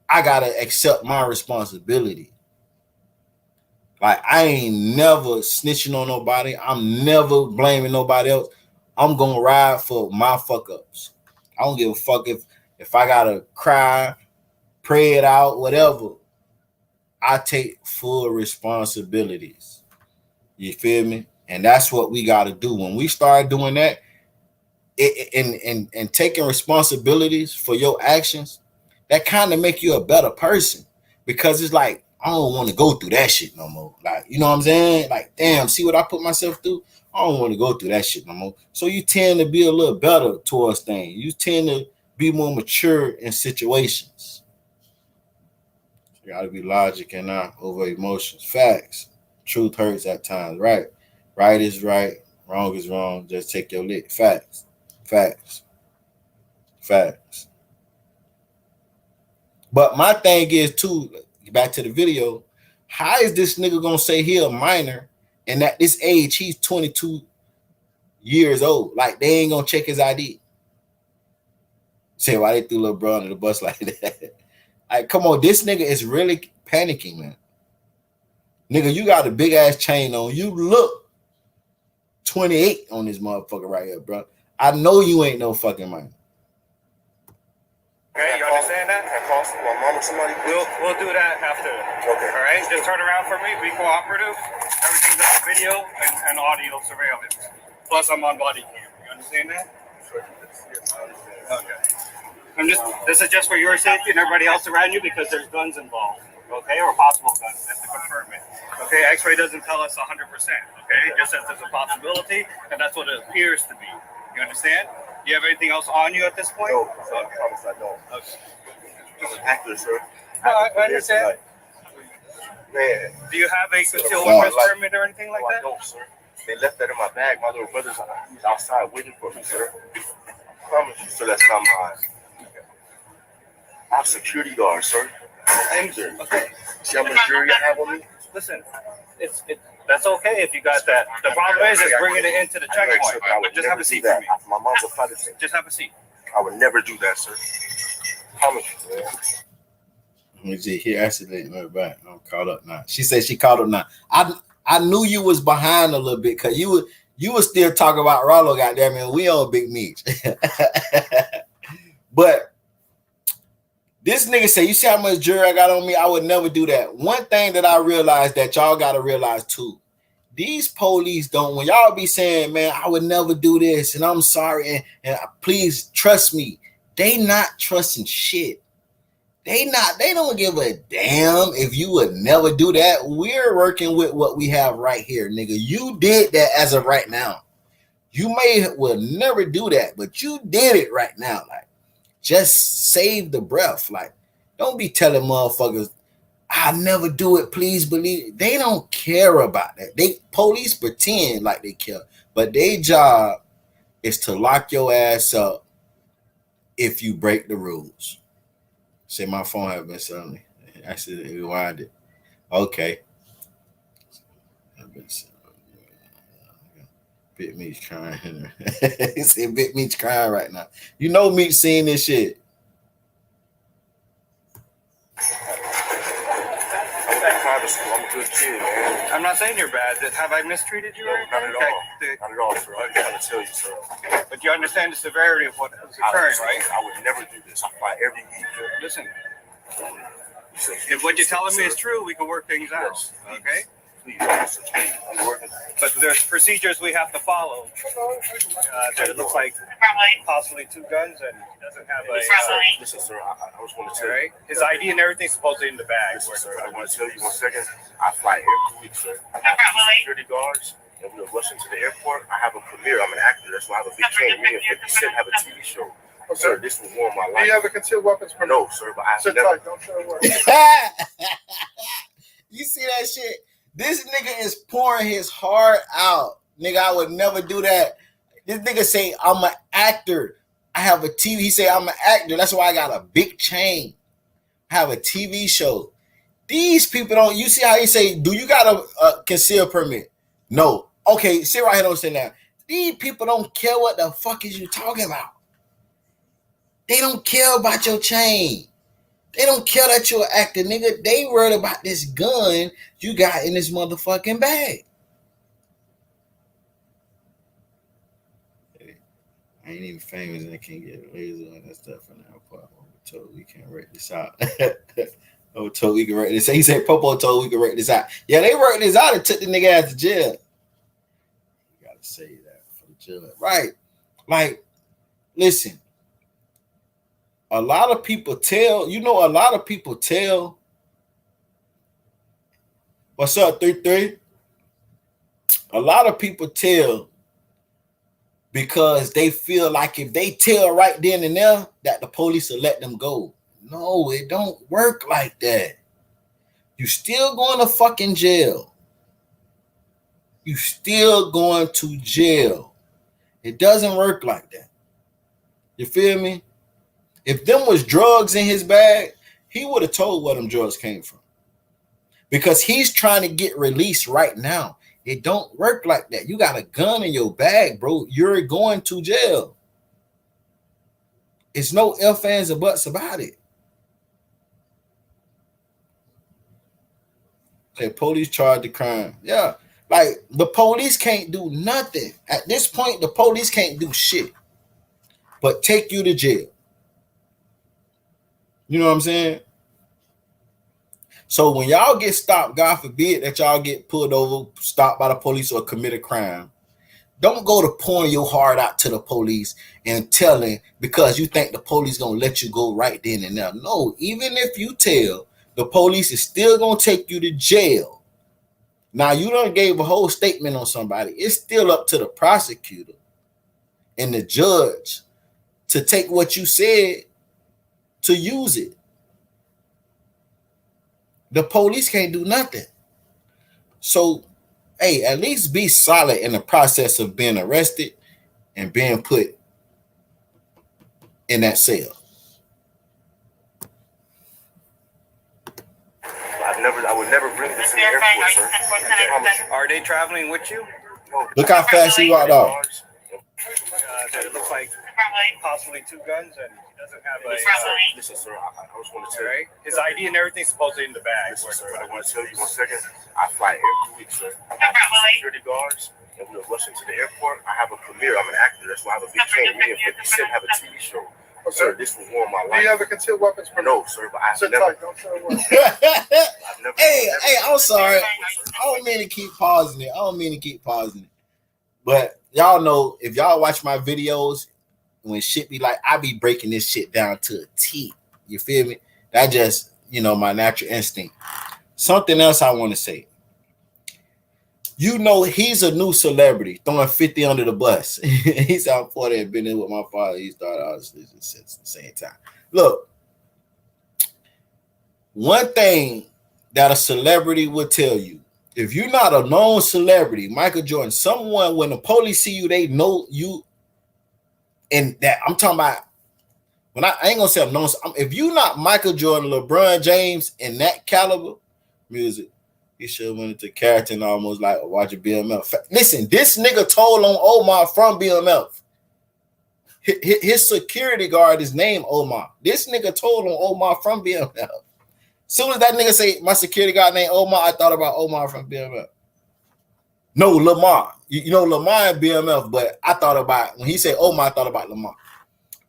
I gotta accept my responsibility. Like, I ain't never snitching on nobody. I'm never blaming nobody else. I'm gonna ride for my fuck ups. I don't give a fuck if I gotta cry, pray it out, whatever. I take full responsibilities. You feel me? And that's what we gotta do. When we start doing that, and taking responsibilities for your actions, that kind of make you a better person, because it's like, I don't want to go through that shit no more. Like, you know what I'm saying? Like, damn, see what I put myself through? I don't want to go through that shit no more. So you tend to be a little better towards things. You tend to be more mature in situations. You got to be logic and not over emotions. Facts. Truth hurts at times. Right. Right is right. Wrong is wrong. Just take your lick. Facts. Facts. Facts. But my thing is, too, back to the video, how is this nigga gonna say he a minor and at this age he's 22 years old? Like, they ain't gonna check his ID. Say, why they threw little bro under the bus like that? Like, come on, this nigga is really panicking, man. Nigga, you got a big ass chain on. You look 28 on this motherfucker right here, bro. I know you ain't no fucking minor. Okay, you understand that? My mom or somebody? We'll do that after. Okay. All right, just turn around for me. Be cooperative. Everything's on video and audio surveillance. Plus, I'm on body cam. You understand that? Okay. This is just for your safety and everybody else around you, because there's guns involved. Okay, or possible guns. That's to confirm it. Okay, X-ray doesn't tell us 100%. Okay, it just says there's a possibility, and that's what it appears to be. You understand? Do you have anything else on you at this point? No, I promise I don't. Okay. Just an actor, sir. No, I understand. Man. Do you have a concealed weapons permit or anything like that? I don't, sir. They left that in my bag. My little brother's outside waiting for me, sir. I promise you, sir, that's not mine. I have security guards, sir. I'm injured. Okay. See how much jury I have on me? Listen, that's okay if you got that. The problem is bringing it into the checkpoint. But just have a seat for me. My mom's a flight attendant. Just have a seat. I would never do that, sir. I promise you, man. Let me see. He accidentally went back. I'm caught up now. She said she caught up now. I knew you was behind a little bit, because you was still talking about Rollo, goddamn it. We on Big Meech. But this nigga say, you see how much jury I got on me? I would never do that. One thing that I realized that y'all got to realize too, these police don't, when y'all be saying, man, I would never do this, and I'm sorry, and please trust me, they not trusting shit. They don't give a damn if you would never do that. We're working with what we have right here, nigga. You did that as of right now. You will never do that, but you did it right now. Like, just save the breath. Like, don't be telling motherfuckers, I'll never do it, please believe it. They don't care about that. Police pretend like they care, but their job is to lock your ass up if you break the rules. Say my phone have been suddenly. I said rewind it. Okay. Bit Meech crying. He said Bit Meech crying right now. You know Meech seeing this shit. I'm a good kid, man. I'm not saying you're bad. Have I mistreated you? No, or not at anything? all. Not at all, sir. I'm trying to tell you, sir. But you understand the severity of what is occurring, right? I would never do this. I fight every week. Listen, if what you're telling me is true, we can work things out. Okay? Please, I'm working. But there's procedures we have to follow. It looks like possibly 2 guns, and he doesn't have a. Listen, sir, I was going to tell you. Right? His ID and everything's supposedly in the bag. Listen, sir, I want to tell you 1 second. I fly every week, sir. I have 2 security guards, and we're rushing to the airport. I have a premiere. I'm an actor. That's why I have a big chain. Me and 50 Cent have a TV show. Sir, this will warm my life. Do you have a concealed weapons permit? No, sir, but I have never. Don't show work. You see that shit? This nigga is pouring his heart out. Nigga, I would never do that. This nigga say, I'm an actor. I have a TV. He say, I'm an actor. That's why I got a big chain. I have a TV show. These people don't, you see how he say, do you got a concealed permit? No. Okay, sit right here, don't say that. These people don't care what the fuck is you talking about. They don't care about your chain. They don't care that you're an actor, nigga. They worried about this gun you got in this motherfucking bag. Hey, I ain't even famous and I can't get laser on that stuff in the airport. I told we can't write this out. I told we can write this. He said Popo told we can write this out. Yeah, they worked this out and took the nigga ass to jail. You gotta say that for the jail. Right. Like, listen. A lot of people tell, what's up, 3-3? A lot of people tell because they feel like if they tell right then and there that the police will let them go. No, it don't work like that. You still going to fucking jail. You still going to jail. It doesn't work like that. You feel me? If them was drugs in his bag, he would have told where them drugs came from. Because he's trying to get released right now. It don't work like that. You got a gun in your bag, bro. You're going to jail. It's no ifs, ands, or buts about it. Okay, police charged the crime. Yeah. Like, the police can't do nothing. At this point, the police can't do shit but take you to jail. You know what I'm saying? So when y'all get stopped, God forbid that y'all get pulled over, stopped by the police or commit a crime, don't go to pouring your heart out to the police and telling because you think the police gonna let you go right then and there. No, even if you tell, the police is still gonna take you to jail. Now you done gave a whole statement on somebody. It's still up to the prosecutor and the judge to take what you said to use it. The police can't do nothing. So, hey, at least be solid in the process of being arrested and being put in that cell. I would never bring this in the airport, sir. I promise you. Are they traveling with you? No. Look how fast he walked off. It looks like possibly 2 guns, and he doesn't have a. Listen, sir, I was going to tell you. Right? His ID and everything's supposedly in the bag. Listen, sir, I want to tell you 1 second. I fly every week, sir. I have 2 security guards, and we're rushing to the airport. I have a premiere. I'm an actor. That's why I have a big chain. Me and 50 Cent have a TV show. Sir, this will warm my life. Do you have a concealed weapons permit? No, sir, but I've never. Don't show work. Hey, I'm sorry. I don't mean to keep pausing it. But y'all know, if y'all watch my videos, when shit be like, I be breaking this shit down to a T. You feel me? That just, my natural instinct. Something else I want to say. He's a new celebrity, throwing 50 under the bus. He said, I'm 40 and been in with my father. He started out since the same time. Look, one thing that a celebrity would tell you, if you're not a known celebrity, Michael Jordan, someone, when the police see you, they know you. And that I'm talking about when I ain't gonna say I'm known. If you not Michael Jordan, LeBron James, in that caliber music, you should have went into character and almost like watching BMF. Listen, this nigga told on Omar from BMF. His security guard is named Omar. This nigga told on Omar from BMF. Soon as that nigga say my security guard named Omar, I thought about Omar from BMF. No, Lamar. You know Lamar and BMF, but I thought about when he said Omar, I thought about Lamar.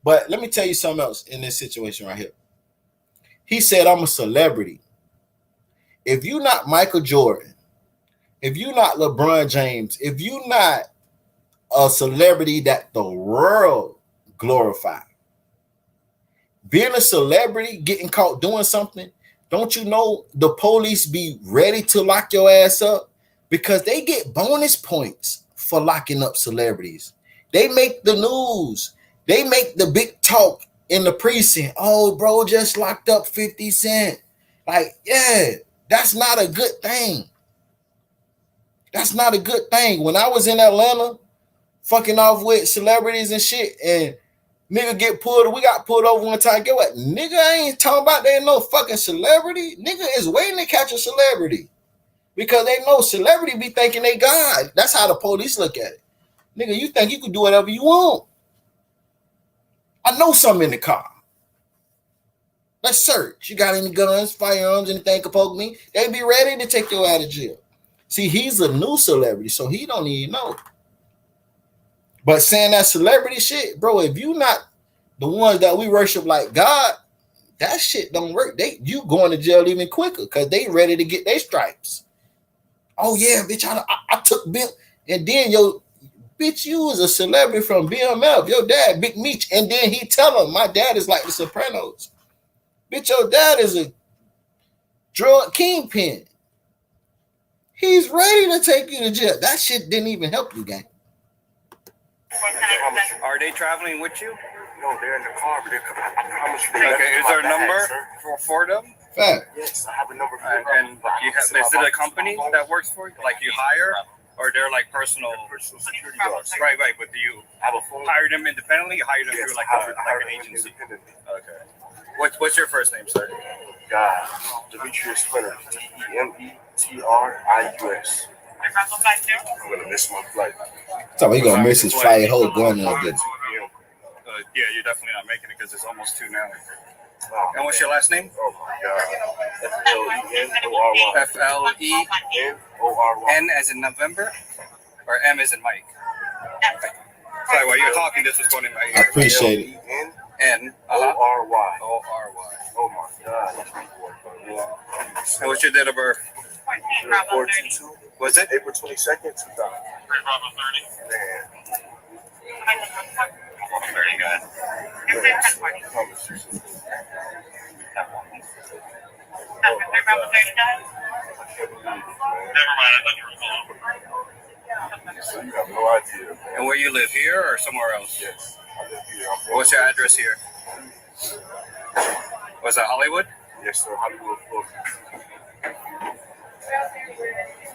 But let me tell you something else in this situation right here. He said, I'm a celebrity. If you're not Michael Jordan, if you're not LeBron James, if you're not a celebrity that the world glorify, being a celebrity, getting caught doing something, don't you know the police be ready to lock your ass up? Because they get bonus points for locking up celebrities. They make the news. They make the big talk in the precinct. Oh, bro, just locked up 50 Cent. Like, yeah, that's not a good thing. That's not a good thing. When I was in Atlanta, fucking off with celebrities and shit, and nigga get pulled, we got pulled over one time. Get what? Nigga, I ain't talking about they ain't no fucking celebrity. Nigga is waiting to catch a celebrity. Because they know celebrity be thinking they God. That's how the police look at it. Nigga, you think you can do whatever you want. I know something in the car. Let's search. You got any guns, firearms, anything can poke me? They be ready to take your out of jail. See, he's a new celebrity, so he don't even know. But saying that celebrity shit, bro, if you not the ones that we worship like God, that shit don't work. You going to jail even quicker because they ready to get their stripes. Oh yeah, bitch, I took Bill, and then bitch, you was a celebrity from BMF. Your dad, Big Meech, and then he tell him, my dad is like the Sopranos. Bitch, your dad is a drug kingpin. He's ready to take you to jail. That shit didn't even help you, gang. Are they traveling with you? No, they're in the car, but I promise you. Okay, is there a number for them? Fact. Yes, I have a number for And you have, is it a company that works for you? Like you hire? Or they're like personal security guards. Right. But do you I have a phone. hire them independently? You hire them through like an agency? Okay. What's your first name, sir? God, Demetrius Spinner. Demetrius. I'm gonna miss my flight. So he gonna miss his flight whole going up there. Yeah, you're definitely not making it because it's almost 2 now. And what's your last name? Oh my God. F-L-E-N-O-R-Y. F-L-E-N as in November? Or M as in Mike? Sorry, while you're talking, this was going in my ear. I appreciate it. N-O-R-Y. O-R-Y. Oh my God. And what's your date of birth? 422. Was it? April 22nd, 2000. Man. Very good. You have no idea. And where you live, here or somewhere else? Yes, I live here. What's your address here? Was that Hollywood? Yes, sir. Hollywood, Florida.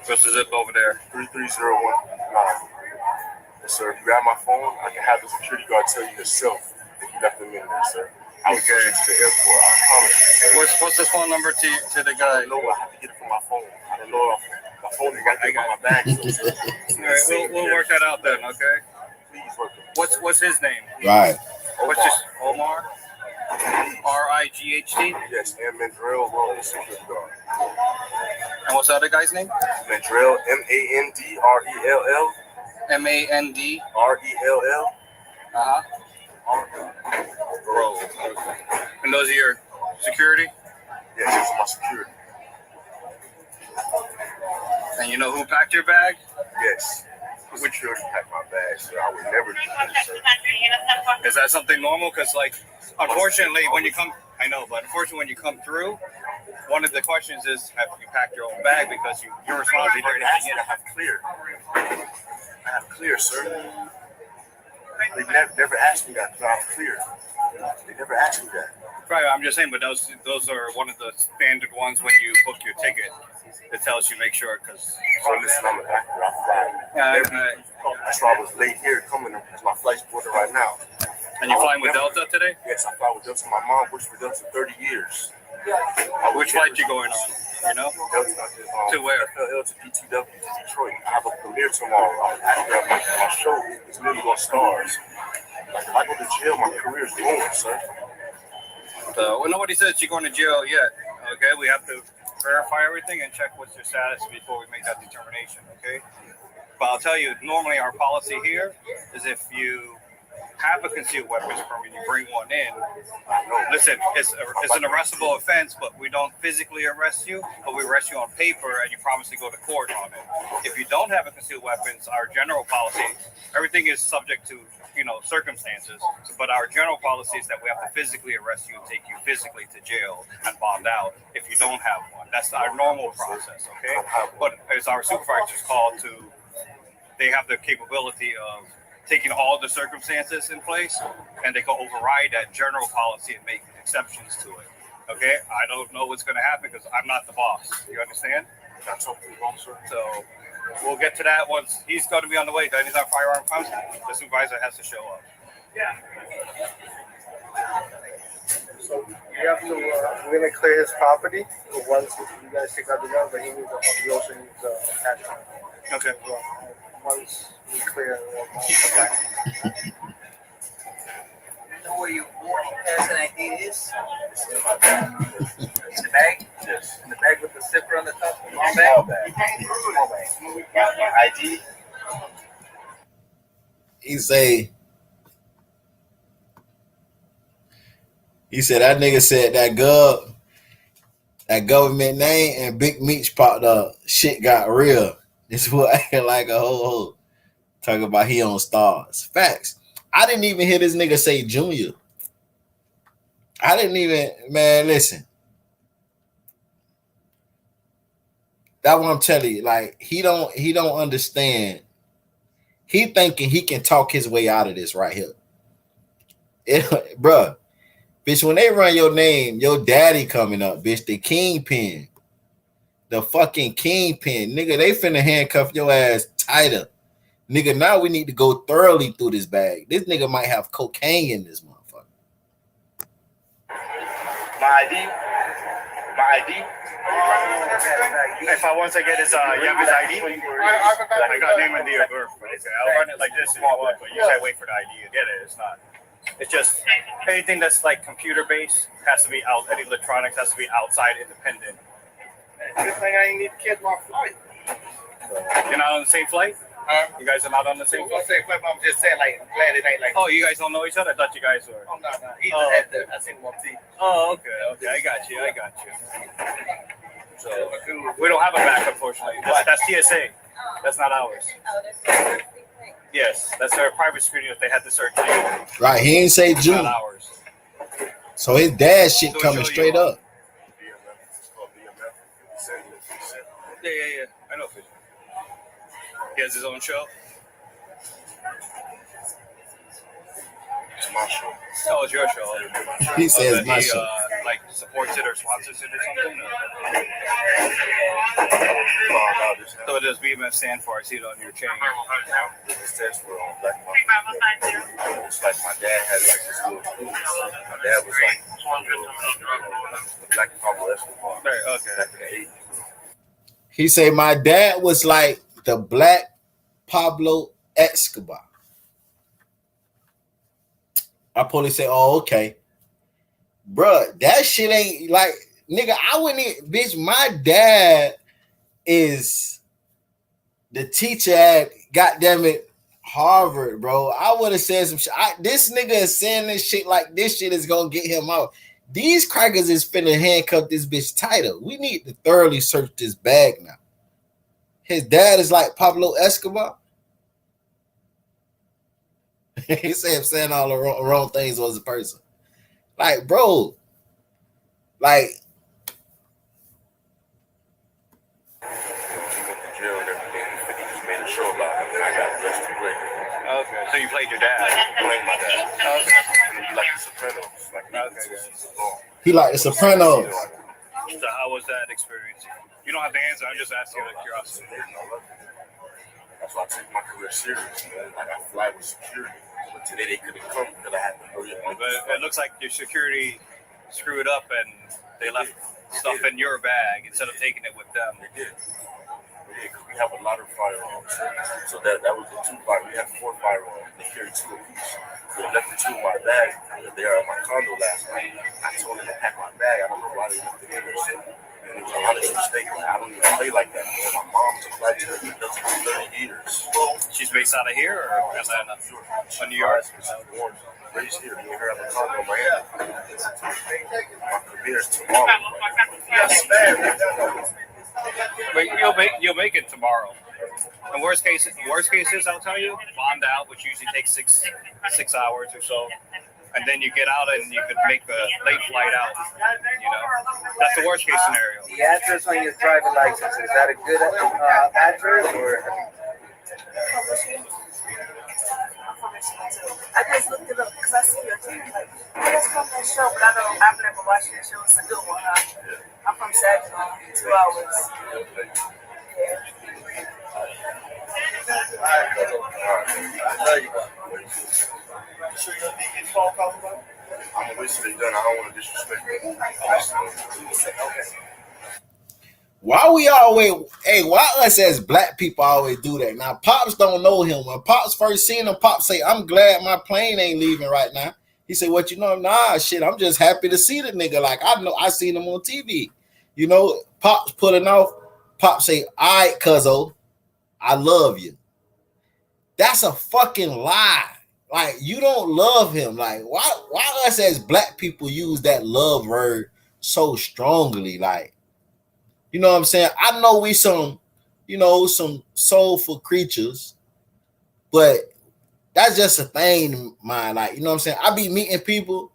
What's the zip over there? 33019. Yes, sir. If you grab my phone, I can have the security guard tell you yourself if you left them in there, sir. I will take you to the airport. I promise you, sir. What's this phone number to the guy? I know I have to get it from my phone. I don't know. My phone is right there by my bag. So, All right, we'll work that out then, okay? Please work it. What's his name? Right. What's his Omar? R-I-G-H-T? Yes, and Mandrell Rowe, security guard. And what's the other guy's name? Mandrell, M-A-N-D-R-E-L-L. M-A-N-D? Uh-huh. Rowe. And those are your security? Yes, this is my security. And you know who packed your bag? Yes. Which security packed my bag, so I would never do this, sir. Is that something normal? Because, like, unfortunately, when you come, I know, but unfortunately, when you come through, one of the questions is, have you packed your own bag? Because you're responsible for anything in it. I have clear. I have clear, sir. They never asked me that because I have clear. They never asked me that. Right, I'm just saying, but those are one of the standard ones when you book your ticket. It tells you make sure, because. So listen, I'm an actor. I fly. That's why I was late here coming because my flight's boarded right now. And you're flying with Delta today? Yes, I fly with Delta. My mom works for Delta 30 years. Which flight you going on? You know? Delta, To where? FLL to DTW to Detroit. I have a premiere tomorrow. I'm acting up my show. It's really on Stars. Like, if I go to jail, my career is ruined, sir. Well, nobody says you're going to jail yet. Okay, we have to verify everything and check what's your status before we make that determination. Okay, but I'll tell you, normally our policy here is if you have a concealed weapons permit, you bring one in. Listen, it's an arrestable offense, but we don't physically arrest you, but we arrest you on paper, and you promise to go to court on it. If you don't have a concealed weapons, our general policy, everything is subject to circumstances. But our general policy is that we have to physically arrest you and take you physically to jail and bond out if you don't have one. That's our normal process, okay? But as our supervisors called to, they have the capability of taking all the circumstances in place, and they can override that general policy and make exceptions to it. Okay? I don't know what's going to happen because I'm not the boss. You understand? That's something wrong, sir. So we'll get to that once he's going to be on the way. Anytime firearm comes, the supervisor has to show up. Yeah. So you have to, we're going to clear his property once you guys take out the gun, but he also needs the attachment. Okay. Once we clear You know where your boarding pass and ID is? In the bag? Yes. In the bag with the zipper on the top? Small bag. My ID. He said that nigga said that government name and Big Meech popped up. Shit got real. This what acting like a ho. Talking about he on Stars. Facts. I didn't even hear this nigga say Junior. I didn't even, man, listen. That's what I'm telling you. Like, he don't understand. He thinking he can talk his way out of this right here. Bruh, bitch, when they run your name, your daddy coming up, bitch, the kingpin. The fucking kingpin. Nigga, they finna handcuff your ass tighter. Nigga, now we need to go thoroughly through this bag. This nigga might have cocaine in this motherfucker. My ID. If I once I get his you have his ID? I got name and date of birth. Okay, I'll run it like this if you want, but you say wait for the ID to get it. It's not. It's just anything that's like computer based has to be out. Any electronics has to be outside, independent. Good thing I ain't need to catch my flight. You're not on the same flight? You guys are not on the same flight? I'm just saying, like, I'm glad it ain't like. Oh, you guys don't know each other? I thought you guys were. Oh, no. He just had the, I seen him on TV. Oh, okay. I got you. So we don't have a back, unfortunately. That's TSA. That's not ours. Yes, that's their private screening if they had to search you. Right, he ain't say June. Not ours. So his dad shit coming straight up. Yeah. I know. He has his own show. It's my show. Oh, it's your show. He says that my he, show. Like supports it or sponsors it or something. So what does BMF stand for? I see it on your chain. It stands for Black Mafia. It's like my dad had like this little school. My dad was like the Black Pablo Escobar. Right, okay. Back in the 80s. He said my dad was like the Black Pablo Escobar. I probably say, oh, okay. Bruh, that shit ain't like, nigga, I wouldn't, bitch, my dad is the teacher at, goddamn it, Harvard, bro. I would have said some shit. This nigga is saying this shit like this shit is gonna get him out. These crackers is finna handcuff this bitch tighter. We need to thoroughly search this bag now. His dad is like Pablo Escobar. He said I'm saying all the wrong things as a person. Like, bro, like. He went to jail and everything. He just made a show about it. And I got arrested quick. Okay, so you played your dad. Playing my dad. Okay. And he like the Sopranos. He like the Sopranos. So how was that experience? You don't have to answer. I'm just asking out of curiosity. I So I take my career serious, man. Like I fly with security. But today they couldn't come because I had to hurry up. But it looks like your security screwed up and they left stuff in your bag instead of taking it with them. They did. We have a lot of firearms. So that was the 2 firearms. We had 4 firearms. They carried 2 apiece. So they left the 2 in my bag. They were at my condo last night. I told them to pack my bag. I don't know why they left it in there. And it was a honest mistake. Like, I don't even play like that, man. My mom's a flight attendant. Does it for 30 years. She's based out of here or Atlanta? New York? She was born, raised here. You hear her condo in Miami. My career is tomorrow. But you'll make it tomorrow. And worst case is, I'll tell you, bond out, which usually takes six hours or so, and then you get out and you could make the late flight out. You know, that's the worst case scenario. The address on your driving license, is that a good address or? I just looked it up because I see your team. Like, it's from that show, but I've never watched that show. It's a good one, huh? I'm from Saginaw, 2 hours. I'm gonna wait till they done. I don't want to disrespect them. Why we always, why us as black people always do that? Now, Pops don't know him. When Pops first seen him, Pops say, I'm glad my plane ain't leaving right now. He said, what you know? Nah, shit, I'm just happy to see the nigga. Like, I know I seen him on TV. You know, Pops pulling off. Pops say, all right, cuzzo, I love you. That's a fucking lie. Like, you don't love him. Like, why us as black people use that love word so strongly? Like, you know what I'm saying? I know we some soulful creatures, but that's just a thing in mind. Like, you know what I'm saying? I be meeting people,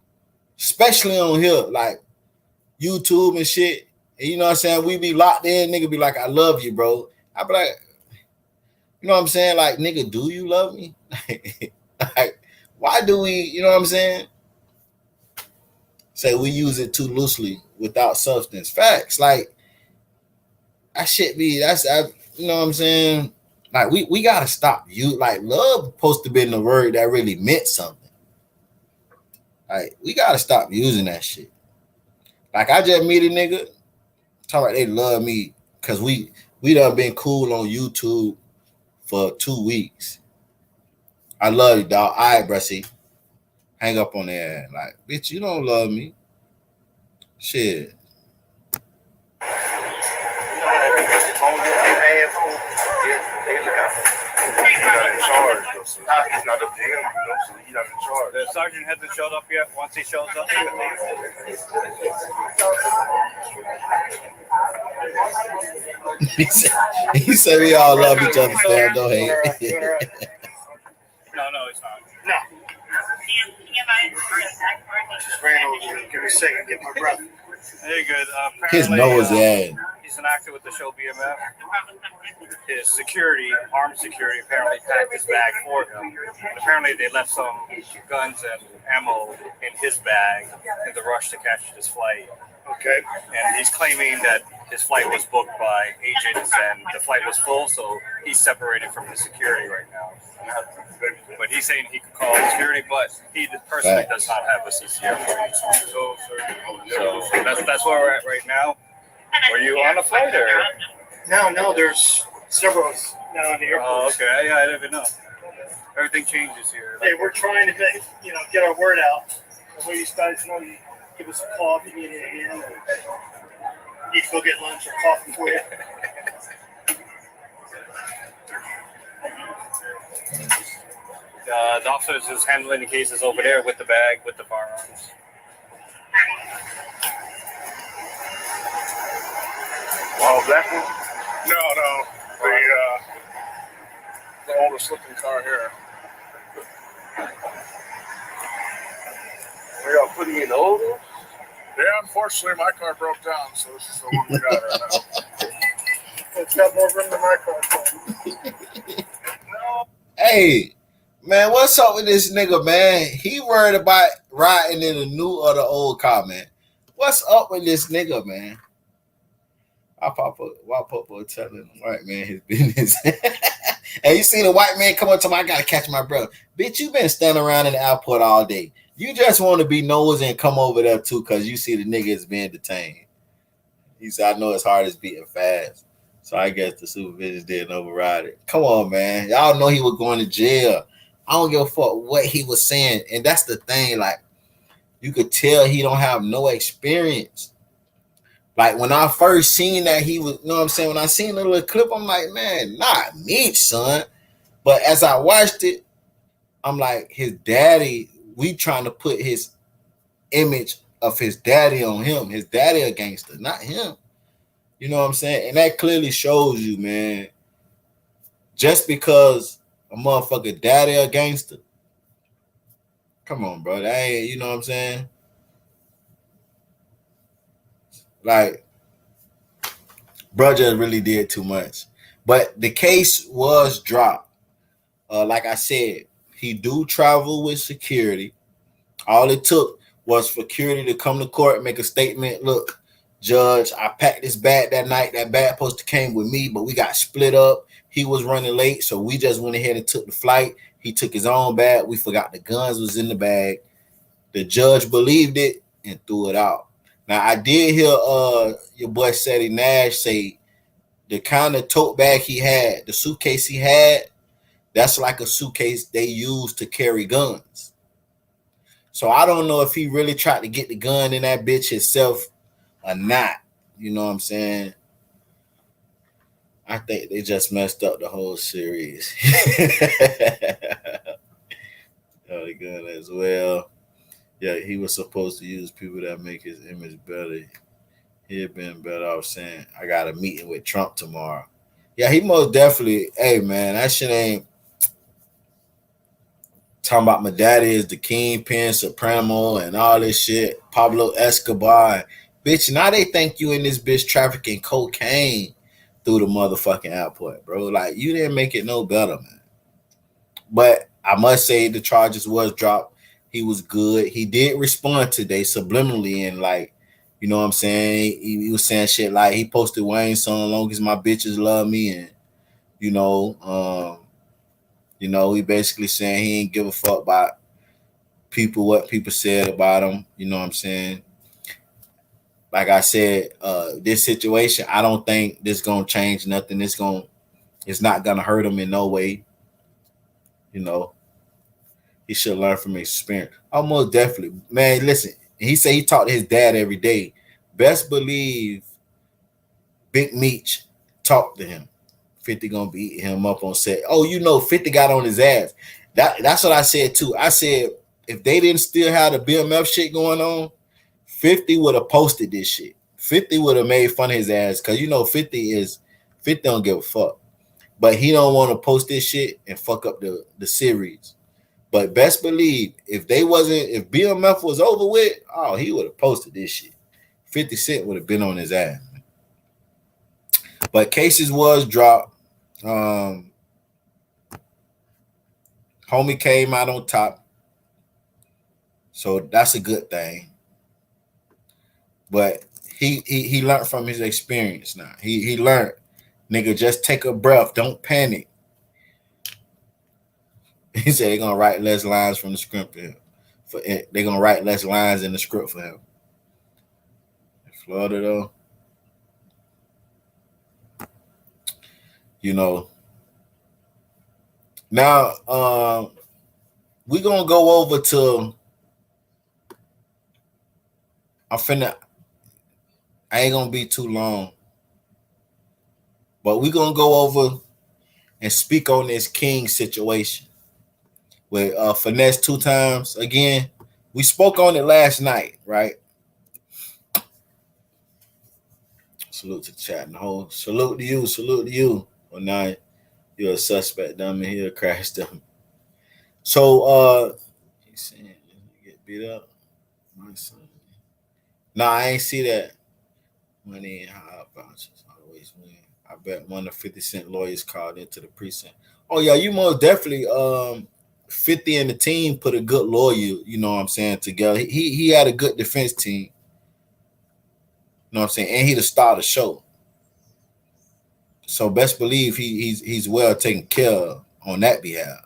especially on here, like YouTube and shit. And you know what I'm saying? We be locked in, nigga be like, I love you, bro. I be like, you know what I'm saying? Like, nigga, do you love me? Like, why do we, you know what I'm saying? Say we use it too loosely without substance. Facts. Like, that shit be, you know what I'm saying? Like, we gotta stop. Like, love supposed to be the word that really meant something. Like, we gotta stop using that shit. Like, I just meet a nigga, talk about they love me because we done been cool on YouTube for 2 weeks. I love you, dog. All right, bruh, hang up on there. Like, bitch, you don't love me. Shit. The sergeant hasn't showed up yet. Once he shows up, he said we all love each other, fam. Don't hate. No, it's not. No. Just ran over. Give me a second. Get my breath. Hey, good. His nose, yeah. He's an actor with the show BMF. His security, armed security, apparently packed his bag for him. And apparently they left some guns and ammo in his bag in the rush to catch his flight. Okay. And he's claiming that his flight was booked by agents and the flight was full, so he's separated from his security right now. But he's saying he could call security, but he personally does not have a CCF. So that's where we're at right now. Were you on a flight or? No, there's several now in the airport. Oh, okay. Yeah, I didn't even know. Everything changes here. Hey, we're trying to get our word out. The way you guys know, you give us a call if you need it again. Need to go get lunch or coffee for you. The officers who's handling the cases over there with the bag, with the firearms. All black one? No. The oldest looking car here. Are y'all putting in the old one? Yeah, unfortunately, my car broke down, so this is the one we got right now. It's got more room than my car. Hey, man, what's up with this nigga, man? He worried about riding in the new or the old car, man. What's up with this nigga, man? Why Papa telling him, right, man, his business. And you see the white man come up to me, I gotta catch my brother. Bitch, you been standing around in the airport all day. You just want to be nosy and come over there too, because you see the nigga is being detained. He said, I know his heart is beating fast. So I guess the supervision didn't override it. Come on, man. Y'all know he was going to jail. I don't give a fuck what he was saying. And that's the thing, like, you could tell he don't have no experience. Like, when I first seen that he was, you know what I'm saying? When I seen the little clip, I'm like, man, not Meech, son. But as I watched it, I'm like, his daddy, we trying to put his image of his daddy on him. His daddy a gangster, not him. You know what I'm saying? And that clearly shows you, man, just because a motherfucker daddy a gangster, come on, bro. That ain't, you know what I'm saying? Like, bro just really did too much. But the case was dropped. Like I said, he do travel with security. All it took was for security to come to court and make a statement. Look, Judge, I packed this bag that night. That bag supposed to came with me, but we got split up. He was running late, so we just went ahead and took the flight. He took his own bag. We forgot the guns was in the bag. The judge believed it and threw it out. Now, I did hear your boy Sadie Nash say the kind of tote bag he had, the suitcase he had, that's like a suitcase they use to carry guns. So I don't know if he really tried to get the gun in that bitch himself or not. You know what I'm saying? I think they just messed up the whole series. The gun as well. Yeah, he was supposed to use people that make his image better. He had been better off saying, I got a meeting with Trump tomorrow. Yeah, he most definitely, hey, man, that shit ain't talking about my daddy is the kingpin, Supremo, and all this shit. Pablo Escobar. Bitch, now they think you in this bitch trafficking cocaine through the motherfucking airport, bro. Like, you didn't make it no better, man. But I must say the charges was dropped. He was good. He did respond today subliminally and like, you know what I'm saying? He was saying shit like he posted Wayne's song "Long as My Bitches Love Me," and you know, he basically saying he ain't give a fuck about people, what people said about him. You know what I'm saying? Like I said, this situation, I don't think this gonna change nothing. It's not gonna hurt him in no way. You know, he should learn from his experience. Almost definitely, man. Listen, he said he talked to his dad every day. Best believe Big Meech talked to him. 50 gonna beat him up on set. Oh, 50 got on his ass. That's what I said too. I said if they didn't still have the BMF shit going on, 50 would have posted this shit. 50 would have made fun of his ass because 50 don't give a fuck. But he don't want to post this shit and fuck up the series. But best believe if BMF was over with, oh, he would have posted this shit. 50 Cent would have been on his ass. But cases was dropped. Homie came out on top. So that's a good thing. But he learned from his experience now. He learned, nigga, just take a breath. Don't panic. He said they're gonna write less lines from the script for him. They're gonna write less lines in the script for him. In Florida though, now we're gonna go over to I ain't gonna be too long, but we're gonna go over and speak on this King situation with Finesse2tymes. Again, we spoke on it last night, right? Salute to the chat and the whole. Salute to you. Well, now you're a suspect, dummy. He'll crash them. So he's saying get beat up. My son. Nah, I ain't see that. Money and high vouchers always win. I bet one of 50 Cent lawyers called into the precinct. Oh yeah, you most definitely 50 and the team put a good lawyer, you know what I'm saying, together. He had a good defense team. You know what I'm saying? And he the star of the show. So best believe he's well taken care of on that behalf.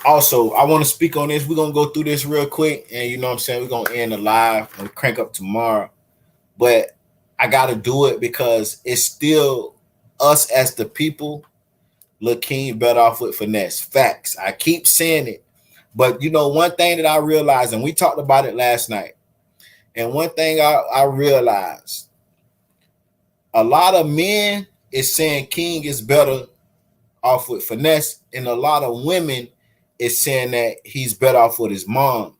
Also, I want to speak on this. We're gonna go through this real quick, and you know what I'm saying, we're gonna end the live and crank up tomorrow. But I gotta do it because it's still us as the people. Lil King better off with finesse. Facts. I keep saying it. But you know, one thing that I realized, and we talked about it last night, and one thing I realized, a lot of men is saying King is better off with finesse, and a lot of women is saying that he's better off with his mom.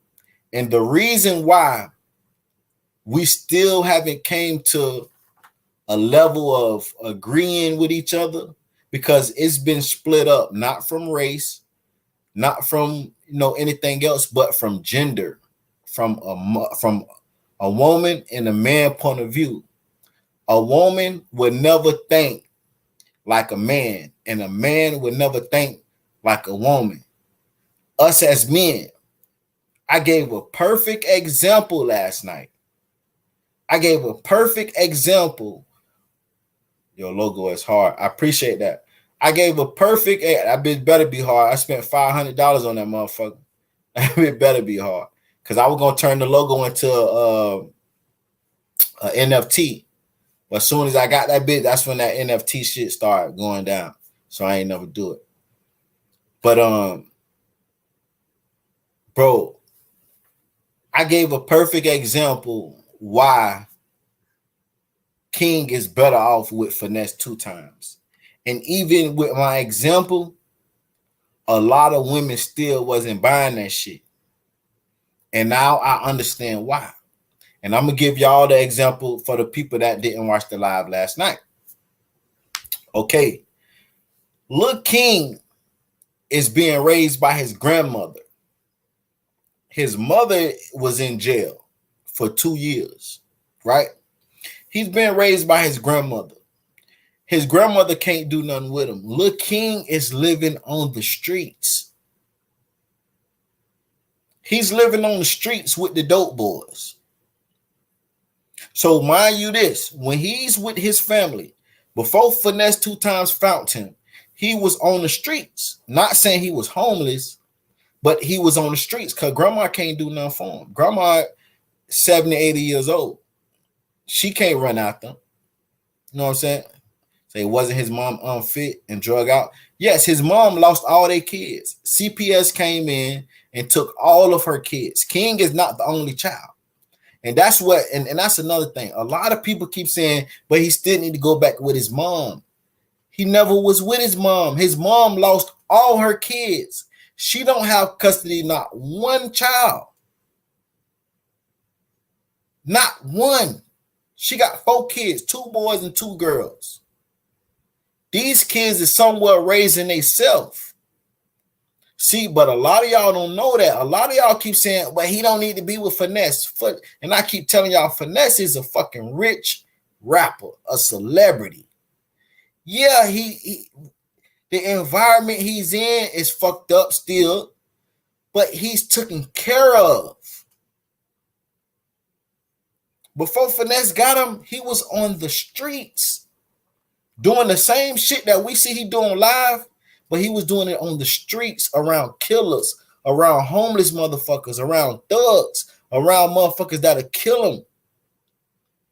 And the reason why we still haven't came to a level of agreeing with each other, because it's been split up, not from race, not from anything else, but from gender, from a woman and a man point of view. A woman would never think like a man, and a man would never think like a woman. Us as men, I gave a perfect example last night. I gave a perfect example. Your logo is hard. I appreciate that. I gave a perfect. I better be hard. I spent $500 on that motherfucker. It better be hard, because I was gonna turn the logo into a NFT. But as soon as I got that bit, that's when that NFT shit started going down. So I ain't never do it. But bro, I gave a perfect example why King is better off with Finesse2tymes. And even with my example, a lot of women still wasn't buying that shit. And now I understand why. And I'm going to give y'all the example for the people that didn't watch the live last night. Okay. Lil King is being raised by his grandmother. His mother was in jail for 2 years, right? He's been raised by his grandmother. His grandmother can't do nothing with him. Lil King is living on the streets. He's living on the streets with the dope boys. So mind you this, when he's with his family, before Finesse2tymes found him, he was on the streets. Not saying he was homeless, but he was on the streets because grandma can't do nothing for him. Grandma 70, 80 years old. She can't run after him. You know what I'm saying? So it wasn't his mom unfit and drug out. Yes, his mom lost all their kids. CPS came in and took all of her kids. King is not the only child. And that's what, and that's another thing. A lot of people keep saying, but he still need to go back with his mom. He never was with his mom. His mom lost all her kids. She don't have custody, not one child. Not one. She got 4 kids, 2 boys and 2 girls. These kids is somewhere raising themselves. See, but a lot of y'all don't know that. A lot of y'all keep saying, well, he don't need to be with Finesse. And I keep telling y'all, Finesse is a fucking rich rapper, a celebrity. Yeah, the environment he's in is fucked up still, but he's taken care of. Before Finesse got him, he was on the streets doing the same shit that we see he doing live, but he was doing it on the streets around killers, around homeless motherfuckers, around thugs, around motherfuckers that'll kill him.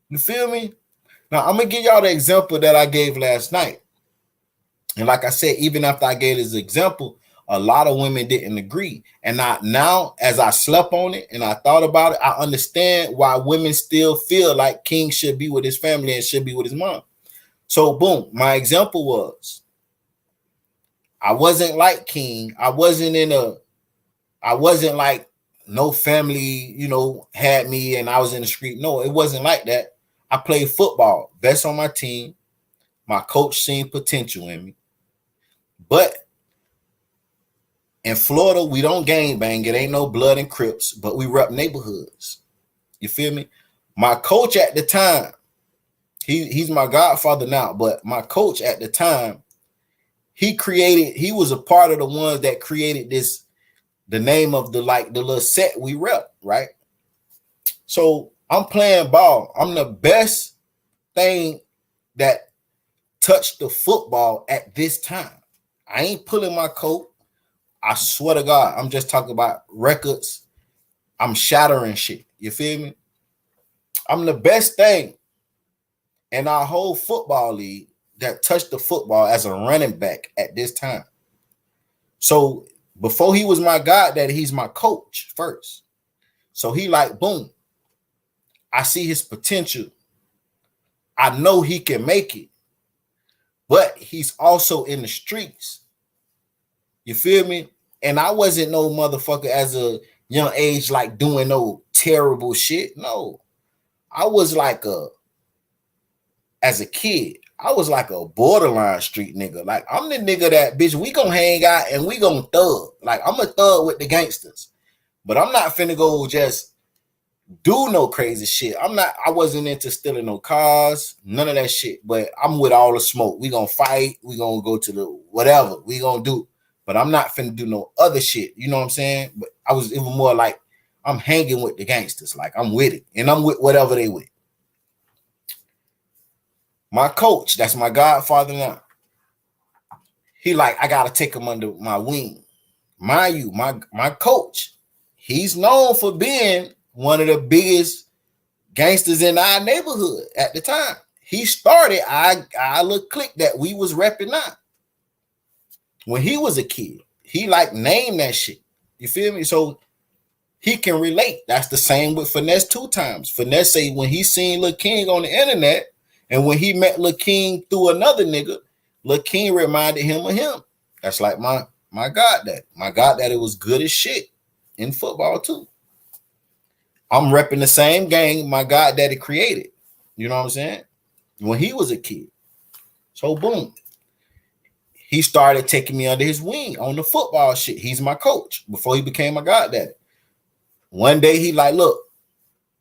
You feel me? Now, I'm going to give y'all the example that I gave last night. And like I said, even after I gave this example, a lot of women didn't agree. And now, as I slept on it and I thought about it, I understand why women still feel like King should be with his family and should be with his mom. So, boom, my example was, I wasn't like King. I wasn't like no family, had me and I was in the street. No, it wasn't like that. I played football, best on my team. My coach seen potential in me. But in Florida, we don't gang bang. It ain't no blood and Crips, but we rep neighborhoods. You feel me? My coach at the time, he's my godfather now, but my coach at the time, he was a part of the ones that created this the name of the little set we rep, right? So I'm playing ball. I'm the best thing that touched the football at this time. I ain't pulling my coat. I swear to God, I'm just talking about records. I'm shattering shit. You feel me? I'm the best thing in our whole football league that touched the football as a running back at this time. So before he was my goddaddy, he's my coach first. So he like, boom, I see his potential. I know he can make it, but he's also in the streets. You feel me? And I wasn't no motherfucker as a young age, like doing no terrible shit. No, I was like as a kid, I was like a borderline street nigga. Like, I'm the nigga that, bitch, we gonna hang out and we gonna thug. Like, I'm a thug with the gangsters. But I'm not finna go just do no crazy shit. I wasn't into stealing no cars, none of that shit. But I'm with all the smoke. We gonna fight. We gonna go to the whatever we gonna do. But I'm not finna do no other shit. You know what I'm saying? But I was even more like, I'm hanging with the gangsters. Like, I'm with it. And I'm with whatever they with. My coach, that's my godfather now. He like, I gotta take him under my wing. Mind you, my coach, he's known for being one of the biggest gangsters in our neighborhood at the time. He started our little clique that we was repping out. When he was a kid, he like named that shit. You feel me? So he can relate. That's the same with Finesse2tymes. Finesse say when he seen Lil King on the internet, and when he met Lil King through another nigga, Lil King reminded him of him. That's like my goddaddy. My goddaddy was good as shit in football too. I'm repping the same gang my goddaddy created. You know what I'm saying? When he was a kid. So boom. He started taking me under his wing on the football shit. He's my coach before he became my goddaddy. One day he like, look,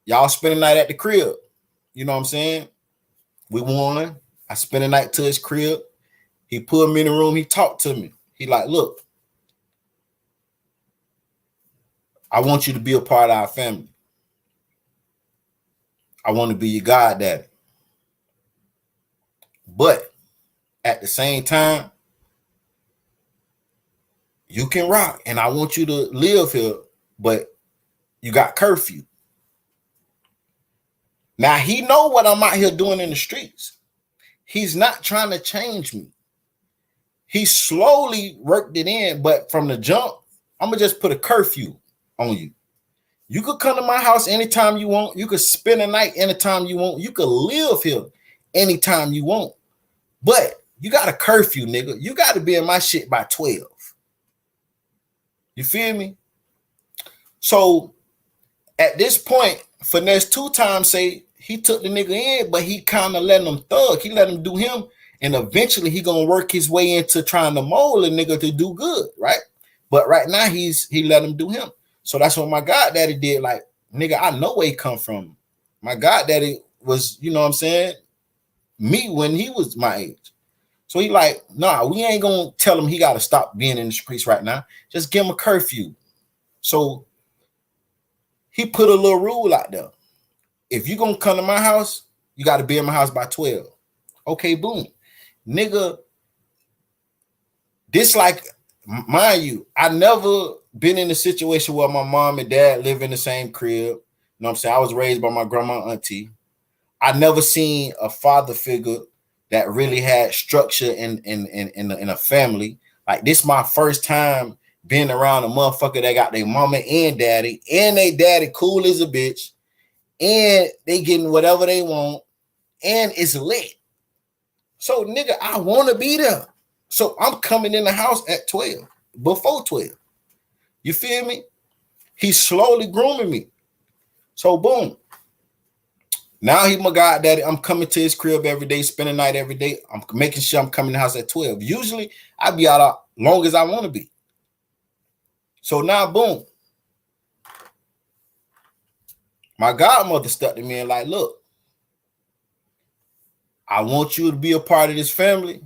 y'all spend the night at the crib. You know what I'm saying? We won. I spent the night to his crib. He put me in the room. He talked to me. He like, look, I want you to be a part of our family. I want to be your goddaddy. But at the same time, you can rock. And I want you to live here, but you got curfew. Now, he know what I'm out here doing in the streets. He's not trying to change me. He slowly worked it in, but from the jump, I'm going to just put a curfew on you. You could come to my house anytime you want. You could spend a night anytime you want. You could live here anytime you want. But you got a curfew, nigga. You got to be in my shit by 12. You feel me? So at this point, Finesse2tymes say he took the nigga in, but he kind of let him thug. He let him do him. And eventually he gonna work his way into trying to mold a nigga to do good, right? But right now he let him do him. So that's what my goddaddy did. Like, nigga, I know where he come from. My goddaddy was, you know what I'm saying, me when he was my age. So he like, nah, we ain't gonna tell him he gotta stop being in the streets right now. Just give him a curfew. So he put a little rule out there. If you gonna come to my house, you gotta be in my house by 12. Okay, boom. Nigga, this like, mind you, I never been in a situation where my mom and dad live in the same crib. You know what I'm saying? I was raised by my grandma auntie. I never seen a father figure that really had structure in a family. Like, this my first time being around a motherfucker that got their mama and daddy, and they daddy cool as a bitch, and they getting whatever they want, and it's lit. So, nigga, I want to be there. So I'm coming in the house at 12, before 12. You feel me? He's slowly grooming me. So, boom. Now he my goddaddy. I'm coming to his crib every day, spending the night every day. I'm making sure I'm coming to the house at 12. Usually, I be out long as I want to be. So now, boom. My godmother stuck to me and like, look, I want you to be a part of this family.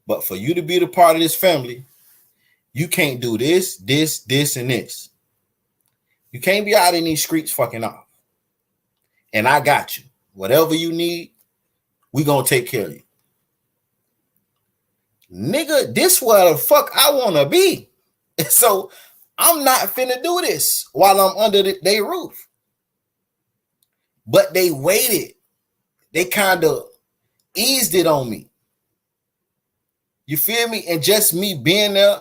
But for you to be the part of this family, you can't do this, this, this, and this. You can't be out in these streets fucking off. And I got you. Whatever you need, we gonna take care of you. Nigga, this where the fuck I wanna be. So I'm not finna do this while I'm under their roof. But they waited. They kind of eased it on me. You feel me? And just me being there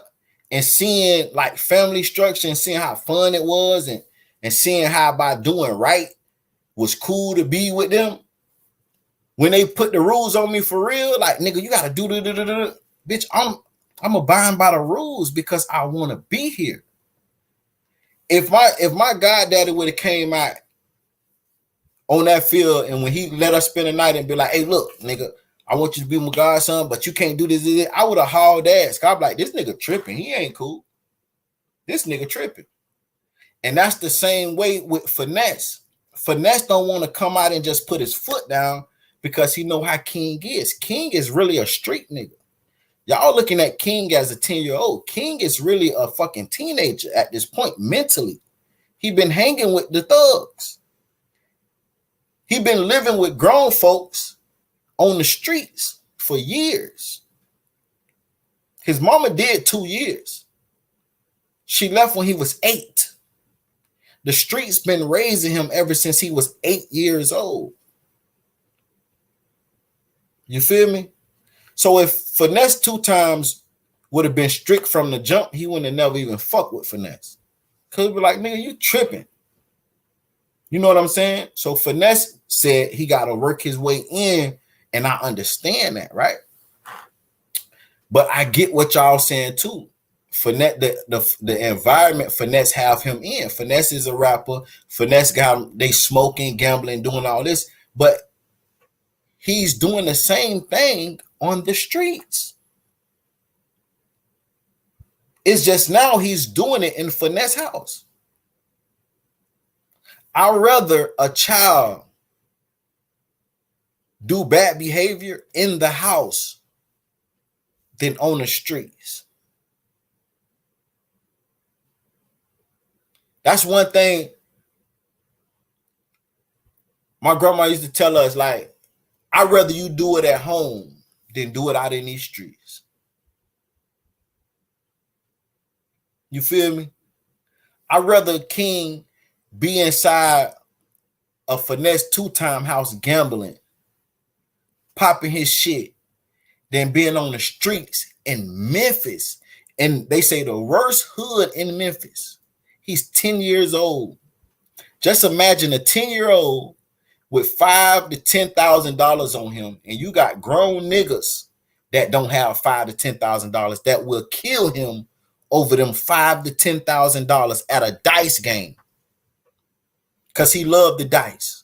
and seeing like family structure and seeing how fun it was and seeing how by doing right was cool to be with them. When they put the rules on me for real, like, nigga, you gotta do the bitch, I'm abiding by the rules because I want to be here. If my goddaddy would have came out on that field and when he let us spend the night and be like, hey, look, nigga, I want you to be my godson, but you can't do this. I would have hauled ass. I'm like, this nigga tripping. He ain't cool. This nigga tripping. And that's the same way with Finesse. Finesse don't want to come out and just put his foot down because he know how King is. King is really a street nigga. Y'all looking at King as a 10-year-old. King is really a fucking teenager at this point mentally. He been hanging with the thugs. He been living with grown folks on the streets for years. His mama did 2 years. She left when he was 8. The streets been raising him ever since he was 8 years old. You feel me? So if Finesse2tymes would have been strict from the jump, he wouldn't have never even fucked with Finesse. Because he'd be like, nigga, you tripping. You know what I'm saying? So Finesse said he got to work his way in, and I understand that, right? But I get what y'all saying too. Finesse, the environment Finesse have him in. Finesse is a rapper. Finesse got they smoking, gambling, doing all this, but he's doing the same thing on the streets. It's just now he's doing it in Finesse house. I'd rather a child do bad behavior in the house than on the streets. That's one thing my grandma used to tell us, like, I'd rather you do it at home than do it out in these streets. You feel me? I'd rather King be inside a Finesse2tymes house gambling, popping his shit, than being on the streets in Memphis. And they say the worst hood in Memphis. He's 10 years old. Just imagine a 10-year-old with $5,000 to $10,000 on him, and you got grown niggas that don't have $5,000 to $10,000 that will kill him over them $5,000 to $10,000 at a dice game because he loved the dice.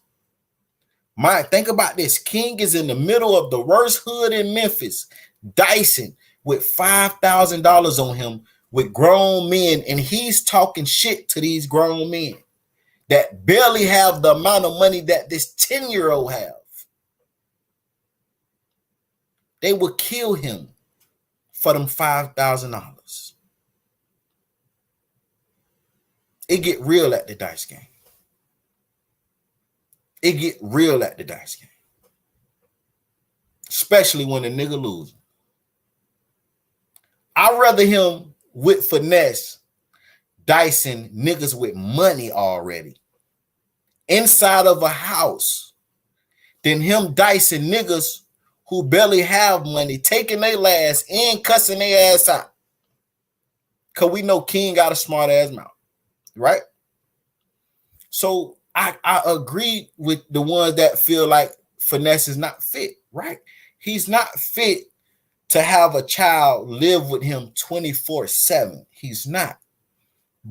Think about this. King is in the middle of the worst hood in Memphis, dicing with $5,000 on him with grown men, and he's talking shit to these grown men that barely have the amount of money that this 10-year-old have. They would kill him for them $5,000. It get real at the dice game. It get real at the dice game. Especially when a nigga loses. I'd rather him with Finesse dicing niggas with money already inside of a house than him dicing niggas who barely have money, taking their last and cussing their ass out. Because we know King got a smart ass mouth, right? So I agree with the ones that feel like Finesse is not fit, right? He's not fit to have a child live with him 24/7. He's not.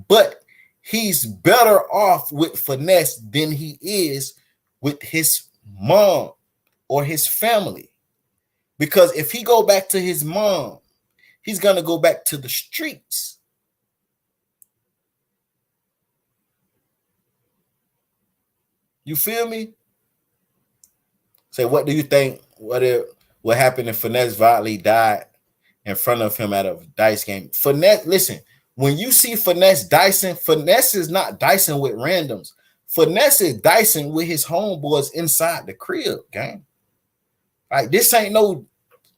But he's better off with Finesse than he is with his mom or his family. Because if he go back to his mom, he's going to go back to the streets. You feel me? Say, what do you think? What happened if Finesse violently died in front of him at a dice game. Finesse, listen, when you see Finesse dicing, Finesse is not dicing with randoms. Finesse is dicing with his homeboys inside the crib, gang. Like, this ain't no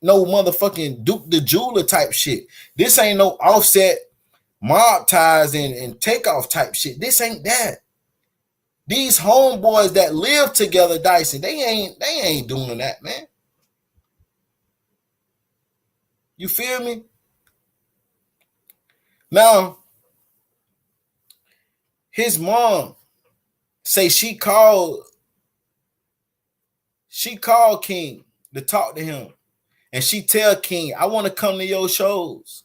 motherfucking Duke the Jeweler type shit. This ain't no Offset mob ties and takeoff type shit. This ain't that. These homeboys that live together dicing, they ain't doing that, man. You feel me? Now, his mom say she called King to talk to him. And she tell King, I want to come to your shows.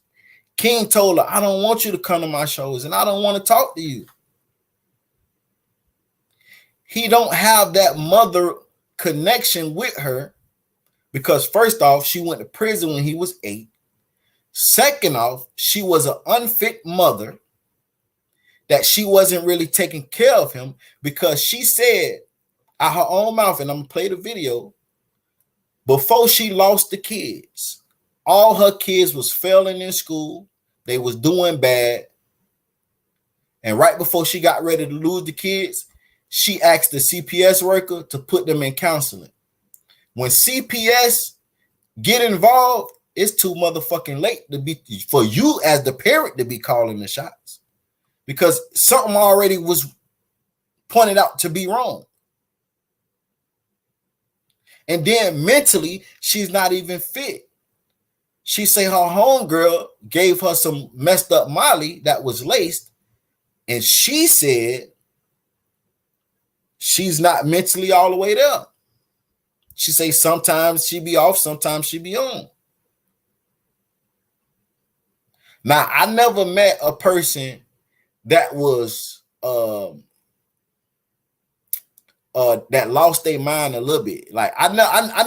King told her, I don't want you to come to my shows, and I don't want to talk to you. He don't have that mother connection with her because first off, she went to prison when he was 8. Second off, she was an unfit mother, that she wasn't really taking care of him because she said out her own mouth, and I'm going to play the video, before she lost the kids, all her kids was failing in school. They was doing bad. And right before she got ready to lose the kids, she asked the CPS worker to put them in counseling. When CPS get involved, it's too motherfucking late to be for you as the parent to be calling the shots because something already was pointed out to be wrong. And then mentally, she's not even fit. She say her homegirl gave her some messed up Molly that was laced, and she said she's not mentally all the way there. She say sometimes she be off, sometimes she be on. Now, I never met a person that was that lost their mind a little bit. Like I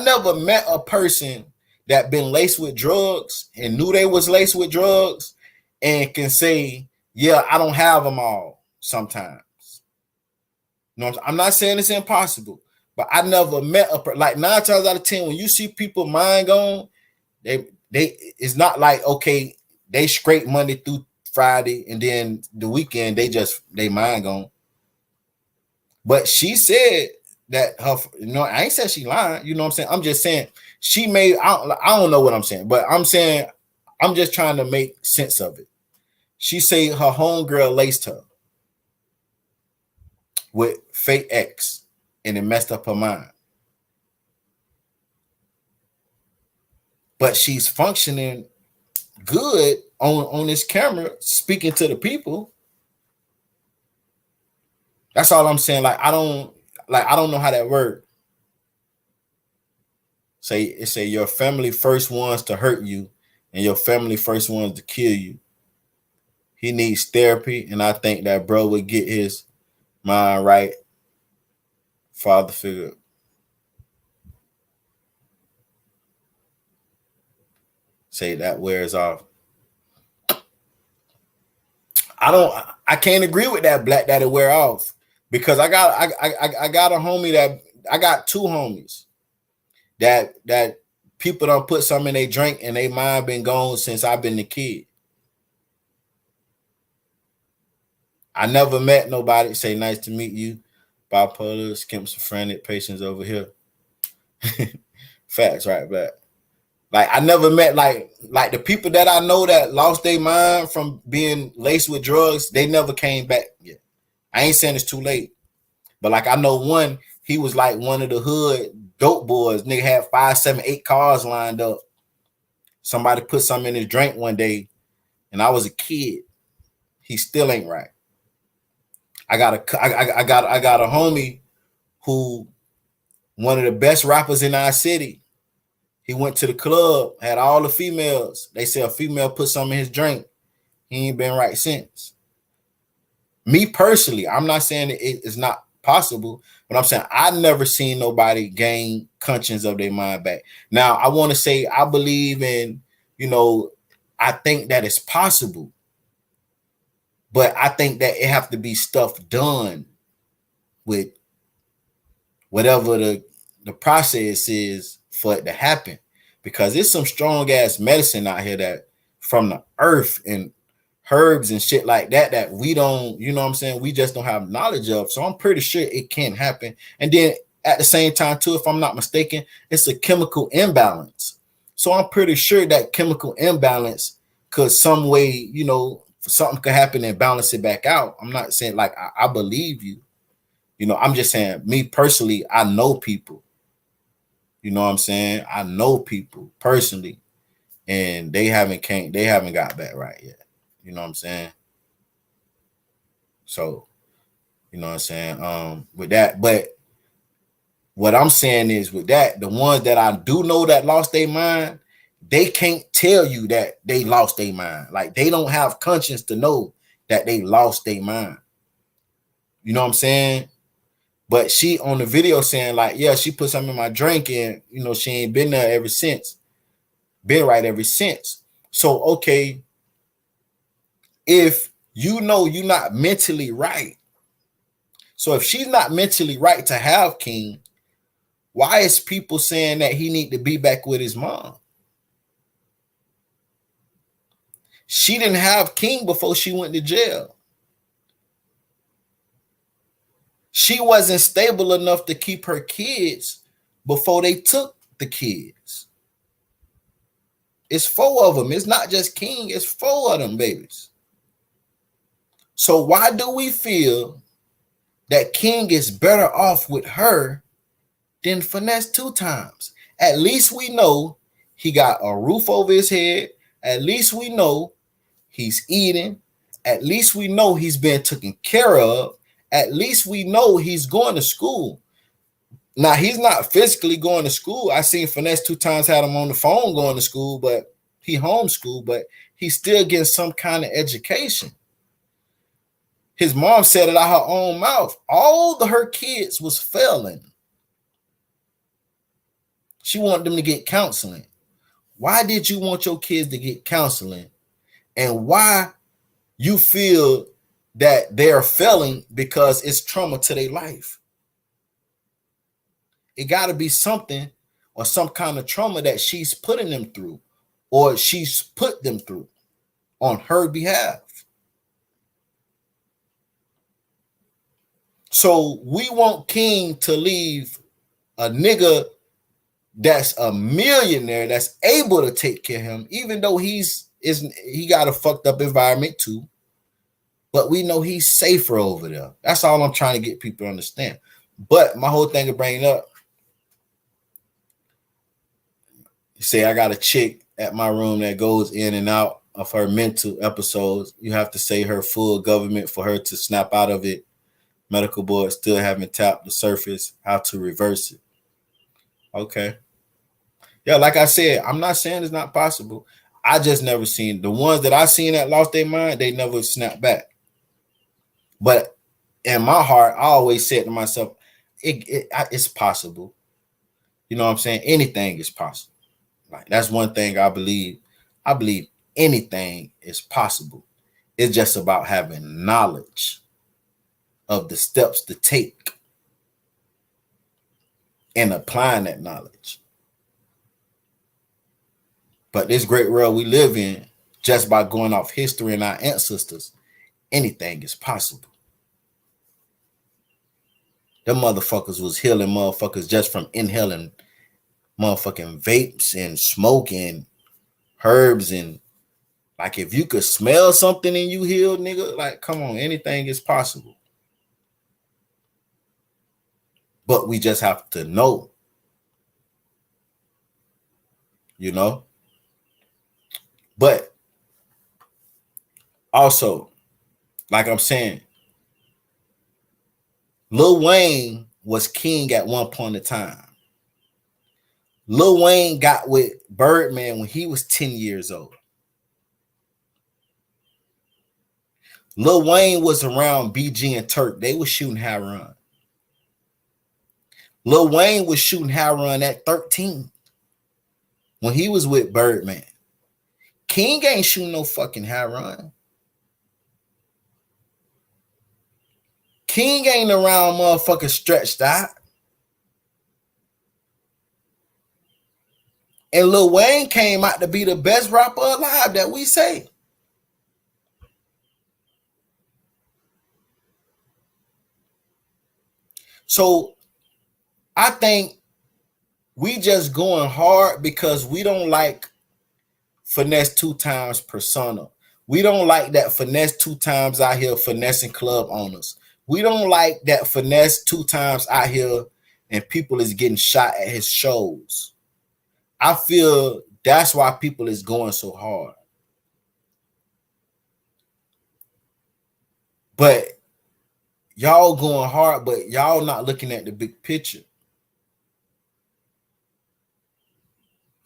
never met a person that been laced with drugs and knew they was laced with drugs and can say, yeah, I don't have them all sometimes. You know, I'm not saying it's impossible, but I never met a like 9 times out of 10 when you see people mind gone, they it's not like okay, they scrape Monday through Friday and then the weekend they mind gone. But she said that her, you know, I ain't said she lying, you know what I'm saying? I'm just saying she made, I don't know what I'm saying, but I'm saying, I'm just trying to make sense of it. She say her homegirl laced her with fake X and it messed up her mind. But she's functioning good on this camera, speaking to the people. That's all I'm saying. Like, I don't know how that works. Say your family first ones to hurt you and your family first ones to kill you. He needs therapy, and I think that bro would get his mind right. Father figure. Say that wears off. I can't agree with that, Black, that it wear off. Because I got a homie that I got 2 homies that people don't put something in their drink and they mind been gone since I've been the kid. I never met nobody say nice to meet you. Bipolar, schizophrenic patients over here. Facts, right, Black. Like I never met like the people that I know that lost their mind from being laced with drugs. They never came back yet. I ain't saying it's too late, but like I know one, he was like one of the hood dope boys. Nigga had 5, 7, 8 cars lined up. Somebody put something in his drink one day, and I was a kid. He still ain't right. I got a homie who one of the best rappers in our city. He went to the club, had all the females. They said a female put something in his drink. He ain't been right since. Me personally, I'm not saying it is not possible, but I'm saying I've never seen nobody gain conscience of their mind back. Now, I want to say I believe in, you know, I think that it's possible, but I think that it have to be stuff done with whatever the process is for it to happen. because it's some strong ass medicine out here that from the earth and herbs and shit like that that we don't, you know what I'm saying, we just don't have knowledge of. So I'm pretty sure it can happen. And then at the same time too, if I'm not mistaken, it's a chemical imbalance. So I'm pretty sure that chemical imbalance could some way, you know, something could happen and balance it back out. I'm not saying like I believe you. You know, I'm just saying me personally, I know people. You know what I'm saying? I know people personally, and they haven't got back right yet. You know what I'm saying? So, you know what I'm saying? With that, but what I'm saying is with that, the ones that I do know that lost their mind, they can't tell you that they lost their mind. Like they don't have conscience to know that they lost their mind. You know what I'm saying? But she on the video saying like, yeah, she put something in my drink and, you know, she ain't been there ever since. Been right ever since. So, okay, if you know you're not mentally right, so if she's not mentally right to have King, why is people saying that he need to be back with his mom? She didn't have King before she went to jail. She wasn't stable enough to keep her kids before they took the kids. It's 4 of them. It's not just King. It's 4 of them babies. So why do we feel that King is better off with her than Finesse2tymes? At least we know he got a roof over his head. At least we know he's eating. At least we know he's been taken care of. At least we know he's going to school. Now, he's not physically going to school. I seen Finesse2tymes had him on the phone going to school, but he homeschooled, but he's still getting some kind of education. His mom said it out her own mouth. All her kids was failing. She wanted them to get counseling. Why did you want your kids to get counseling? And why you feel that they're failing because it's trauma to their life? It got to be something or some kind of trauma that she's putting them through or she's put them through on her behalf. So we want King to leave a nigga that's a millionaire that's able to take care of him, even though he got a fucked up environment too. But we know he's safer over there. That's all I'm trying to get people to understand. But my whole thing of bringing up, say I got a chick at my room that goes in and out of her mental episodes. You have to say her full government for her to snap out of it. Medical board still haven't tapped the surface, how to reverse it. Okay. Yeah, like I said, I'm not saying it's not possible. I just never seen the ones that I seen that lost their mind, they never snapped back. But in my heart, I always said to myself, it's possible. You know what I'm saying? Anything is possible. Like that's one thing I believe. I believe anything is possible. It's just about having knowledge of the steps to take and applying that knowledge. But this great world we live in, just by going off history and our ancestors, anything is possible. Them motherfuckers was healing motherfuckers just from inhaling motherfucking vapes and smoking herbs. And like if you could smell something and you heal, nigga, like come on, anything is possible. But we just have to know, you know. But also, like I'm saying, Lil Wayne was king at one point in time. Lil Wayne got with Birdman when he was 10 years old. Lil Wayne was around BG and Turk. They were shooting High Run. Lil Wayne was shooting High Run at 13 when he was with Birdman. King ain't shooting no fucking High Run. King ain't around motherfucking Stretched Out. And Lil Wayne came out to be the best rapper alive that we say. So I think we just going hard because we don't like Finesse2tymes persona. We don't like that Finesse2tymes out here finessing club owners. We don't like that Finesse2tymes out here and people is getting shot at his shows. I feel that's why people is going so hard. But y'all going hard, but y'all not looking at the big picture.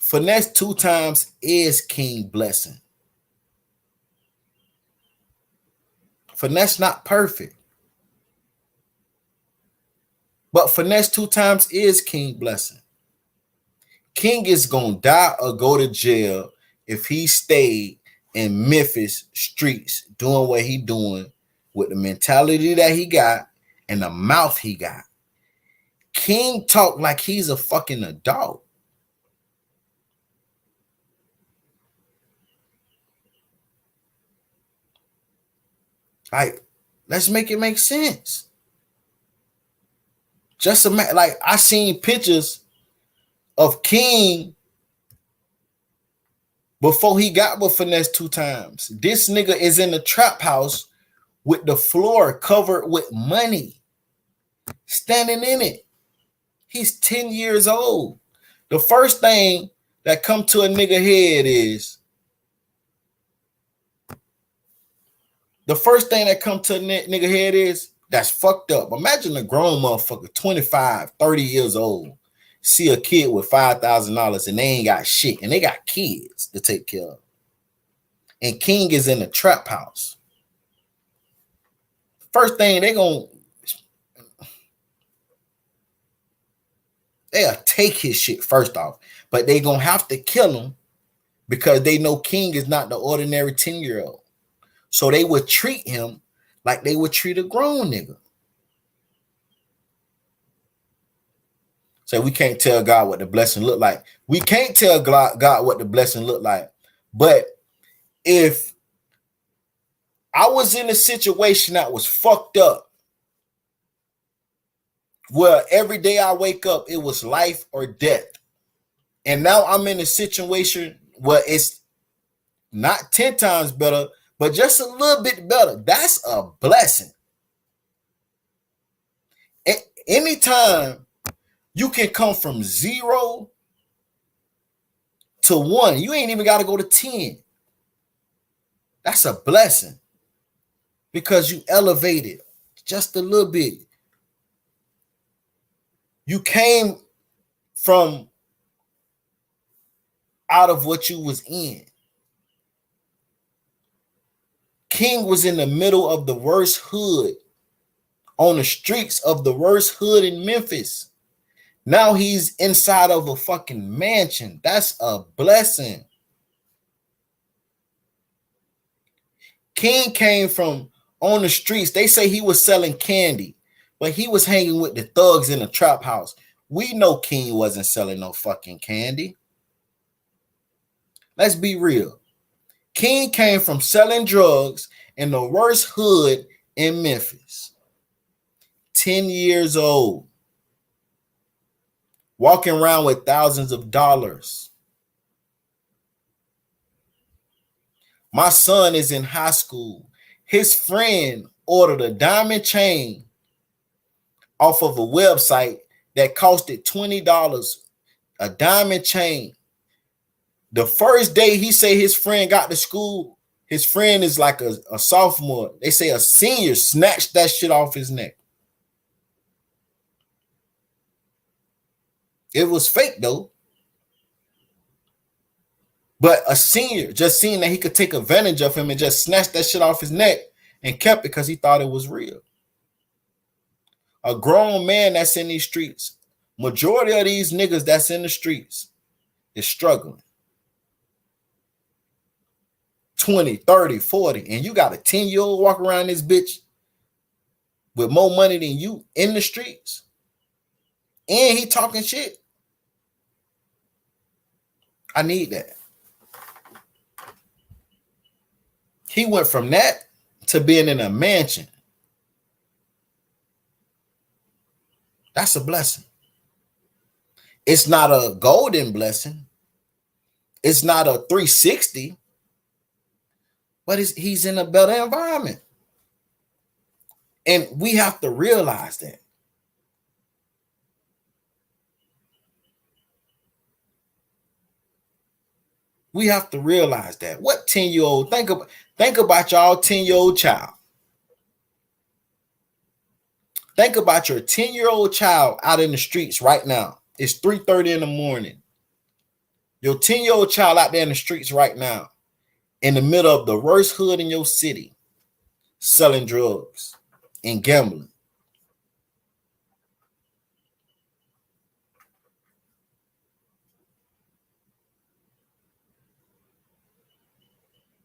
Finesse2tymes is King Blessing. Finesse not perfect. But Finesse2tymes is King Blessing. King is gonna die or go to jail if he stayed in Memphis streets doing what he doing with the mentality that he got and the mouth he got. King talk like he's a fucking adult. Like, let's make it make sense. Just like I seen pictures of King before he got with Finesse2tymes. This nigga is in the trap house with the floor covered with money, standing in it. He's 10 years old. The first thing that come to a nigga head is, that's fucked up. Imagine a grown motherfucker, 25, 30 years old, see a kid with $5,000 and they ain't got shit and they got kids to take care of. And King is in the trap house. First thing they'll take his shit first off, but they gonna have to kill him because they know King is not the ordinary 10-year-old. So they would treat him like they would treat a grown nigga. So we can't tell God what the blessing look like. We can't tell God what the blessing look like. But if I was in a situation that was fucked up, where every day I wake up, it was life or death. And now I'm in a situation where it's not 10 times better, but just a little bit better. That's a blessing. Anytime you can come from 0 to 1, you ain't even got to go to 10. That's a blessing because you elevated just a little bit. You came from out of what you was in. King was in the middle of the worst hood, on the streets of the worst hood in Memphis. Now he's inside of a fucking mansion. That's a blessing. King came from on the streets. They say he was selling candy, but he was hanging with the thugs in the trap house. We know King wasn't selling no fucking candy. Let's be real. King came from selling drugs in the worst hood in Memphis. 10 years old. Walking around with thousands of dollars. My son is in high school. His friend ordered a diamond chain off of a website that costed $20. A diamond chain. The first day he say his friend got to school, his friend is like a sophomore. They say a senior snatched that shit off his neck. It was fake though. But a senior just seen that he could take advantage of him and just snatched that shit off his neck and kept it because he thought it was real. A grown man that's in these streets, majority of these niggas that's in the streets is struggling. 20, 30, 40, and you got a 10-year-old walk around this bitch with more money than you in the streets, and he talking shit. I need that. He went from that to being in a mansion. That's a blessing. It's not a golden blessing. It's not a 360, but he's in a better environment. And we have to realize that. We have to realize that. What 10-year-old, think about y'all 10-year-old child. Think about your 10-year-old child out in the streets right now. It's 3:30 in the morning. Your 10-year-old child out there in the streets right now, in the middle of the worst hood in your city, selling drugs and gambling.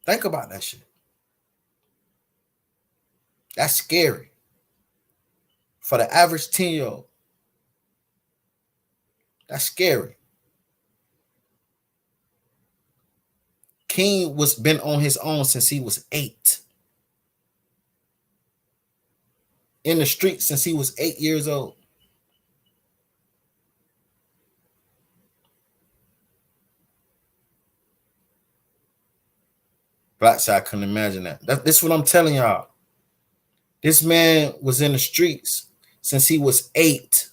Think about that shit. That's scary for the average 10-year-old. That's scary. King was been on his own since he was 8. In the street since he was 8 years old. Black side couldn't imagine that. This is what I'm telling y'all. This man was in the streets since he was 8.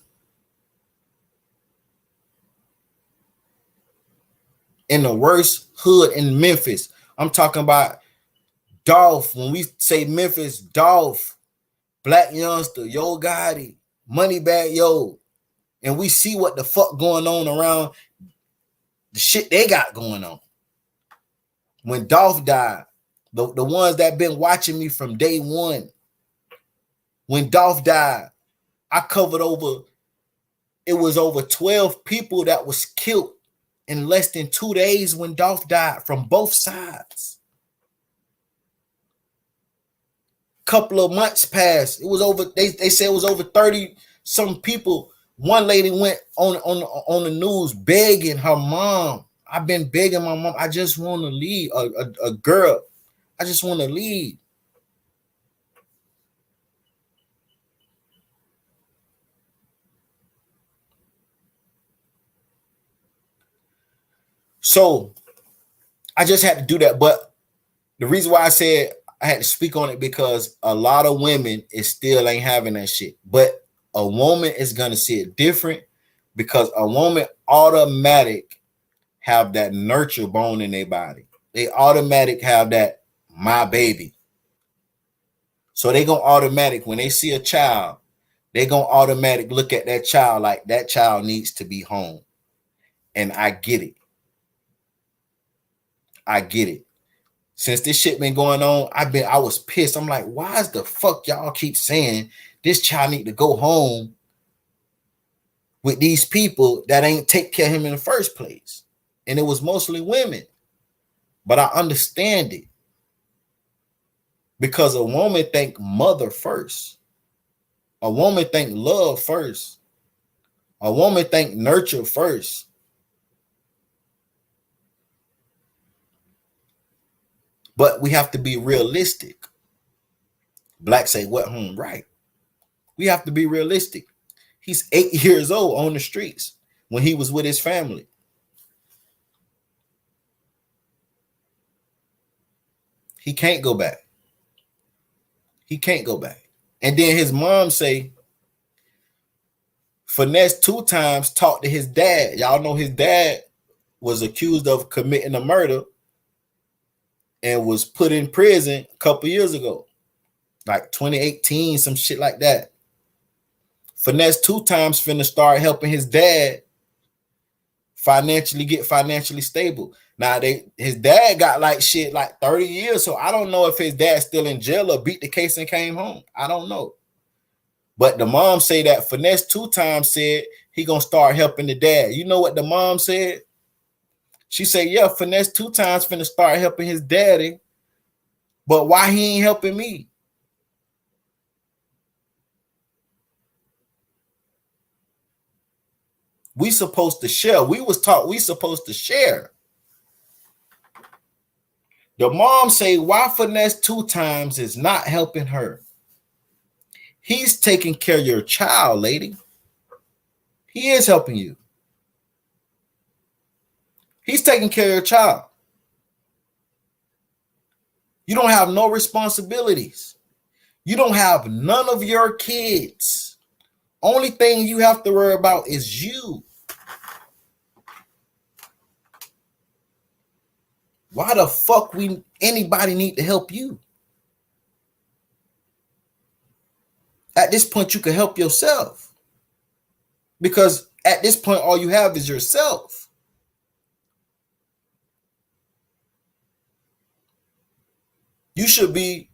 In the worst hood in Memphis. I'm talking about Dolph. When we say Memphis, Dolph, Black Youngster, Yo Gotti, Moneybag Yo. And we see what the fuck going on around the shit they got going on. When Dolph died, the ones that been watching me from day one, when Dolph died, I covered it was over 12 people that was killed in less than 2 days when Dolph died from both sides. Couple of months passed. It was over, they said it was over 30 some people. One lady went on the news begging her mom. I've been begging my mom. I just want to leave. A girl. I just want to leave. So I just had to do that. But the reason why I said I had to speak on it, because a lot of women is still ain't having that shit. But a woman is going to see it different, because a woman automatic have that nurture bone in their body. They automatic have that my baby. So they going to automatic, when they see a child, they going to automatic look at that child like that child needs to be home. And I get it. I get it. Since this shit been going on, I was pissed. I'm like, why is the fuck y'all keep saying this child need to go home with these people that ain't take care of him in the first place? And it was mostly women. But I understand it. Because a woman think mother first. A woman think love first. A woman think nurture first. But we have to be realistic. Black say what home, right? We have to be realistic. He's 8 years old on the streets when he was with his family. He can't go back. He can't go back. And then his mom say, Finesse2tymes talked to his dad. Y'all know his dad was accused of committing a murder and was put in prison a couple years ago, like 2018, some shit like that. Finesse2tymes finna start helping his dad get financially stable. Now his dad got like shit like 30 years, so I don't know if his dad's still in jail or beat the case and came home. I don't know. But the mom say that Finesse2tymes said he gonna start helping the dad. You know what the mom said? She said, yeah, Finesse2tymes finna start helping his daddy, but why he ain't helping me? We supposed to share. We was taught we supposed to share. The mom say, why Finesse2tymes is not helping her? He's taking care of your child, lady. He is helping you. He's taking care of your child. You don't have no responsibilities. You don't have none of your kids. Only thing you have to worry about is you. Why the fuck anybody need to help you? At this point, you can help yourself. Because at this point, all you have is yourself. You should be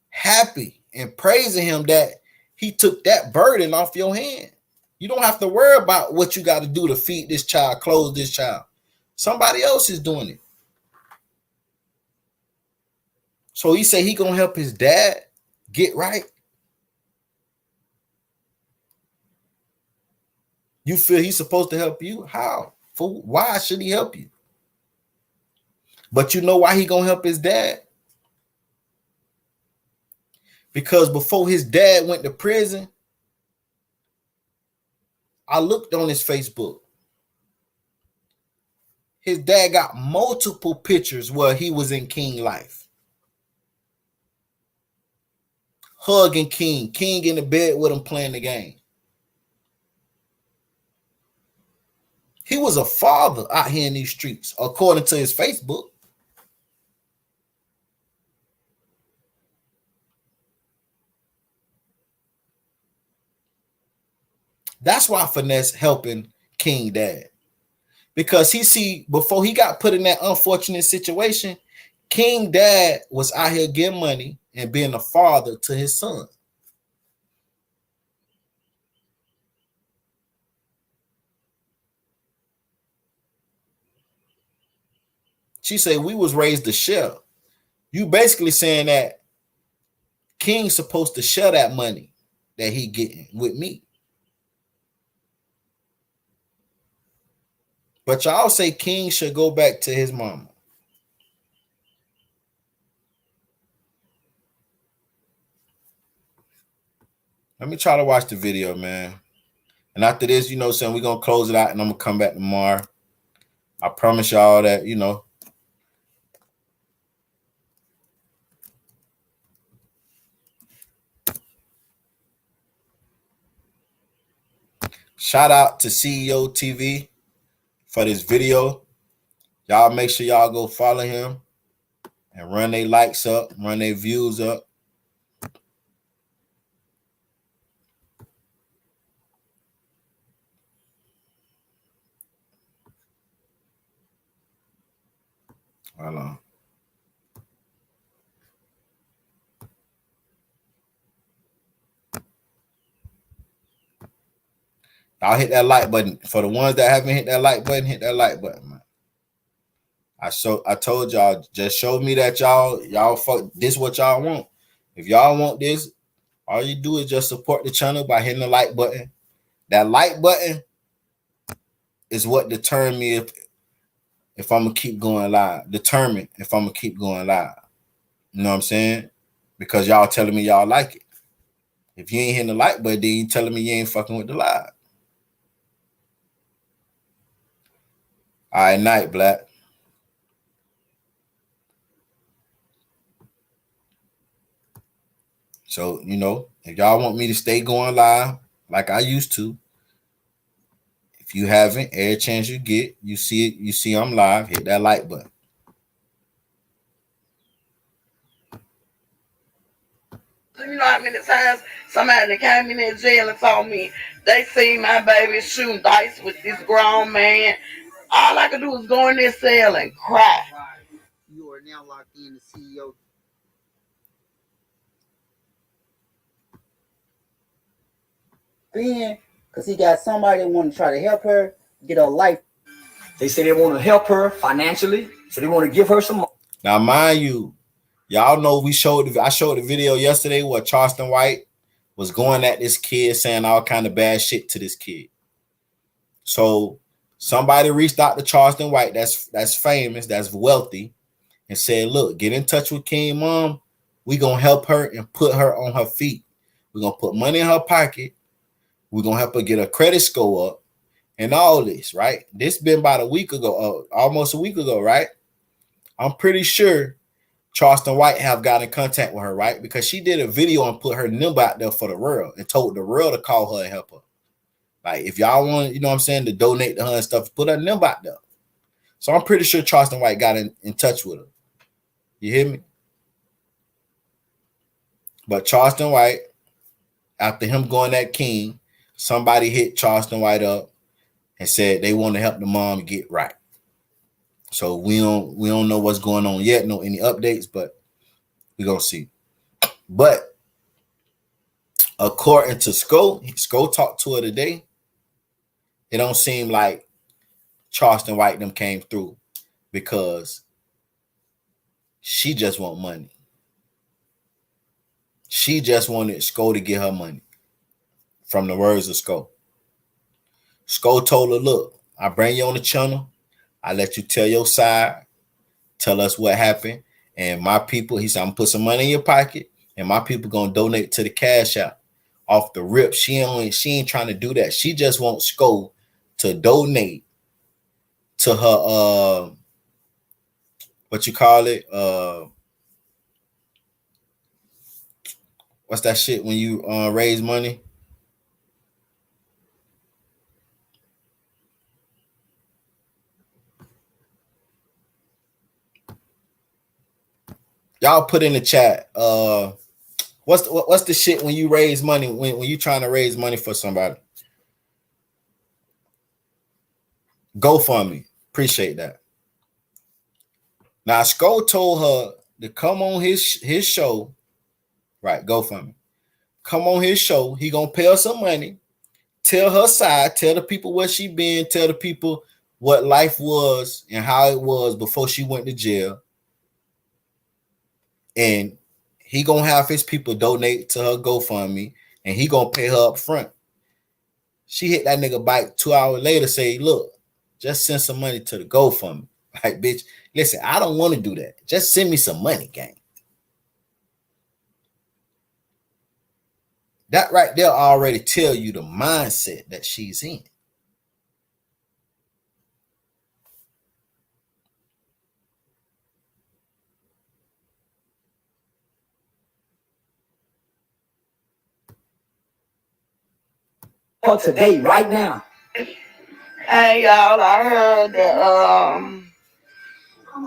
happy and praising him that he took that burden off your hand. You don't have to worry about what you got to do to feed this child, clothe this child. Somebody else is doing it. So he said he gonna help his dad get right. You feel he's supposed to help you? How? Why should he help you? But you know why he gonna help his dad? Because before his dad went to prison, I looked on his Facebook. His dad got multiple pictures where he was in King life. Hugging King. King in the bed with him playing the game. He was a father out here in these streets, according to his Facebook. That's why Finesse helping King dad. Because he see, before he got put in that unfortunate situation, King dad was out here getting money and being a father to his son. She said, we was raised to share. You basically saying that King's supposed to share that money that he getting with me. But y'all say King should go back to his mama. Let me try to watch the video, man. And after this, you know, son, we're going to close it out and I'm going to come back tomorrow. I promise y'all that, you know. Shout out to CEO TV for this video. Y'all make sure y'all go follow him and run their likes up, run their views up. Hold on. Y'all hit that like button. For the ones that haven't hit that like button, hit that like button, man. I told y'all, just show me that y'all fuck this what y'all want. If y'all want this, all you do is just support the channel by hitting the like button. That like button is what determines me if I'm gonna keep going live. Determine if I'm gonna keep going live. You know what I'm saying? Because y'all telling me y'all like it. If you ain't hitting the like button, then you telling me you ain't fucking with the live. All right, night, Black. So, you know, if y'all want me to stay going live like I used to, if you haven't, every chance you get, you see it, you see I'm live, hit that like button. You know how many times somebody came in that jail and told me they seen my baby shooting dice with this grown man. All I could do was go in their cell and cry. You are now locked in to CEO. Then, because he got somebody that want to try to help her get her life. They say they want to help her financially, so they want to give her some money. Now, mind you, y'all know I showed the video yesterday where Charleston White was going at this kid saying all kind of bad shit to this kid. So somebody reached out to Charleston White that's famous, that's wealthy, and said, look, get in touch with King mom. We're going to help her and put her on her feet. We're going to put money in her pocket. We're going to help her get her credit score up and all this, right? This been about a week ago, almost a week ago, right? I'm pretty sure Charleston White have got in contact with her, right? Because she did a video and put her number out there for the world and told the world to call her and help her. Like, if y'all want, you know what I'm saying, to donate to her and stuff, put her number out there. So I'm pretty sure Charleston White got in touch with her. You hear me? But Charleston White, after him going at King, somebody hit Charleston White up and said they want to help the mom get right. So we don't know what's going on yet, no any updates, but we're gonna see. But according to Sko talked to her today. It don't seem like Charleston White them came through because she just want money. She just wanted Sko to get her money, from the words of Sko. Sko told her, look, I bring you on the channel. I let you tell your side, tell us what happened. And my people, he said, I'm gonna put some money in your pocket and my people gonna donate to the cash out. Off the rip, she ain't trying to do that. She just wants Sko to donate to her, what you call it? What's that shit when you raise money? Y'all put in the chat. What's the shit when you raise money, when you trying to raise money for somebody? GoFundMe. Appreciate that. Now, Sko told her to come on his show. Right, GoFundMe. Come on his show. He gonna pay her some money. Tell her side. Tell the people where she been. Tell the people what life was and how it was before she went to jail. And he gonna have his people donate to her GoFundMe, and he gonna pay her up front. She hit that nigga bike 2 hours later, say, look, just send some money to the GoFundMe. Like, bitch, listen, I don't want to do that. Just send me some money, gang. That right there already tell you the mindset that she's in. For today, right now. Hey y'all, I heard that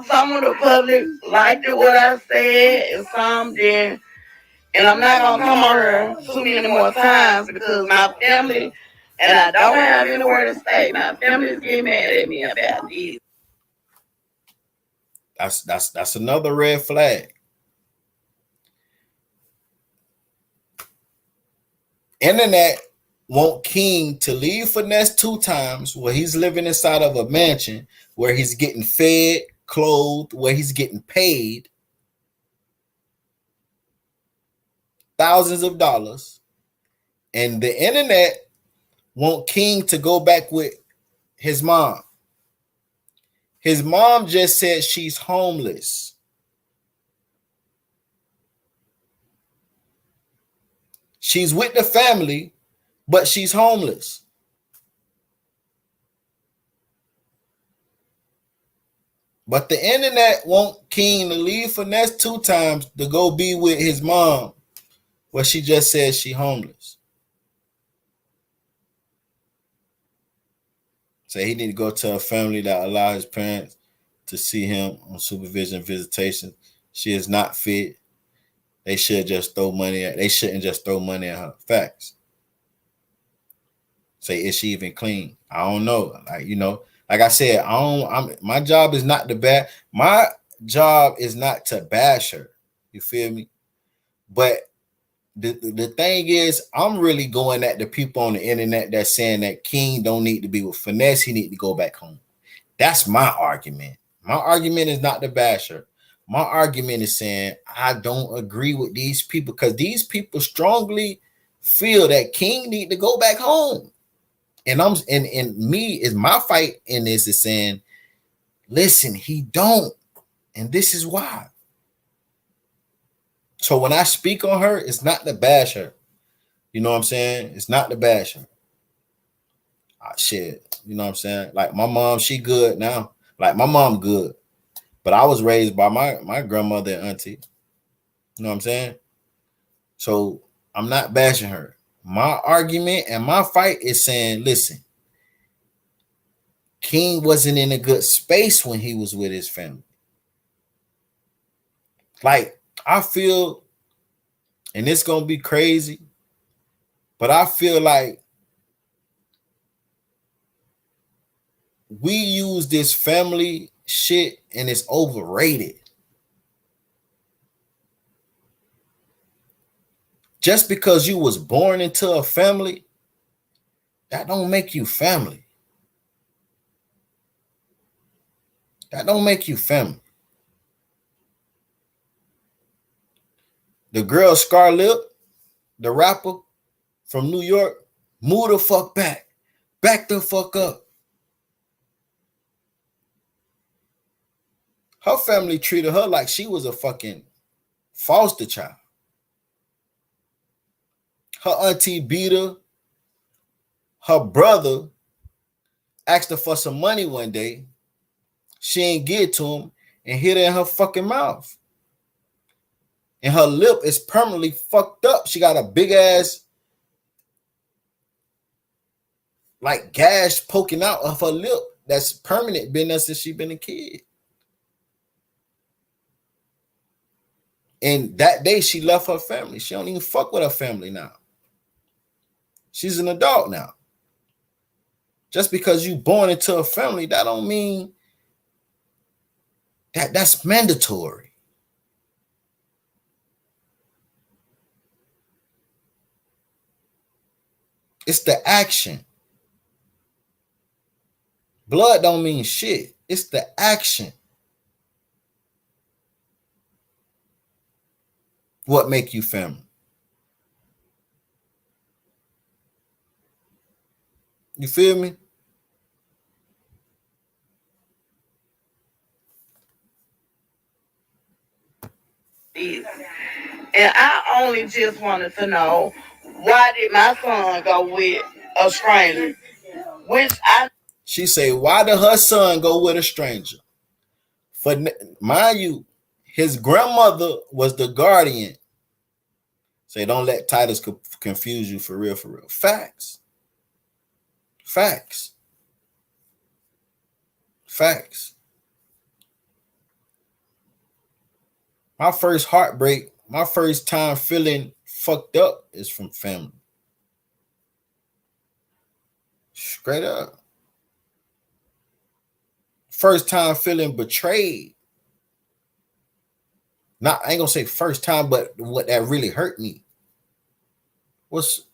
some of the public liked it what I said and some didn't. And I'm not gonna come on here too many more times because my family, and I don't have anywhere to stay, my family's getting mad at me about this. That's another red flag. Internet want King to leave Finesse2tymes, where he's living inside of a mansion, where he's getting fed, clothed, where he's getting paid thousands of dollars. And the internet want King to go back with his mom. His mom just said she's homeless. She's with the family, but she's homeless. But the internet want King to leave Finesse2tymes to go be with his mom, where she just says she homeless. Say he need to go to a family that allow his parents to see him on supervision visitation. She is not fit. They shouldn't just throw money at her. Facts. Say, is she even clean? I don't know. Like I said, my job is not my job is not to bash her. You feel me? But the thing is, I'm really going at the people on the internet that's saying that King don't need to be with Finesse. He need to go back home. That's my argument. My argument is not to bash her. My argument is saying I don't agree with these people because these people strongly feel that King need to go back home. And my fight in this is saying, listen, he don't. And this is why. So when I speak on her, it's not to bash her. You know what I'm saying? It's not to bash her. Shit. You know what I'm saying? Like my mom, she good now. Like my mom good. But I was raised by my grandmother and auntie. You know what I'm saying? So I'm not bashing her. My argument and my fight is saying, listen, King wasn't in a good space when he was with his family. Like, I feel, and it's going to be crazy, but I feel like we use this family shit and it's overrated. Just because you was born into a family, that don't make you family. That don't make you family. The girl Scarlett, the rapper from New York, move the fuck back. Back the fuck up. Her family treated her like she was a fucking foster child. Her auntie beat her. Her brother asked her for some money one day. She ain't give it to him and hit her in her fucking mouth. And her lip is permanently fucked up. She got a big ass like gash poking out of her lip that's permanent, been there since she been a kid. And that day she left her family. She don't even fuck with her family now. She's an adult now. Just because you born into a family, that don't mean that's mandatory. It's the action. Blood don't mean shit. It's the action. What make you family? You feel me? And I only just wanted to know, why did my son go with a stranger? She say, why did her son go with a stranger? For mind you, his grandmother was the guardian. Say, don't let titles confuse you, for real, for real. Facts. Facts. Facts. My first heartbreak, my first time feeling fucked up is from family. Straight up. First time feeling betrayed. Not, I ain't gonna say first time, but what that really hurt me was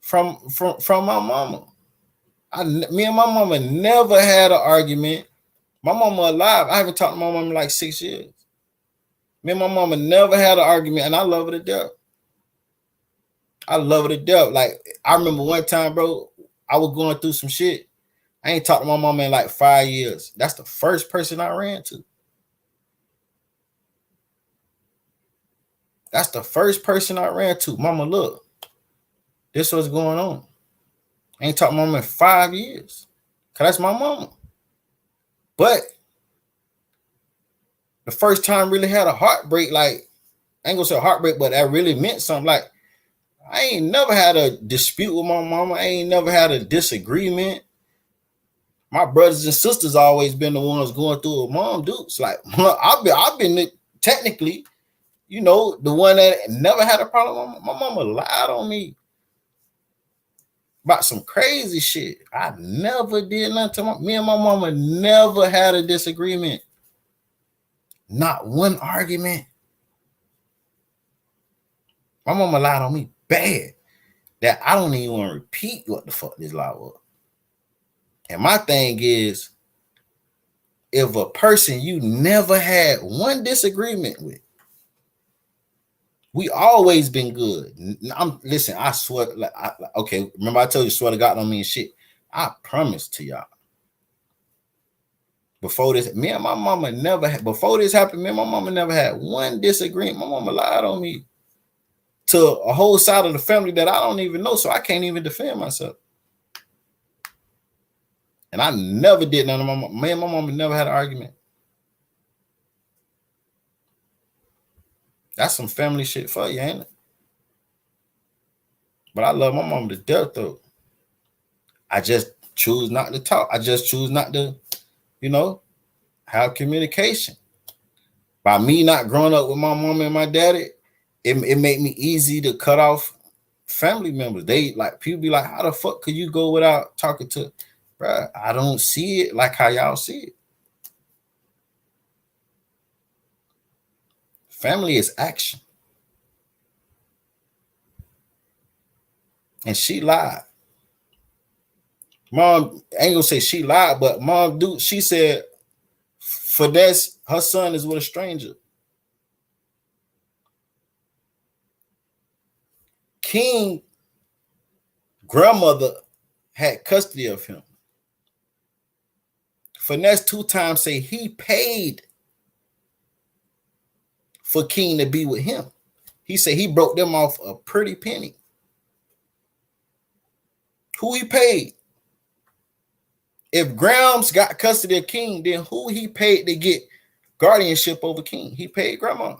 from my mama. Me and my mama never had an argument. My mama alive. I haven't talked to my mama in like 6 years. Me and my mama never had an argument, and I love her to death. I love her to death. Like, I remember one time, bro, I was going through some shit. I ain't talked to my mama in like 5 years. That's the first person I ran to. That's the first person I ran to. Mama, look, this what's going on. I ain't talked to my mama in 5 years. Because that's my mama. But the first time really had a heartbreak, like, I ain't gonna say heartbreak, but that really meant something. Like, I ain't never had a dispute with my mama. I ain't never had a disagreement. My brothers and sisters always been the ones going through it. Mom, dudes, like, I've been technically, you know, the one that never had a problem. My mama lied on me about some crazy shit. I never did nothing to me and my mama never had a disagreement. Not one argument. My mama lied on me bad that I don't even want to repeat what the fuck this lie was. And my thing is, if a person you never had one disagreement with, we always been good. Listen, I swear, okay, remember I told you swear to God don't mean shit. I promise to y'all. Before this, me and my mama never had, before this happened, me and my mama never had one disagreement. My mama lied on me to a whole side of the family that I don't even know, so I can't even defend myself. And I never did none of me and my mama never had an argument. That's some family shit for you, ain't it? But I love my mama to death, though. I just choose not to talk. I just choose not to, have communication. By me not growing up with my mom and my daddy, it made me easy to cut off family members. They like, people be like, how the fuck could you go without talking to? Bruh, I don't see it like how y'all see it. Family is action. And she lied. Mom, I ain't gonna say she lied, but mom, she said Finesse, her son is with a stranger. King grandmother had custody of him. Finesse2tymes say he paid for King to be with him. He said he broke them off a pretty penny. Who he paid? If Grams got custody of King, then who he paid to get guardianship over King? He paid grandma.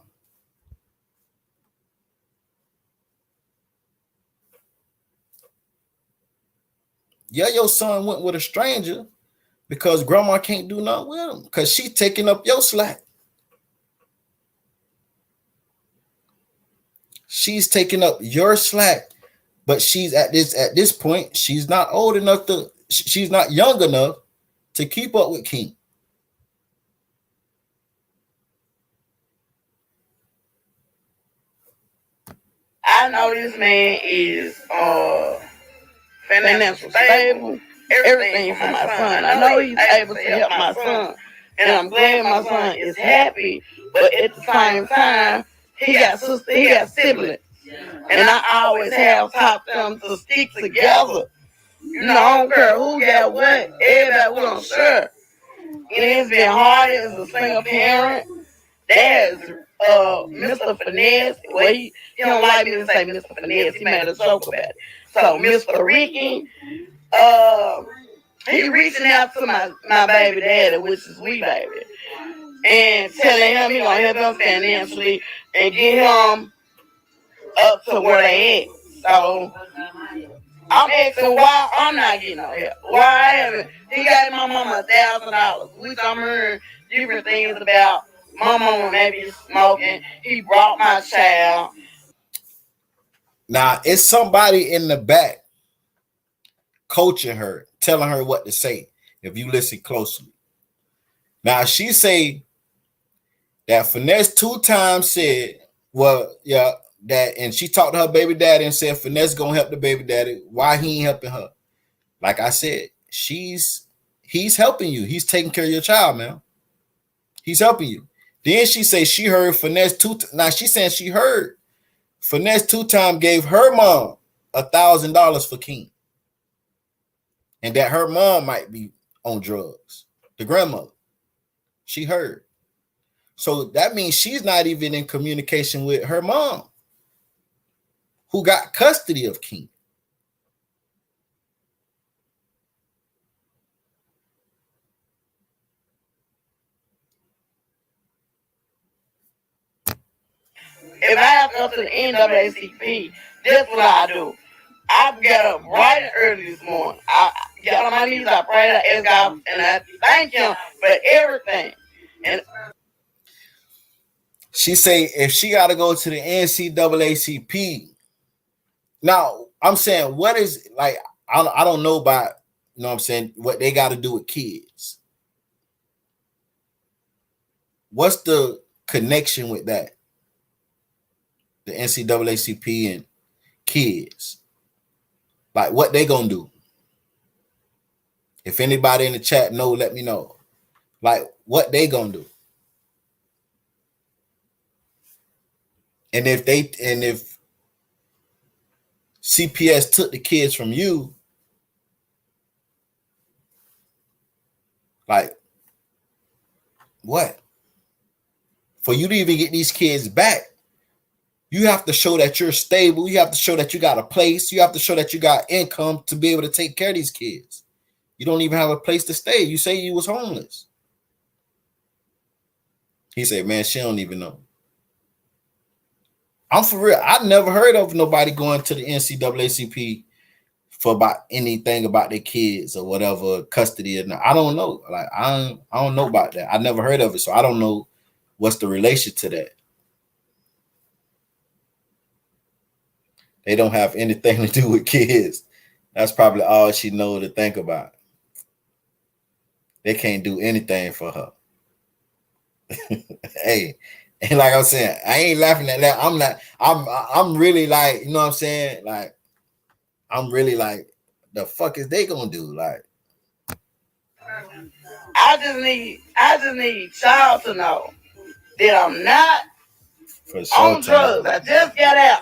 Yeah, your son went with a stranger because grandma can't do nothing with him because she's taking up your slack. She's taking up your slack, but she's at this point, she's not old enough to, she's not young enough to keep up with King. I know this man is financially stable, everything for my son. I know he's able to help my son, and I'm glad my son is happy. But at the same time, he got siblings, and I always have taught them to stick together. You know, I don't care who got what, everybody will share. And it's been hard as a single parent. There's Mr. Finesse. Well, he don't like me to say Mr. Finesse. He made a joke about it. So Mr. Ricky, he reaching out to my baby daddy, which is we baby, and telling him he gonna help him financially and get him up to where they at. So I'm asking why I'm not getting no help. Why I haven't? He got my mama $1,000, which I'm hearing different things about. My mama maybe smoking. He brought my child. Now, it's somebody in the back coaching her, telling her what to say, if you listen closely. Now, she say that Finesse2tymes said, well, yeah, that, and she talked to her baby daddy and said Finesse gonna help the baby daddy. Why he ain't helping her? Like I said, he's helping you. He's taking care of your child, man. He's helping you. Then she say she heard Finesse2tymes. Now she saying she heard Finesse2tymes gave her mom $1,000 for King, and that her mom might be on drugs. The grandmother, she heard. So that means she's not even in communication with her mom, who got custody of King. If I have to go to the NAACP, that's what I do. I got up bright and early this morning. I got on my knees, I prayed, I asked God, and I thank him for everything. And she say if she got to go to the NAACP, now I'm saying, what is, like, I don't know about, you know what I'm saying, what they got to do with kids. What's the connection with that? The NAACP and kids. Like, what they gonna do? If anybody in the chat know, let me know. Like, what they gonna do? And if CPS took the kids from you, like, what? For you to even get these kids back, you have to show that you're stable. You have to show that you got a place. You have to show that you got income to be able to take care of these kids. You don't even have a place to stay. You say you was homeless. He said, man, she don't even know. I'm for real. I never heard of nobody going to the NCAACP for about anything about their kids or whatever, custody or not. I don't know. Like I don't know about that. I never heard of it, so I don't know what's the relation to that. They don't have anything to do with kids. That's probably all she knows to think about. They can't do anything for her. Hey, and like I was saying, I ain't laughing at that. I'm really like, you know what I'm saying? Like, I'm really like, the fuck is they gonna do? Like, I just need y'all to know that I'm not for sure on drugs. I just got out.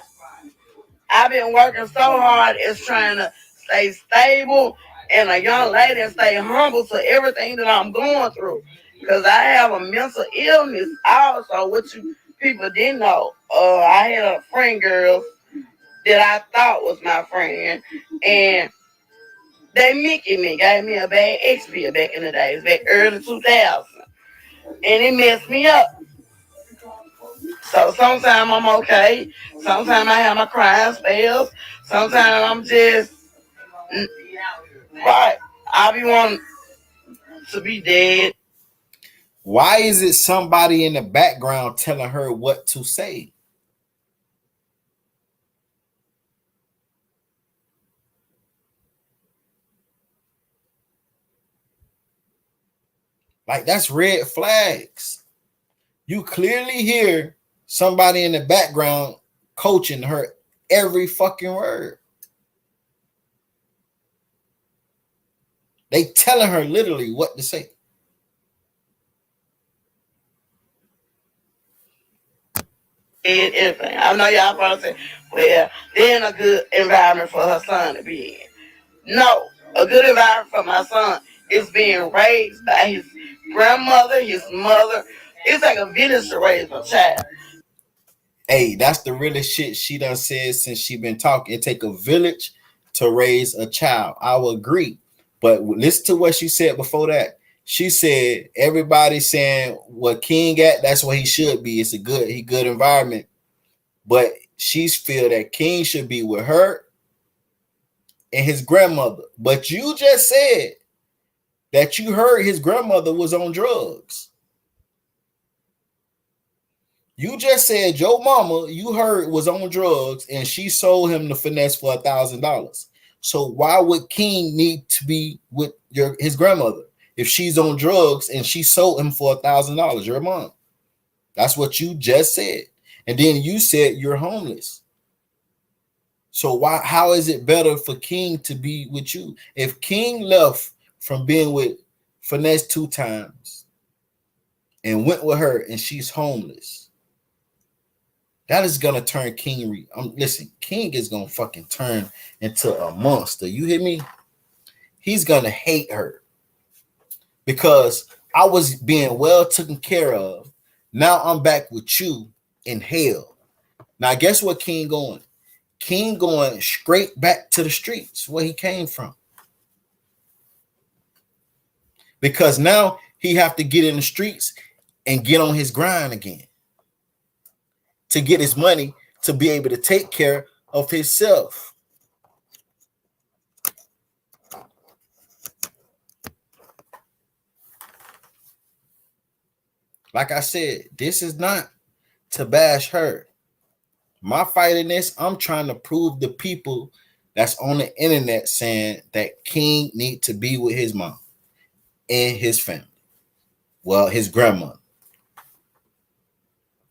I've been working so hard as trying to stay stable and a young lady and stay humble to everything that I'm going through. Because I have a mental illness also, which you people didn't know. I had a friend girl that I thought was my friend, and they Mickey me, gave me a bad XP back in the days, back early 2000. And it messed me up. So sometimes I'm okay. Sometimes I have my crying spells. Sometimes I'm just right. I be wanting to be dead. why is it somebody in the background telling her what to say? Like, that's red flags. You clearly hear somebody in the background coaching her every fucking word. They telling her literally what to say. Everything. I know y'all probably say, well, they're in a good environment for her son to be in. No, a good environment for my son is being raised by his grandmother, his mother. It's like a village to raise a child. Hey, that's the realest shit she done said since she been talking. It take a village to raise a child. I will agree. But listen to what she said before that. She said everybody saying what King at, that's what he should be. It's a good environment. But she feel that King should be with her and his grandmother. But you just said that you heard his grandmother was on drugs. You just said your mama, you heard, was on drugs and she sold him the finesse for $1,000. So why would King need to be with his grandmother if she's on drugs and she sold him for $1,000? Your mom. That's what you just said. And then you said you're homeless. So how is it better for King to be with you? If King left from being with Finesse2tymes and went with her and she's homeless, that is gonna turn King. Listen, King is gonna fucking turn into a monster. You hear me? He's gonna hate her because I was being well taken care of. Now I'm back with you in hell. Now guess what King going? King going straight back to the streets where he came from. Because now he have to get in the streets and get on his grind again to get his money to be able to take care of himself. Like I said, this is not to bash her. My fight in this, I'm trying to prove the people that's on the internet saying that King need to be with his mom and his family. Well, his grandmother.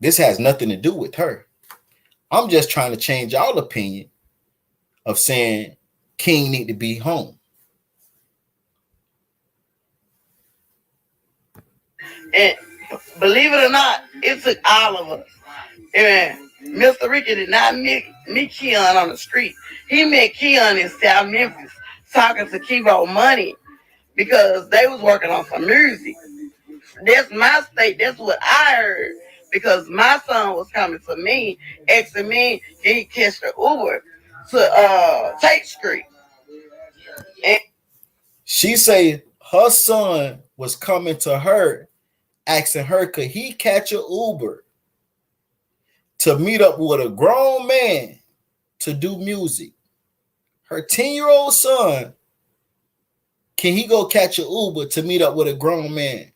This has nothing to do with her. I'm just trying to change y'all opinion of saying King need to be home. And believe it or not, it took all of us. And Mr. Ricky did not meet Keon on the street. He met Keon in South Memphis talking to Kivo Money because they was working on some music That's my state. That's what I heard. Because my son was coming to me, asking me, can he catch the Uber to Tate Street? And She say her son was coming to her, asking her could he catch an Uber to meet up with a grown man to do music. Her 10-year-old son, can he go catch an Uber to meet up with a grown man?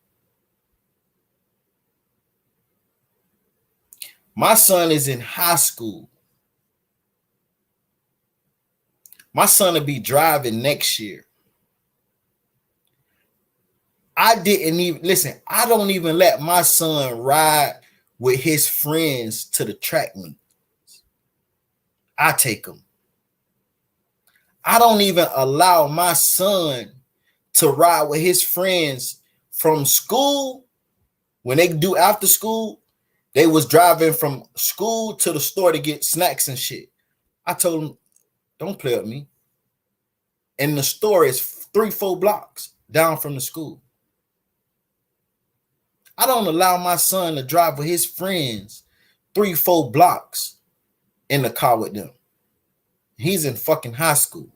My son is in high school. My son will be driving next year. I didn't even listen. I don't even let my son ride with his friends to the track meet. I take him. I don't even allow my son to ride with his friends from school. When they do after school, they was driving from school to the store to get snacks and shit. I told them, don't play with me. And the store is 3-4 blocks down from the school. I don't allow my son to drive with his friends 3-4 blocks in the car with them. He's in fucking high school.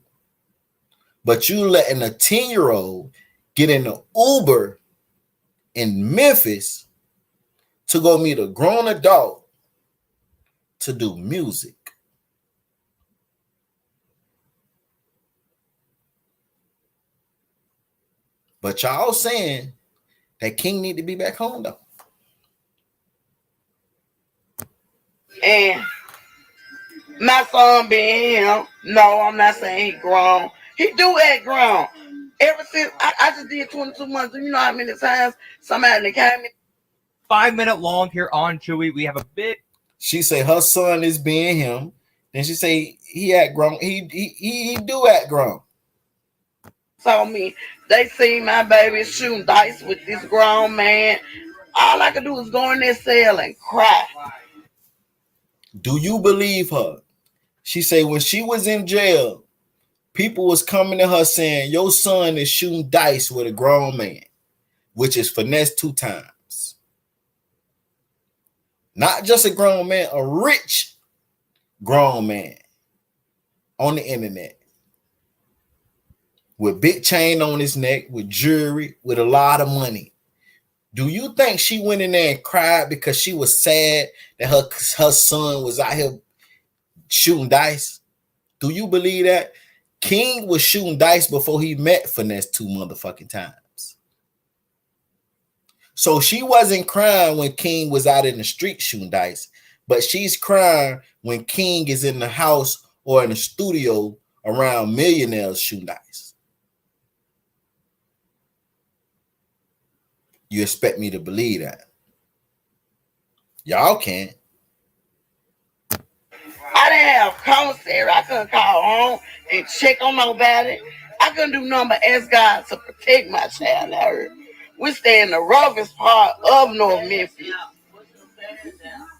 But you letting a 10-year-old get in an Uber in Memphis to go meet a grown adult to do music. But y'all saying that King need to be back home though. And my son being him, no, I'm not saying he grown. He do act grown. Ever since I just did 22 months, you know how many times somebody came in. 5-minute long here on Chewy. We have a bit. She say her son is being him. Then she say he act grown. He do act grown. Told me they see my baby shooting dice with this grown man. All I could do is go in there cell and cry. Do you believe her? She say when she was in jail, people was coming to her saying, your son is shooting dice with a grown man, which is Finesse2tymes. Not just a grown man, a rich grown man on the internet. With big chain on his neck, with jewelry, with a lot of money. Do you think she went in there and cried because she was sad that her son was out here shooting dice? Do you believe that? King was shooting dice before he met Finesse2tymes. So she wasn't crying when King was out in the street shooting dice, but she's crying when King is in the house or in the studio around millionaires shooting dice. You expect me to believe that? Y'all can't. I didn't have commissary. I couldn't call home and check on nobody. I couldn't do nothing but ask God to protect my child. I heard. We stay in the roughest part of North Memphis.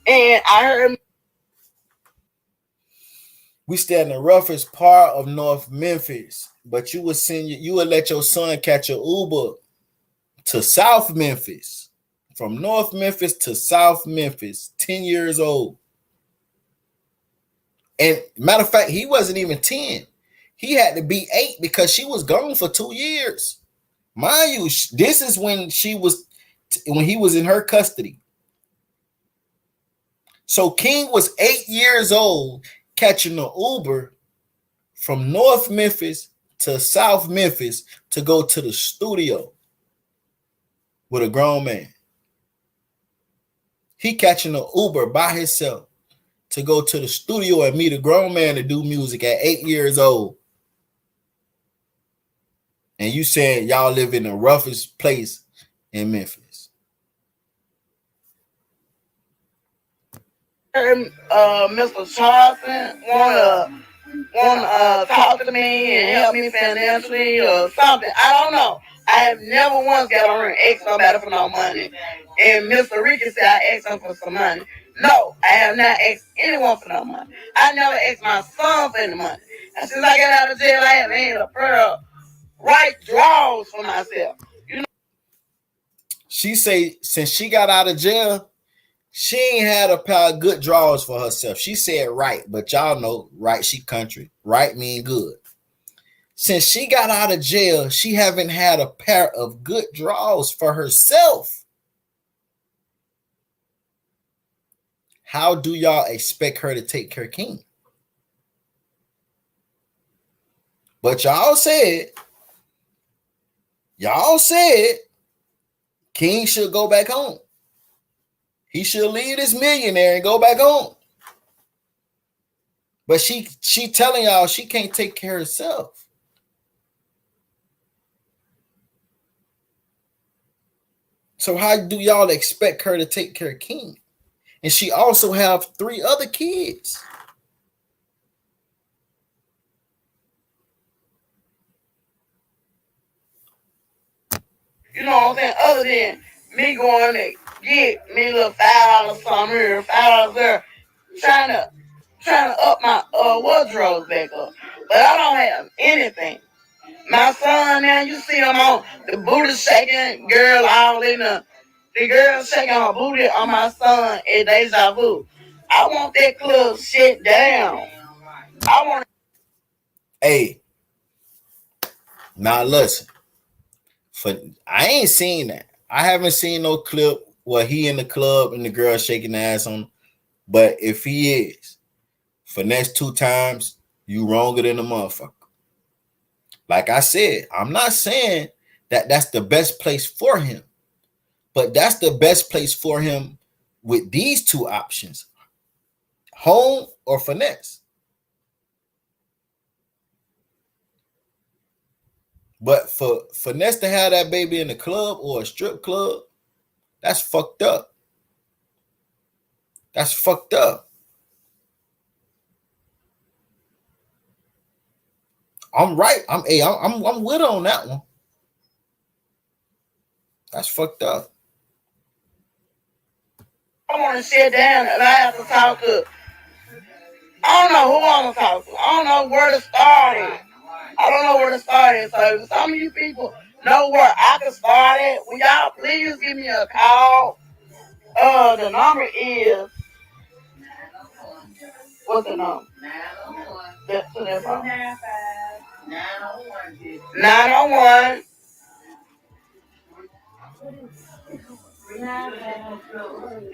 And I heard we stay in the roughest part of North Memphis, but you would let your son catch an Uber to South Memphis, from North Memphis to South Memphis, 10 years old. And matter of fact, he wasn't even 10. He had to be 8 because she was gone for 2 years. Mind you, this is when he was in her custody. So King was 8 years old catching an Uber from North Memphis to South Memphis to go to the studio with a grown man. He catching an Uber by himself to go to the studio and meet a grown man to do music at 8 years old. And you saying y'all live in the roughest place in Memphis. Mr. Charleston wanna talk to me and help me financially or something. I don't know. I have never once got on and asked somebody for no money. And Mr. Ricky said I asked him for some money. No, I have not asked anyone for no money. I never asked my son for any money. And since I got out of jail, I haven't had a pair of right draws for myself. You know. She say since she got out of jail, she ain't had a pair of good draws for herself. She said right, but y'all know right, she country. Right mean good. Since she got out of jail, she haven't had a pair of good draws for herself. How do y'all expect her to take care of King? But y'all said King should go back home. He should leave this millionaire and go back home. But she telling y'all she can't take care of herself. So how do y'all expect her to take care of King? And she also have 3 other kids. You know what I'm saying? Other than me going to get me a little $5 something here, $5 there, trying to up my wardrobe back up. But I don't have anything. My son now, you see him on the booty shaking girl all in the girl shaking her booty on my son at Deja Vu. I want that club shit down. I want. Hey, now listen. I ain't seen that. I haven't seen no clip where he in the club and the girl shaking the ass on him. But if he is, Finesse2tymes, you wronger than a motherfucker. Like I said, I'm not saying that that's the best place for him, but that's the best place for him with these 2 options, home or finesse. But for finesse to have that baby in the club or a strip club, that's fucked up. That's fucked up. I'm right. I'm with her on that one. That's fucked up. I want to sit down and I have to talk to. I don't know who I want to talk to. I don't know where to start it. I don't know where to start it. So if some of you people know where I can start it, will y'all please give me a call? The number is, what's the number? 901.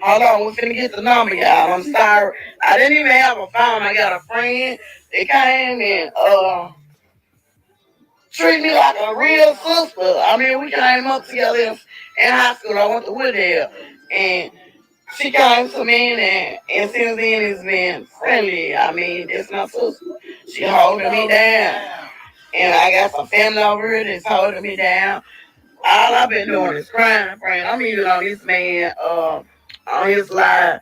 Hold on, we're finna get the number, y'all. I'm sorry. I didn't even have a phone. I got a friend that came and treat me like a real sister. I mean, we came up together in high school. I went to Woodale. And she came to me and since then it's been friendly. I mean, that's my sister. She holding me down. And I got some family over here that's holding me down. All I've been doing is crying, praying. I'm even on this man on his live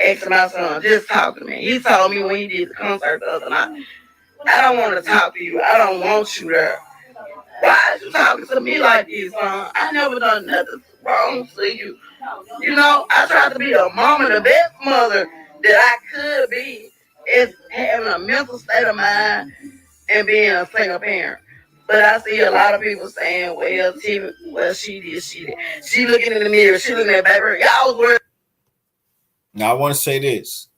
asking my son, just talk to me. He told me when he did the concert the other night, I don't want to talk to you. I don't want you there. Why is you talking to me like this, son? I never done nothing wrong to you. You know, I tried to be a mama, the best mother that I could be, is having a mental state of mind and being a single parent. But I see a lot of people saying, well, she did. She looking in the mirror. She looking at baby. Y'all was worried. Now, I want to say this.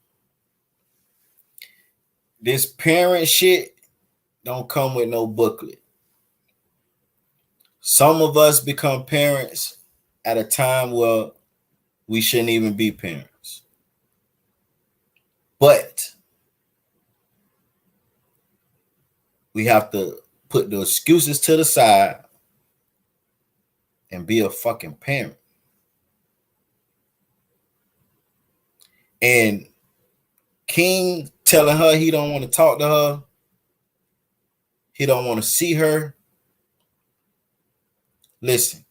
This parent shit don't come with no booklet. Some of us become parents at a time where we shouldn't even be parents. But we have to put the excuses to the side and be a fucking parent. And King telling her he don't want to talk to her. He don't want to see her. Listen.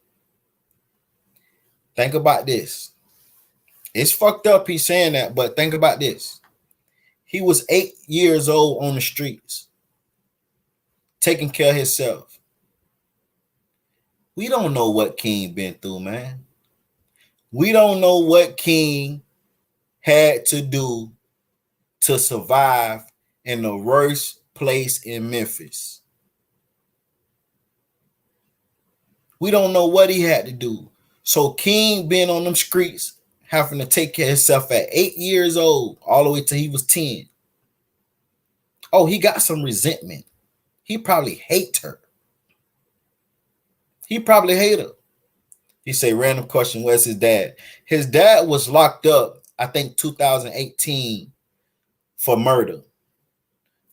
Think about this. It's fucked up he's saying that, but think about this. He was 8 years old on the streets, taking care of himself. We don't know what King been through, man. We don't know what King had to do to survive in the worst place in Memphis. We don't know what he had to do. So King being on them streets, having to take care of himself at 8 years old, all the way till he was 10. Oh, he got some resentment. He probably hate her. He probably hate her. He say, random question, where's his dad? His dad was locked up, I think 2018 for murder.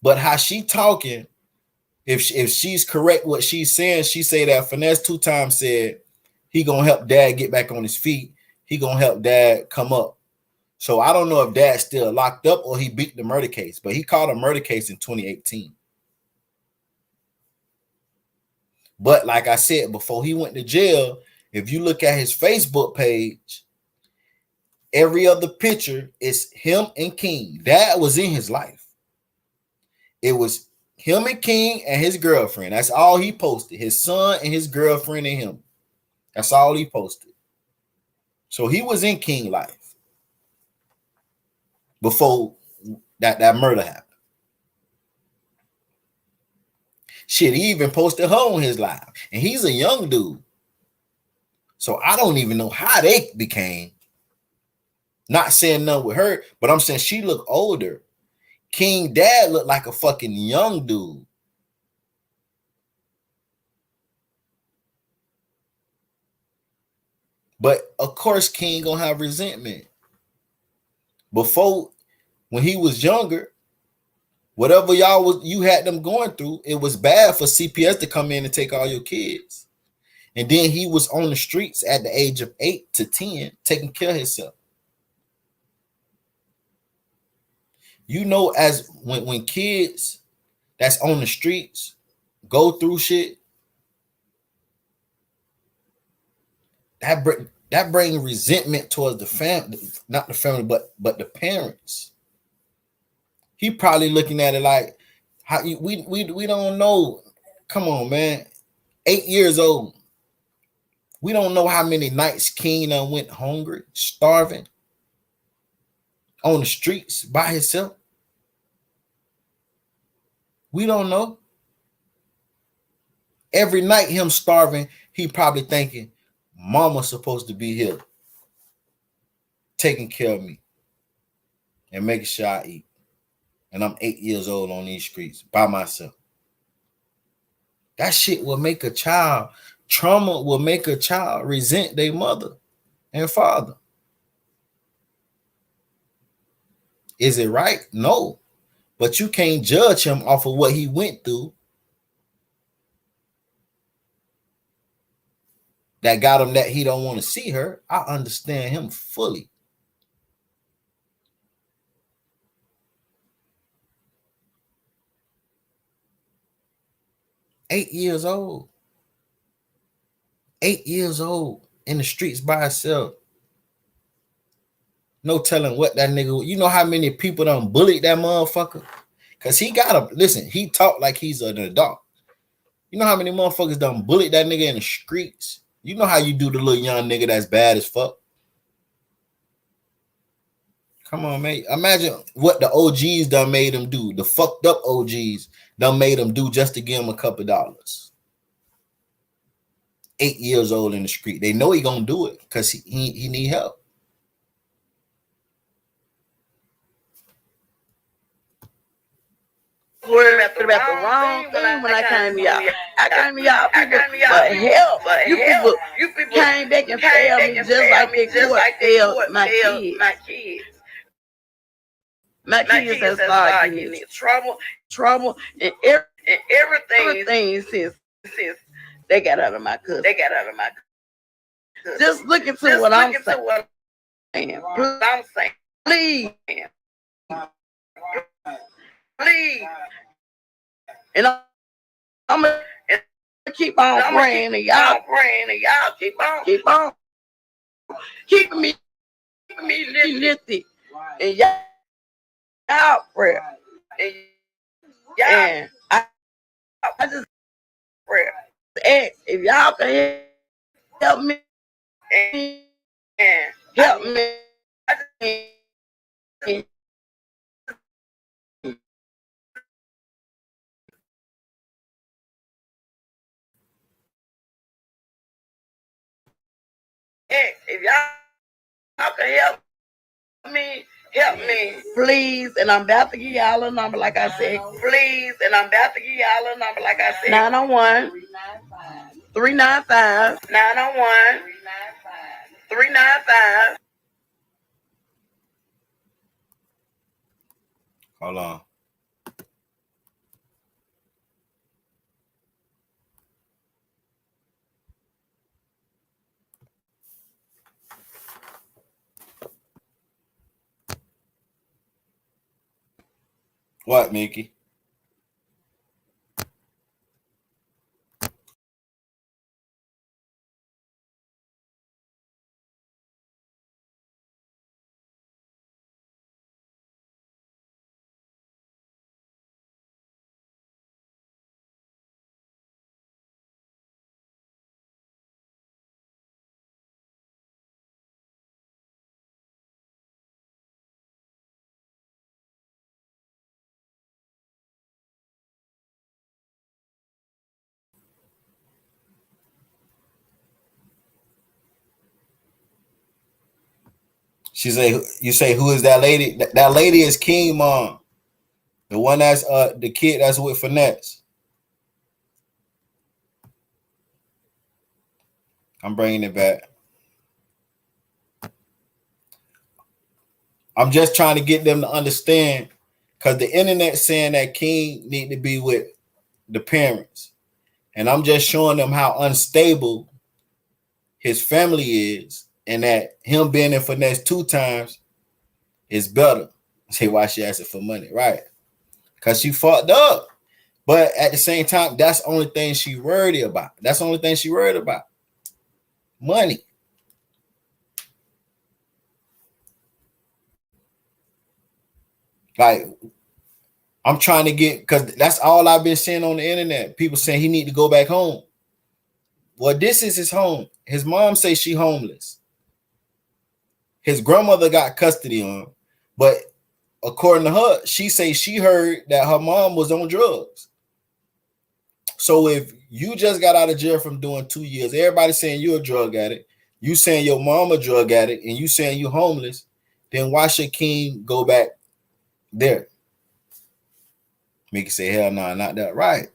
But how she talking, if she's correct what she's saying, she say that Finesse2tymes said he gonna help dad get back on his feet. He gonna help dad come up. So I don't know if dad's still locked up or he beat the murder case, but he caught a murder case in 2018. But like I said, before he went to jail, if you look at his Facebook page, every other picture is him and King. Dad was in his life. It was him and King and his girlfriend. That's all he posted. His son and his girlfriend and him. That's all he posted. So he was in King life before that murder happened. Shit, he even posted her on his live. And he's a young dude. So I don't even know how they became. Not saying nothing with her, but I'm saying she looked older. King dad looked like a fucking young dude. But of course, King gonna have resentment. Before, when he was younger, whatever you had them going through, it was bad for CPS to come in and take all your kids. And then he was on the streets at the age of 8 to 10, taking care of himself. You know, as when kids that's on the streets go through shit, that bring resentment towards the family, not the family, but the parents. He probably looking at it like, how we don't know. Come on, man. 8 years old. We don't know how many nights King went hungry, starving, on the streets by himself. We don't know. Every night him starving, he probably thinking, mama's supposed to be here, taking care of me and making sure I eat. And I'm 8 years old on these streets by myself. That shit will make a child, trauma will make a child resent their mother and father. Is it right? No. But you can't judge him off of what he went through that got him that he don't want to see her. I understand him fully. Eight years old. 8 years old in the streets by himself. No telling what that nigga, you know how many people done bullied that motherfucker? Cause he got listen, he talk like he's an adult. You know how many motherfuckers done bullied that nigga in the streets? You know how you do the little young nigga that's bad as fuck? Come on, man. Imagine what the OGs done made him do. The fucked up OGs done made him do just to give him a couple dollars. 8 years old in the street. They know he gonna do it because he need help. Worried about the wrong thing when I came to y'all. I came to y'all people for help. You people came back and failed me just like they failed my kids. My kids have started getting in trouble, and everything since they got out of my custody. Just look into what I'm saying. Please. And I'm gonna keep on praying, and y'all keep on keeping me lifted, and y'all prayer, and I just pray. And if y'all can help me and help me. If y'all can help me, please. And I'm about to give y'all a number, like I said. Please, and I'm about to give y'all a number, like I said. 901 395 901 395. Hold on. What, Mickey? She say, you say, who is that lady? That lady is King Mom. The one that's the kid that's with Finesse. I'm bringing it back. I'm just trying to get them to understand, because the internet saying that King need to be with the parents. And I'm just showing them how unstable his family is, and that him being in Finesse 2Tymes is better. Say why she asking for money, right? Because she fucked up. But at the same time, that's the only thing she worried about. That's the only thing she worried about. Money. Like, I'm trying to get, because that's all I've been seeing on the internet. People saying he need to go back home. Well, this is his home. His mom say she homeless. His grandmother got custody on him. But according to her, she say she heard that her mom was on drugs. So if you just got out of jail from doing 2 years, everybody saying you're a drug addict, you saying your mom a drug addict, and you saying you homeless, then why should King go back there? Mickey say, hell no, not that. Right.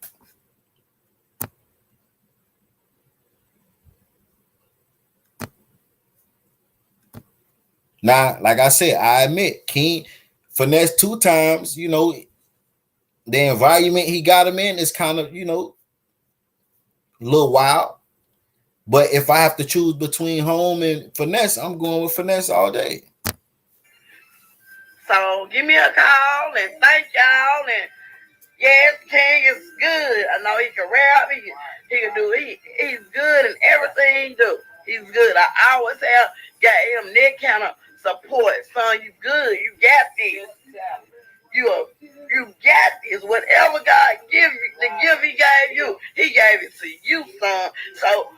Now, like I said, I admit, King Finesse 2Tymes, you know, the environment he got him in is kind of, you know, a little wild. But if I have to choose between home and Finesse, I'm going with Finesse all day. So give me a call and thank y'all. And yes, King is good. I know he can rap. He can do. He's good in everything he do. He's good. I always have got him that kind of support. Son, you good. You got this. You got this. Whatever God give you, the gift he gave you, he gave it to you, son. So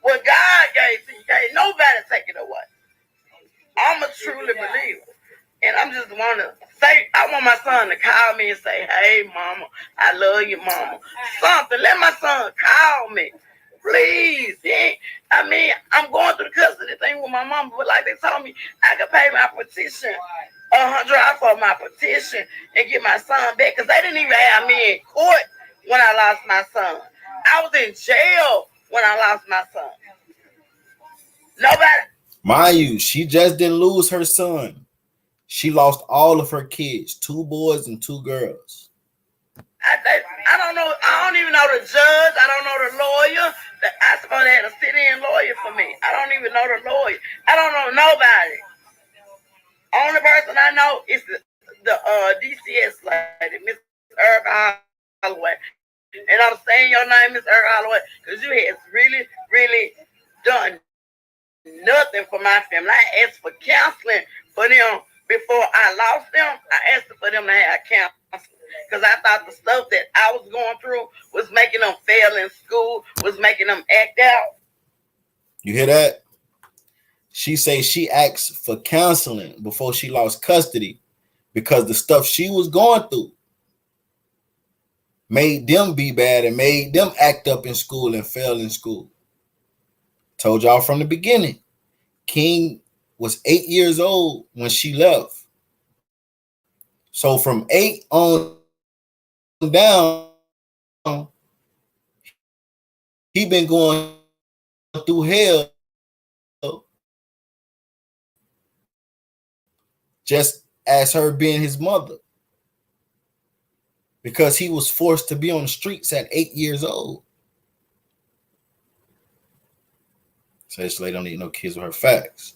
what God gave to you, can't nobody take it away. I'm a truly believer. And I'm just want to say, I want my son to call me and say, hey, mama, I love you, mama. Something. Let my son call me. Please. I mean, I'm going through the custody thing with my mama, but like they told me, I could pay my petition, $100 for my petition, and get my son back, because they didn't even have me in court when I lost my son. I was in jail when I lost my son. Nobody. Mind you, she just didn't lose her son. She lost all of her kids, 2 boys and 2 girls. I don't know. I don't even know the judge. I don't know the lawyer. I suppose they had a sit-in lawyer for me. I don't even know the lawyer. I don't know nobody. Only person I know is the DCS lady, Miss Erica Holloway. And I'm saying your name, Miss Erica Holloway, because you have really, really done nothing for my family. I asked for counseling for them before I lost them. I asked for them to have counseling, because I thought the stuff that I was going through was making them fail in school, was making them act out. You hear that? She say she asked for counseling before she lost custody, because the stuff she was going through made them be bad and made them act up in school and fail in school. Told y'all from the beginning. King was 8 years old when she left. So from 8 on down, he been going through hell just as her being his mother, because he was forced to be on the streets at 8 years old. So this lady don't need no kids with her facts.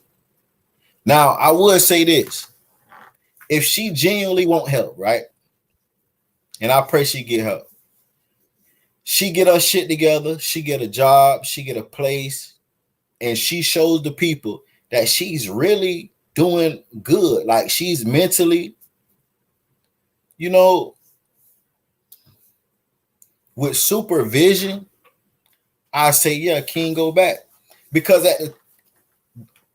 Now, I would say this. If she genuinely want help, right? And I pray she get help. She get her shit together. She get a job. She get a place. And she shows the people that she's really doing good. Like she's mentally, you know, with supervision, I say, yeah, King, go back. Because at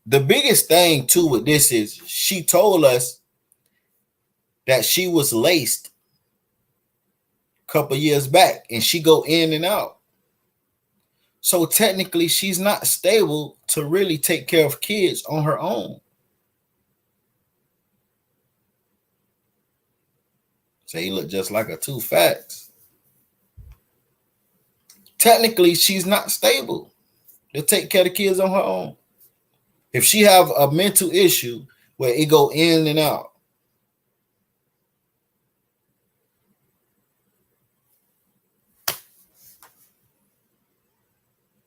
the biggest thing too with this is she told us that she was laced a couple years back and she go in and out. So technically she's not stable to really take care of kids on her own. So he look just like her. Two facts. Technically she's not stable to take care of the kids on her own. If she have a mental issue where it go in and out,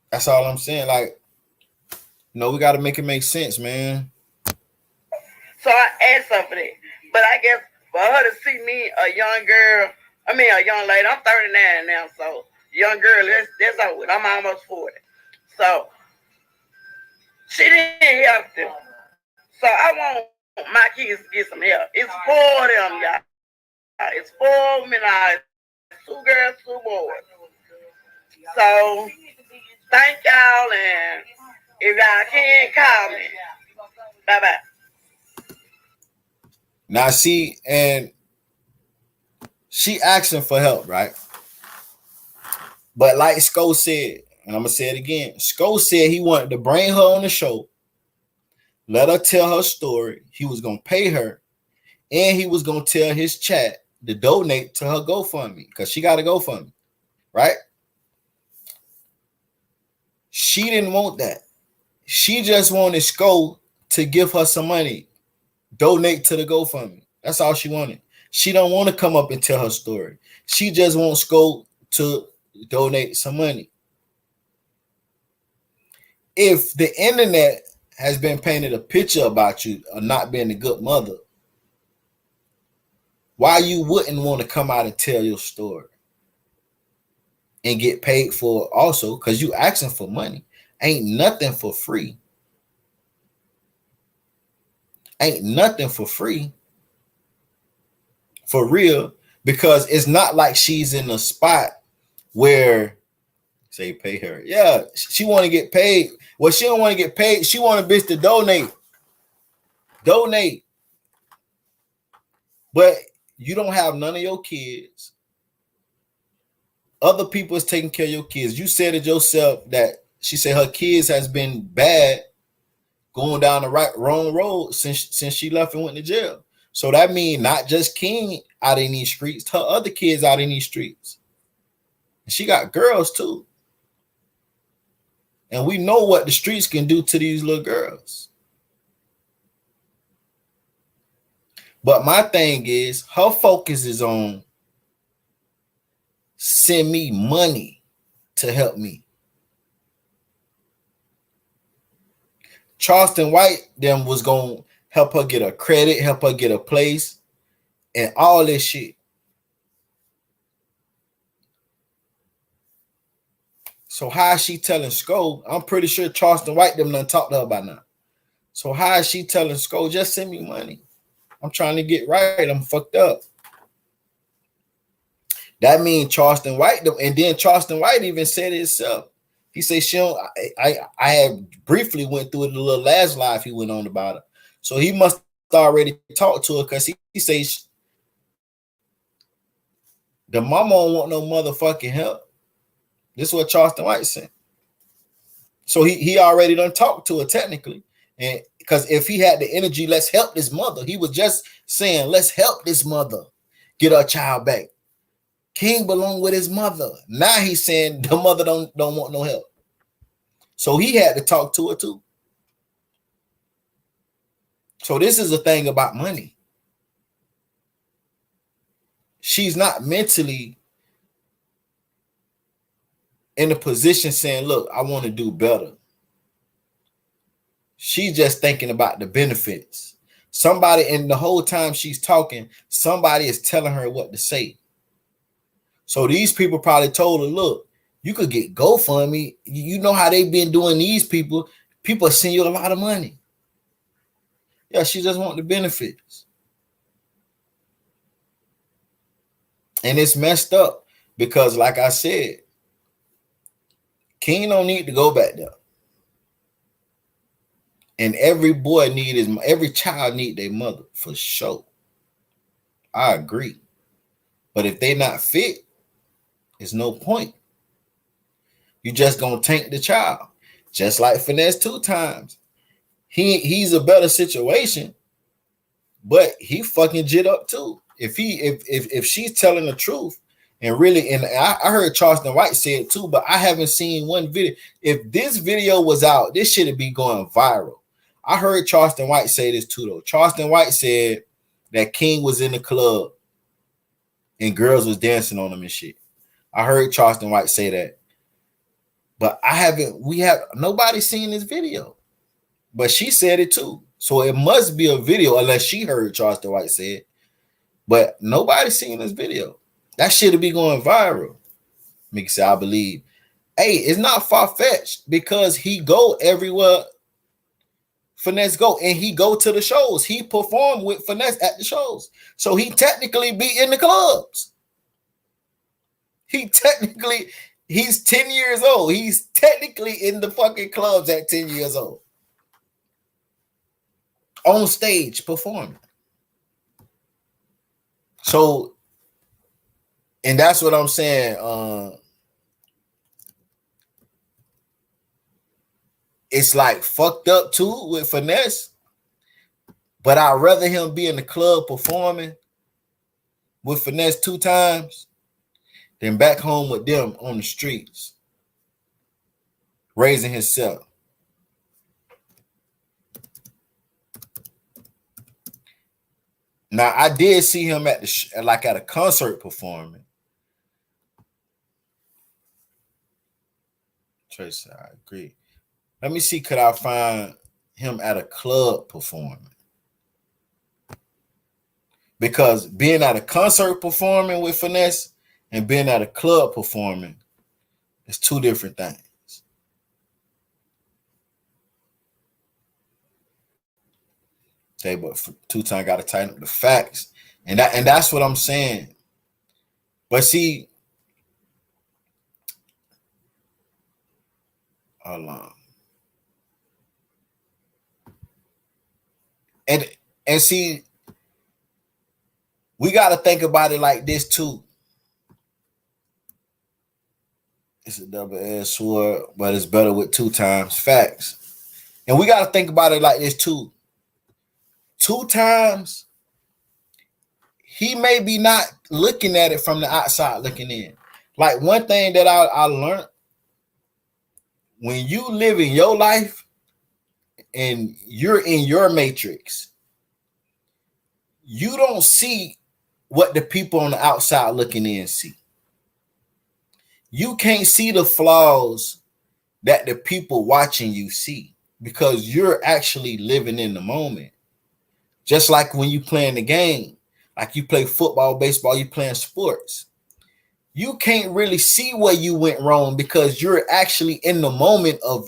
that's all I'm saying. Like, no, we got to make it make sense, man. So I asked her for that. But I guess for her to see me, a young girl, a young lady, I'm 39 now, so young girl, that's over with. I'm almost 40. So she didn't help them. So I want my kids to get some help. It's for them, y'all. It's for me now. It's 2 girls, 2 boys. So thank y'all, and if y'all can, call me. Bye-bye. Now, see, and she asking for help, right? But like Sko said, and I'm going to say it again, Sko said he wanted to bring her on the show, let her tell her story. He was going to pay her, and he was going to tell his chat to donate to her GoFundMe, because she got a GoFundMe, right? She didn't want that. She just wanted Sko to give her some money, donate to the GoFundMe. That's all she wanted. She don't want to come up and tell her story. She just wants Sko to donate some money. If the internet has been painted a picture about you of not being a good mother, why you wouldn't want to come out and tell your story and get paid for it also, because you asking for money. Ain't nothing for free. Ain't nothing for free. For real, because it's not like she's in a spot where say pay her. Yeah, she want to get paid. Well, she don't want to get paid. She want a bitch to donate. Donate. But you don't have none of your kids. Other people is taking care of your kids. You said it yourself that she said her kids has been bad going down the wrong road since she left and went to jail. So that means not just King out in these streets, her other kids out in these streets. And she got girls too. And we know what the streets can do to these little girls. But my thing is, her focus is on send me money to help me. Charleston White them was going to help her get a credit, help her get a place, and all this shit. So how is she telling Sko? I'm pretty sure Charleston White them done talked to her by now. So how is she telling Sko, just send me money? I'm trying to get right. I'm fucked up. That means Charleston White, and then Charleston White even said it himself. He said, she don't, I had briefly went through it in the little last live he went on about it. So he must already talked to her, because he says the mama don't want no motherfucking help. This is what Charleston White said. So he already done talked to her technically. And because if he had the energy, let's help this mother. He was just saying, let's help this mother get her child back. King belonged with his mother. Now he's saying the mother don't want no help. So he had to talk to her too. So this is a thing about money. She's not mentally in a position saying, look, I want to do better. She's just thinking about the benefits. Somebody, and the whole time she's talking, somebody is telling her what to say. So these people probably told her, look, you could get GoFundMe. You know how they've been doing these people. People send you a lot of money. Yeah, she just want the benefits. And it's messed up because, like I said, King don't need to go back there. And every boy every child need their mother for sure. I agree. But if they not fit, there's no point. You just gonna tank the child. Just like Finesse2tymes. He's a better situation, but he fucking jit up too. If she's telling the truth and really, and I heard Charleston White say it too, but I haven't seen one video. If this video was out, this should be going viral. I heard Charleston White say this too, though. Charleston White said that King was in the club and girls was dancing on him and shit. I heard Charleston White say that. But nobody's seen this video. But she said it too. So it must be a video unless she heard Charleston White say it. But nobody's seen this video. That shit be going viral. Meech said, I believe. Hey, it's not far-fetched because he go everywhere Finesse go, and he go to the shows. He performed with Finesse at the shows. So he technically be in the clubs. He's 10 years old. He's technically in the fucking clubs at 10 years old. On stage performing. So, and that's what I'm saying. It's like fucked up too with Finesse. But I'd rather him be in the club performing with Finesse2tymes than back home with them on the streets, raising himself. Now, I did see him at at a concert performing. Tracy, I agree. Let me see, could I find him at a club performing? Because being at a concert performing with Finesse and being at a club performing is two different things. Okay, but 2Tymes got to tighten up the facts. And that's what I'm saying. But see, hold on. And see, we got to think about it like this too. It's a double-edged sword, but it's better with 2Tymes. Facts. And we got to think about it like this too. 2Tymes, he may be not looking at it from the outside looking in. Like one thing that I learned, when you live in your life and you're in your matrix, you don't see what the people on the outside looking in see. You can't see the flaws that the people watching you see because you're actually living in the moment. Just like when you playing the game, like you play football, baseball, you playing sports. You can't really see where you went wrong because you're actually in the moment of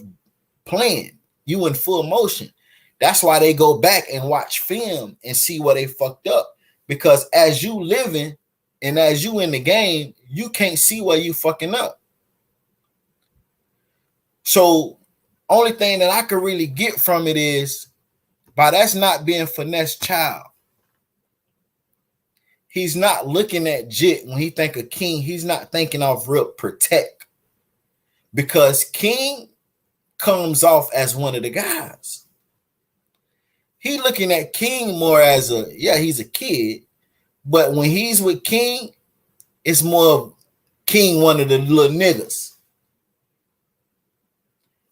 playing. You in full motion. That's why they go back and watch film and see where they fucked up. Because as you living and as you in the game, you can't see where you fucking up. So only thing that I could really get from it is, by that's not being Finesse child. He's not looking at Jit when he think of King. He's not thinking of real protect. Because King comes off as one of the guys. he looking at King more as he's a kid, but when he's with King, it's more of King one of the little niggas.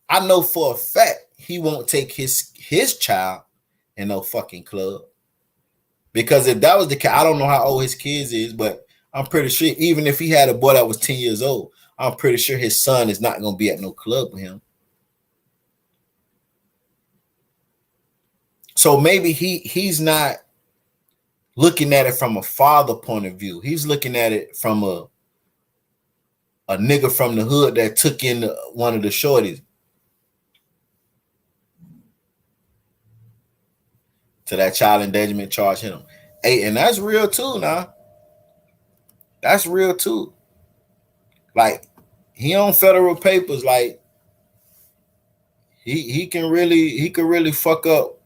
I know for a fact he won't take his child in no fucking club. Because if that was the case, I don't know how old his kids is, but I'm pretty sure even if he had a boy that was 10 years old, I'm pretty sure his son is not going to be at no club with him. So maybe he's not looking at it from a father point of view. He's looking at it from a nigga from the hood that took in one of the shorties. To that child endangerment charge him. Hey, and that's real too now. That's real too. Like, he on federal papers, like he could really fuck up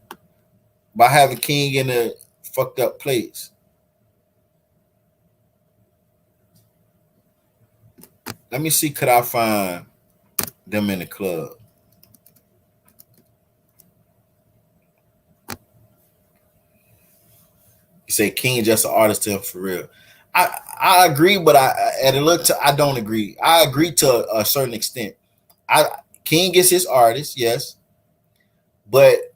by having King in a fucked up place. Let me see, could I find them in the club? You say King just an artist to him for real. I agree, but I don't agree. I agree to a certain extent. King is his artist, yes, but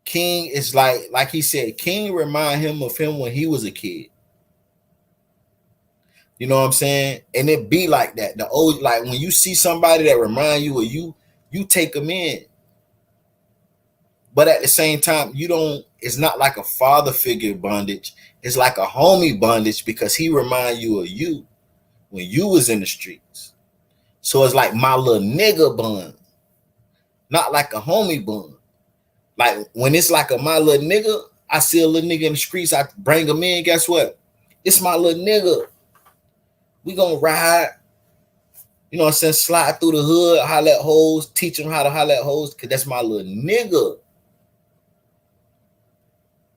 King is like he said, King remind him of him when he was a kid. You know what I'm saying? And it be like that. The old, like when you see somebody that remind you of you take them in. But at the same time, it's not like a father figure bondage. It's like a homie bondage because he remind you of you when you was in the streets. So it's like my little nigga bond, not like a homie bond. Like when it's like my little nigga, I see a little nigga in the streets, I bring him in, guess what? It's my little nigga. We gonna ride, you know what I'm saying, slide through the hood, holler at hoes, teach him how to holler at hoes, because that's my little nigga.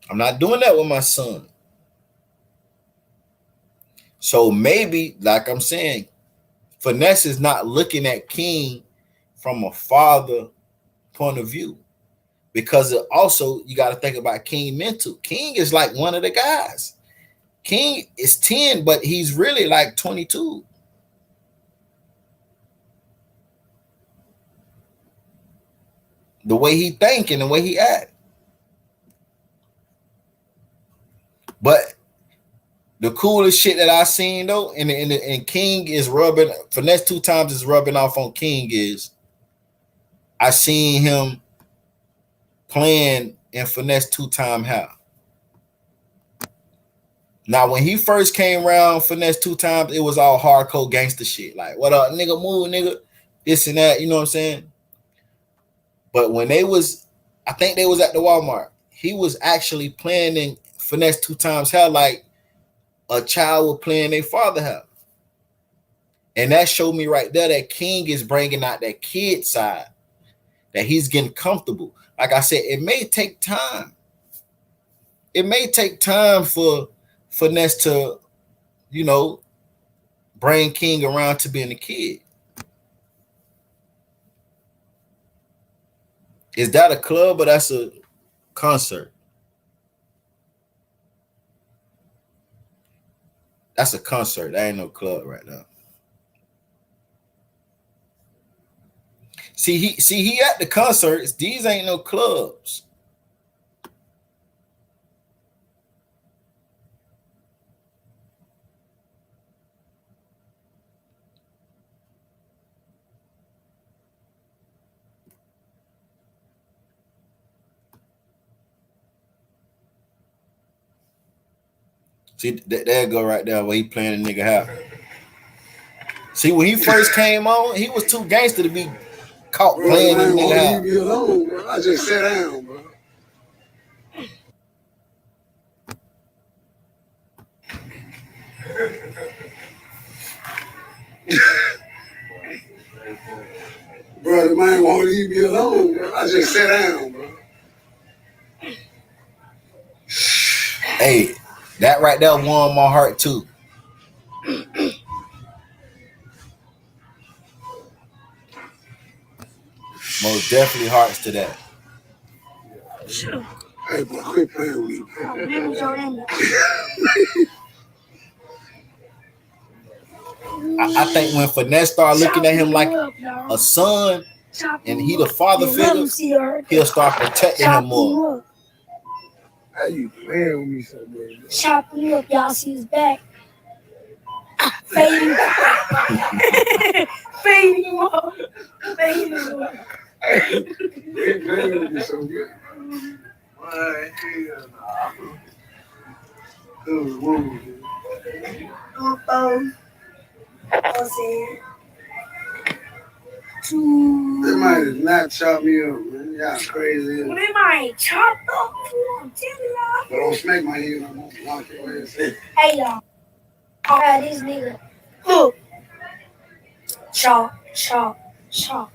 I'm not doing that with my son. So maybe, like I'm saying, Finesse is not looking at King from a father point of view. Because also, you got to think about King mental. King is like one of the guys. King is 10, but he's really like 22. The way he think and the way he act. But the coolest shit that I seen though, and King is rubbing, Finesse2tymes is rubbing off on King is, I seen him playing in Finesse2tymes house. Now, when he first came around Finesse2tymes, it was all hardcore gangster shit. Like, what up, nigga, move, nigga, this and that, you know what I'm saying? But when I think they was at the Walmart, he was actually playing in Finesse2tymes house like a child would play in their father house. And that showed me right there that King is bringing out that kid side, that he's getting comfortable. Like I said, it may take time. It may take time for Finesse to, you know, bring King around to being a kid. Is that a club or that's a concert? That's a concert. That ain't no club right now. See, he at the concerts. These ain't no clubs. See, there go right there where he playing the nigga house. See, when he first came on, he was too gangster to be caught playing in the nigga house. Leave me alone, bro. I just sat down, bro. Bro, the man won't leave me alone, bro. I just sat down, bro. Hey, that right there warmed my heart too. Most definitely hearts to that. Sure. Hey, boy, quit playing with me. I think when Finesse started looking at him like a son, and he the father figure, he'll start protecting him more. How you playing with me so much? Chop him up, y'all see his back. Fade him. Fade him up. Fade him up. Hey, quit playing with me so good. Why, hell They might have not chopped me up, man. Y'all crazy. Well, they might chop up. I'm telling y'all. But don't smack my head. I'm gonna block your ass. Hey, y'all. I had this nigga. Look. Chop, chop, chop.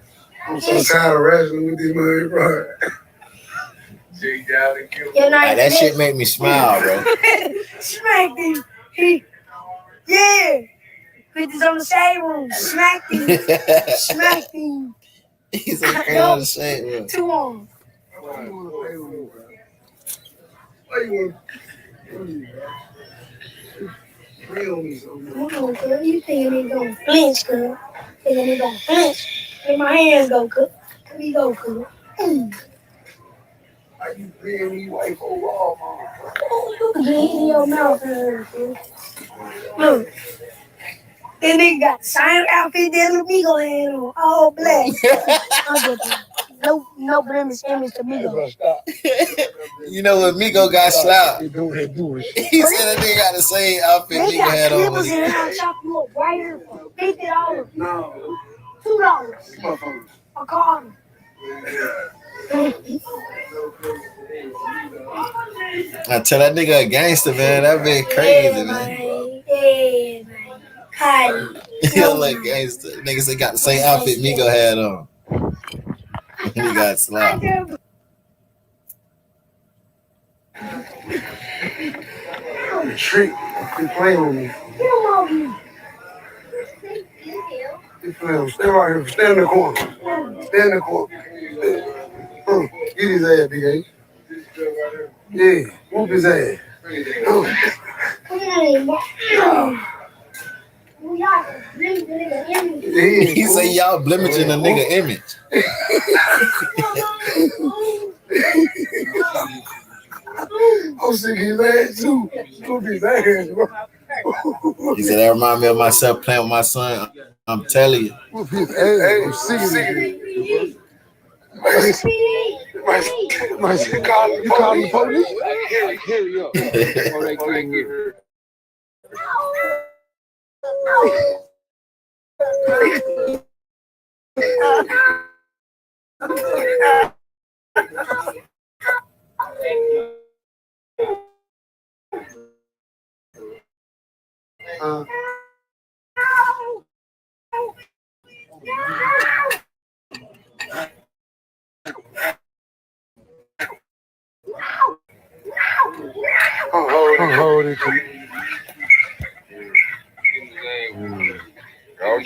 I'm so tired of wrestling with this money, bro. Like, that shit make me smile, bro. Smack him. Yeah. Put this on the shade room. Smack him. Smack him. He's okay on the shade room. 2 on. Why you want to play with me, bro? Why you want to play on me so much? Come on, girl. You think it ain't gonna flinch, girl. Think it ain't gonna flinch. Let my hands go, girl. Here we go, girl. Why you playing me white for raw, man? You can get in your mouth, girl. Look. That nigga got the same outfit that Lamigo had on, all black. No blemish image to Migo. You know what, Migo got slapped. He said that nigga got the same outfit They Migo got had on. clippers in there, chop you up right here for $50. No. $2. I called him. I tell that nigga a gangster, man. That been crazy, man. Yeah, man. He look like gangster. Niggas that got the same outfit Migo had on. He got slapped. Trick. Quit playing with me. Quit playing. Stay right here. Stay in the corner. Stay in the corner. Get his ass, big A. Yeah. Whoop his ass. He say y'all blemishing a nigga image. I'm sick of his ass too. Whoop his ass, bro. He said that remind me of myself playing with my son. I'm telling you. Whoop his ass. I'm sick of it. My shit calling. You calling the police? Hurry up. Before they get here. Hold it. Go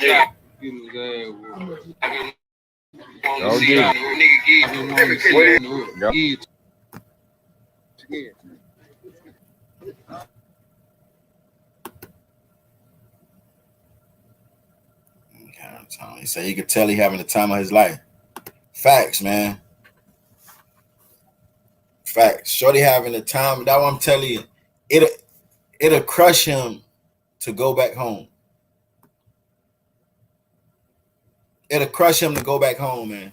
get it. He said you could tell he having the time of his life. Facts, man. Facts. Shorty having the time. That's what I'm telling you. It'll crush him to go back home. It'll crush him to go back home, man.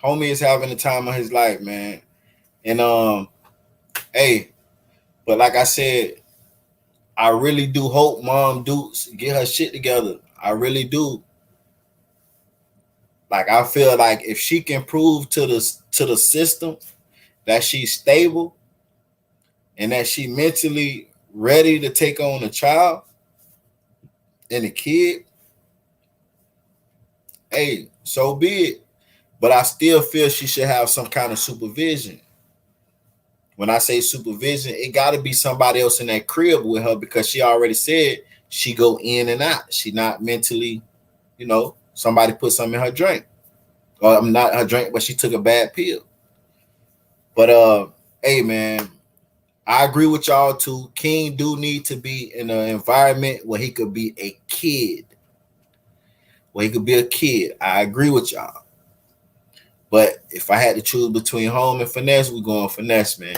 Homie is having the time of his life, man. And hey, but like I said, I really do hope Mom Dukes get her shit together. I really do. Like I feel like if she can prove to the system that she's stable and that she mentally ready to take on a child and a kid, hey, so be it. But I still feel she should have some kind of supervision. When I say supervision, it got to be somebody else in that crib with her because she already said she go in and out. She not mentally, somebody put something in her drink. Or not her drink, but she took a bad pill. But hey man, I agree with y'all too. King do need to be in an environment where he could be a kid. I agree with y'all. But if I had to choose between home and finesse, we're going finesse, man.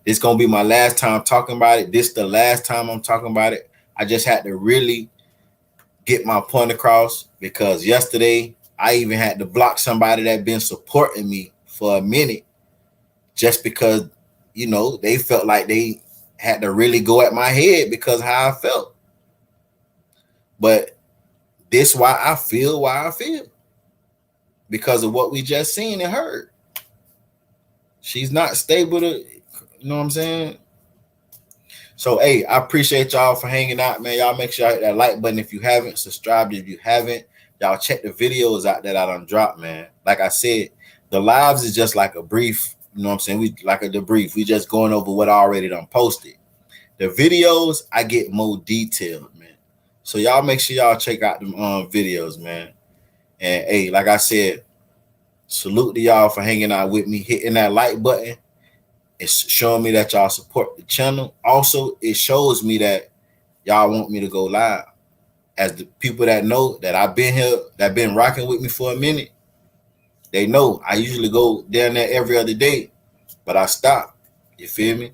This gonna be my last time talking about it. This the last time I'm talking about it. I just had to really get my point across because yesterday I even had to block somebody that been supporting me for a minute just because, you know, they felt like they had to really go at my head because of how I felt. But this why I feel because of what we just seen and heard. She's not stable to, you know what I'm saying? So, hey, I appreciate y'all for hanging out, man. Y'all make sure y'all hit that like button if you haven't. Subscribe if you haven't. Y'all check the videos out that I done dropped, man. Like I said, the lives is just like a brief, you know what I'm saying? We like a debrief. We just going over what I already done posted. The videos, I get more detailed, man. So y'all make sure y'all check out them videos, man. And hey, like I said, salute to y'all for hanging out with me, hitting that like button. It's showing me that y'all support the channel. Also, it shows me that y'all want me to go live. As the people that know that I've been here, that been rocking with me for a minute, they know I usually go down there every other day, but I stop. You feel me?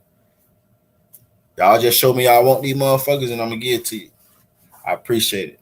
Y'all just show me y'all want these motherfuckers and I'm gonna give it to you. I appreciate it.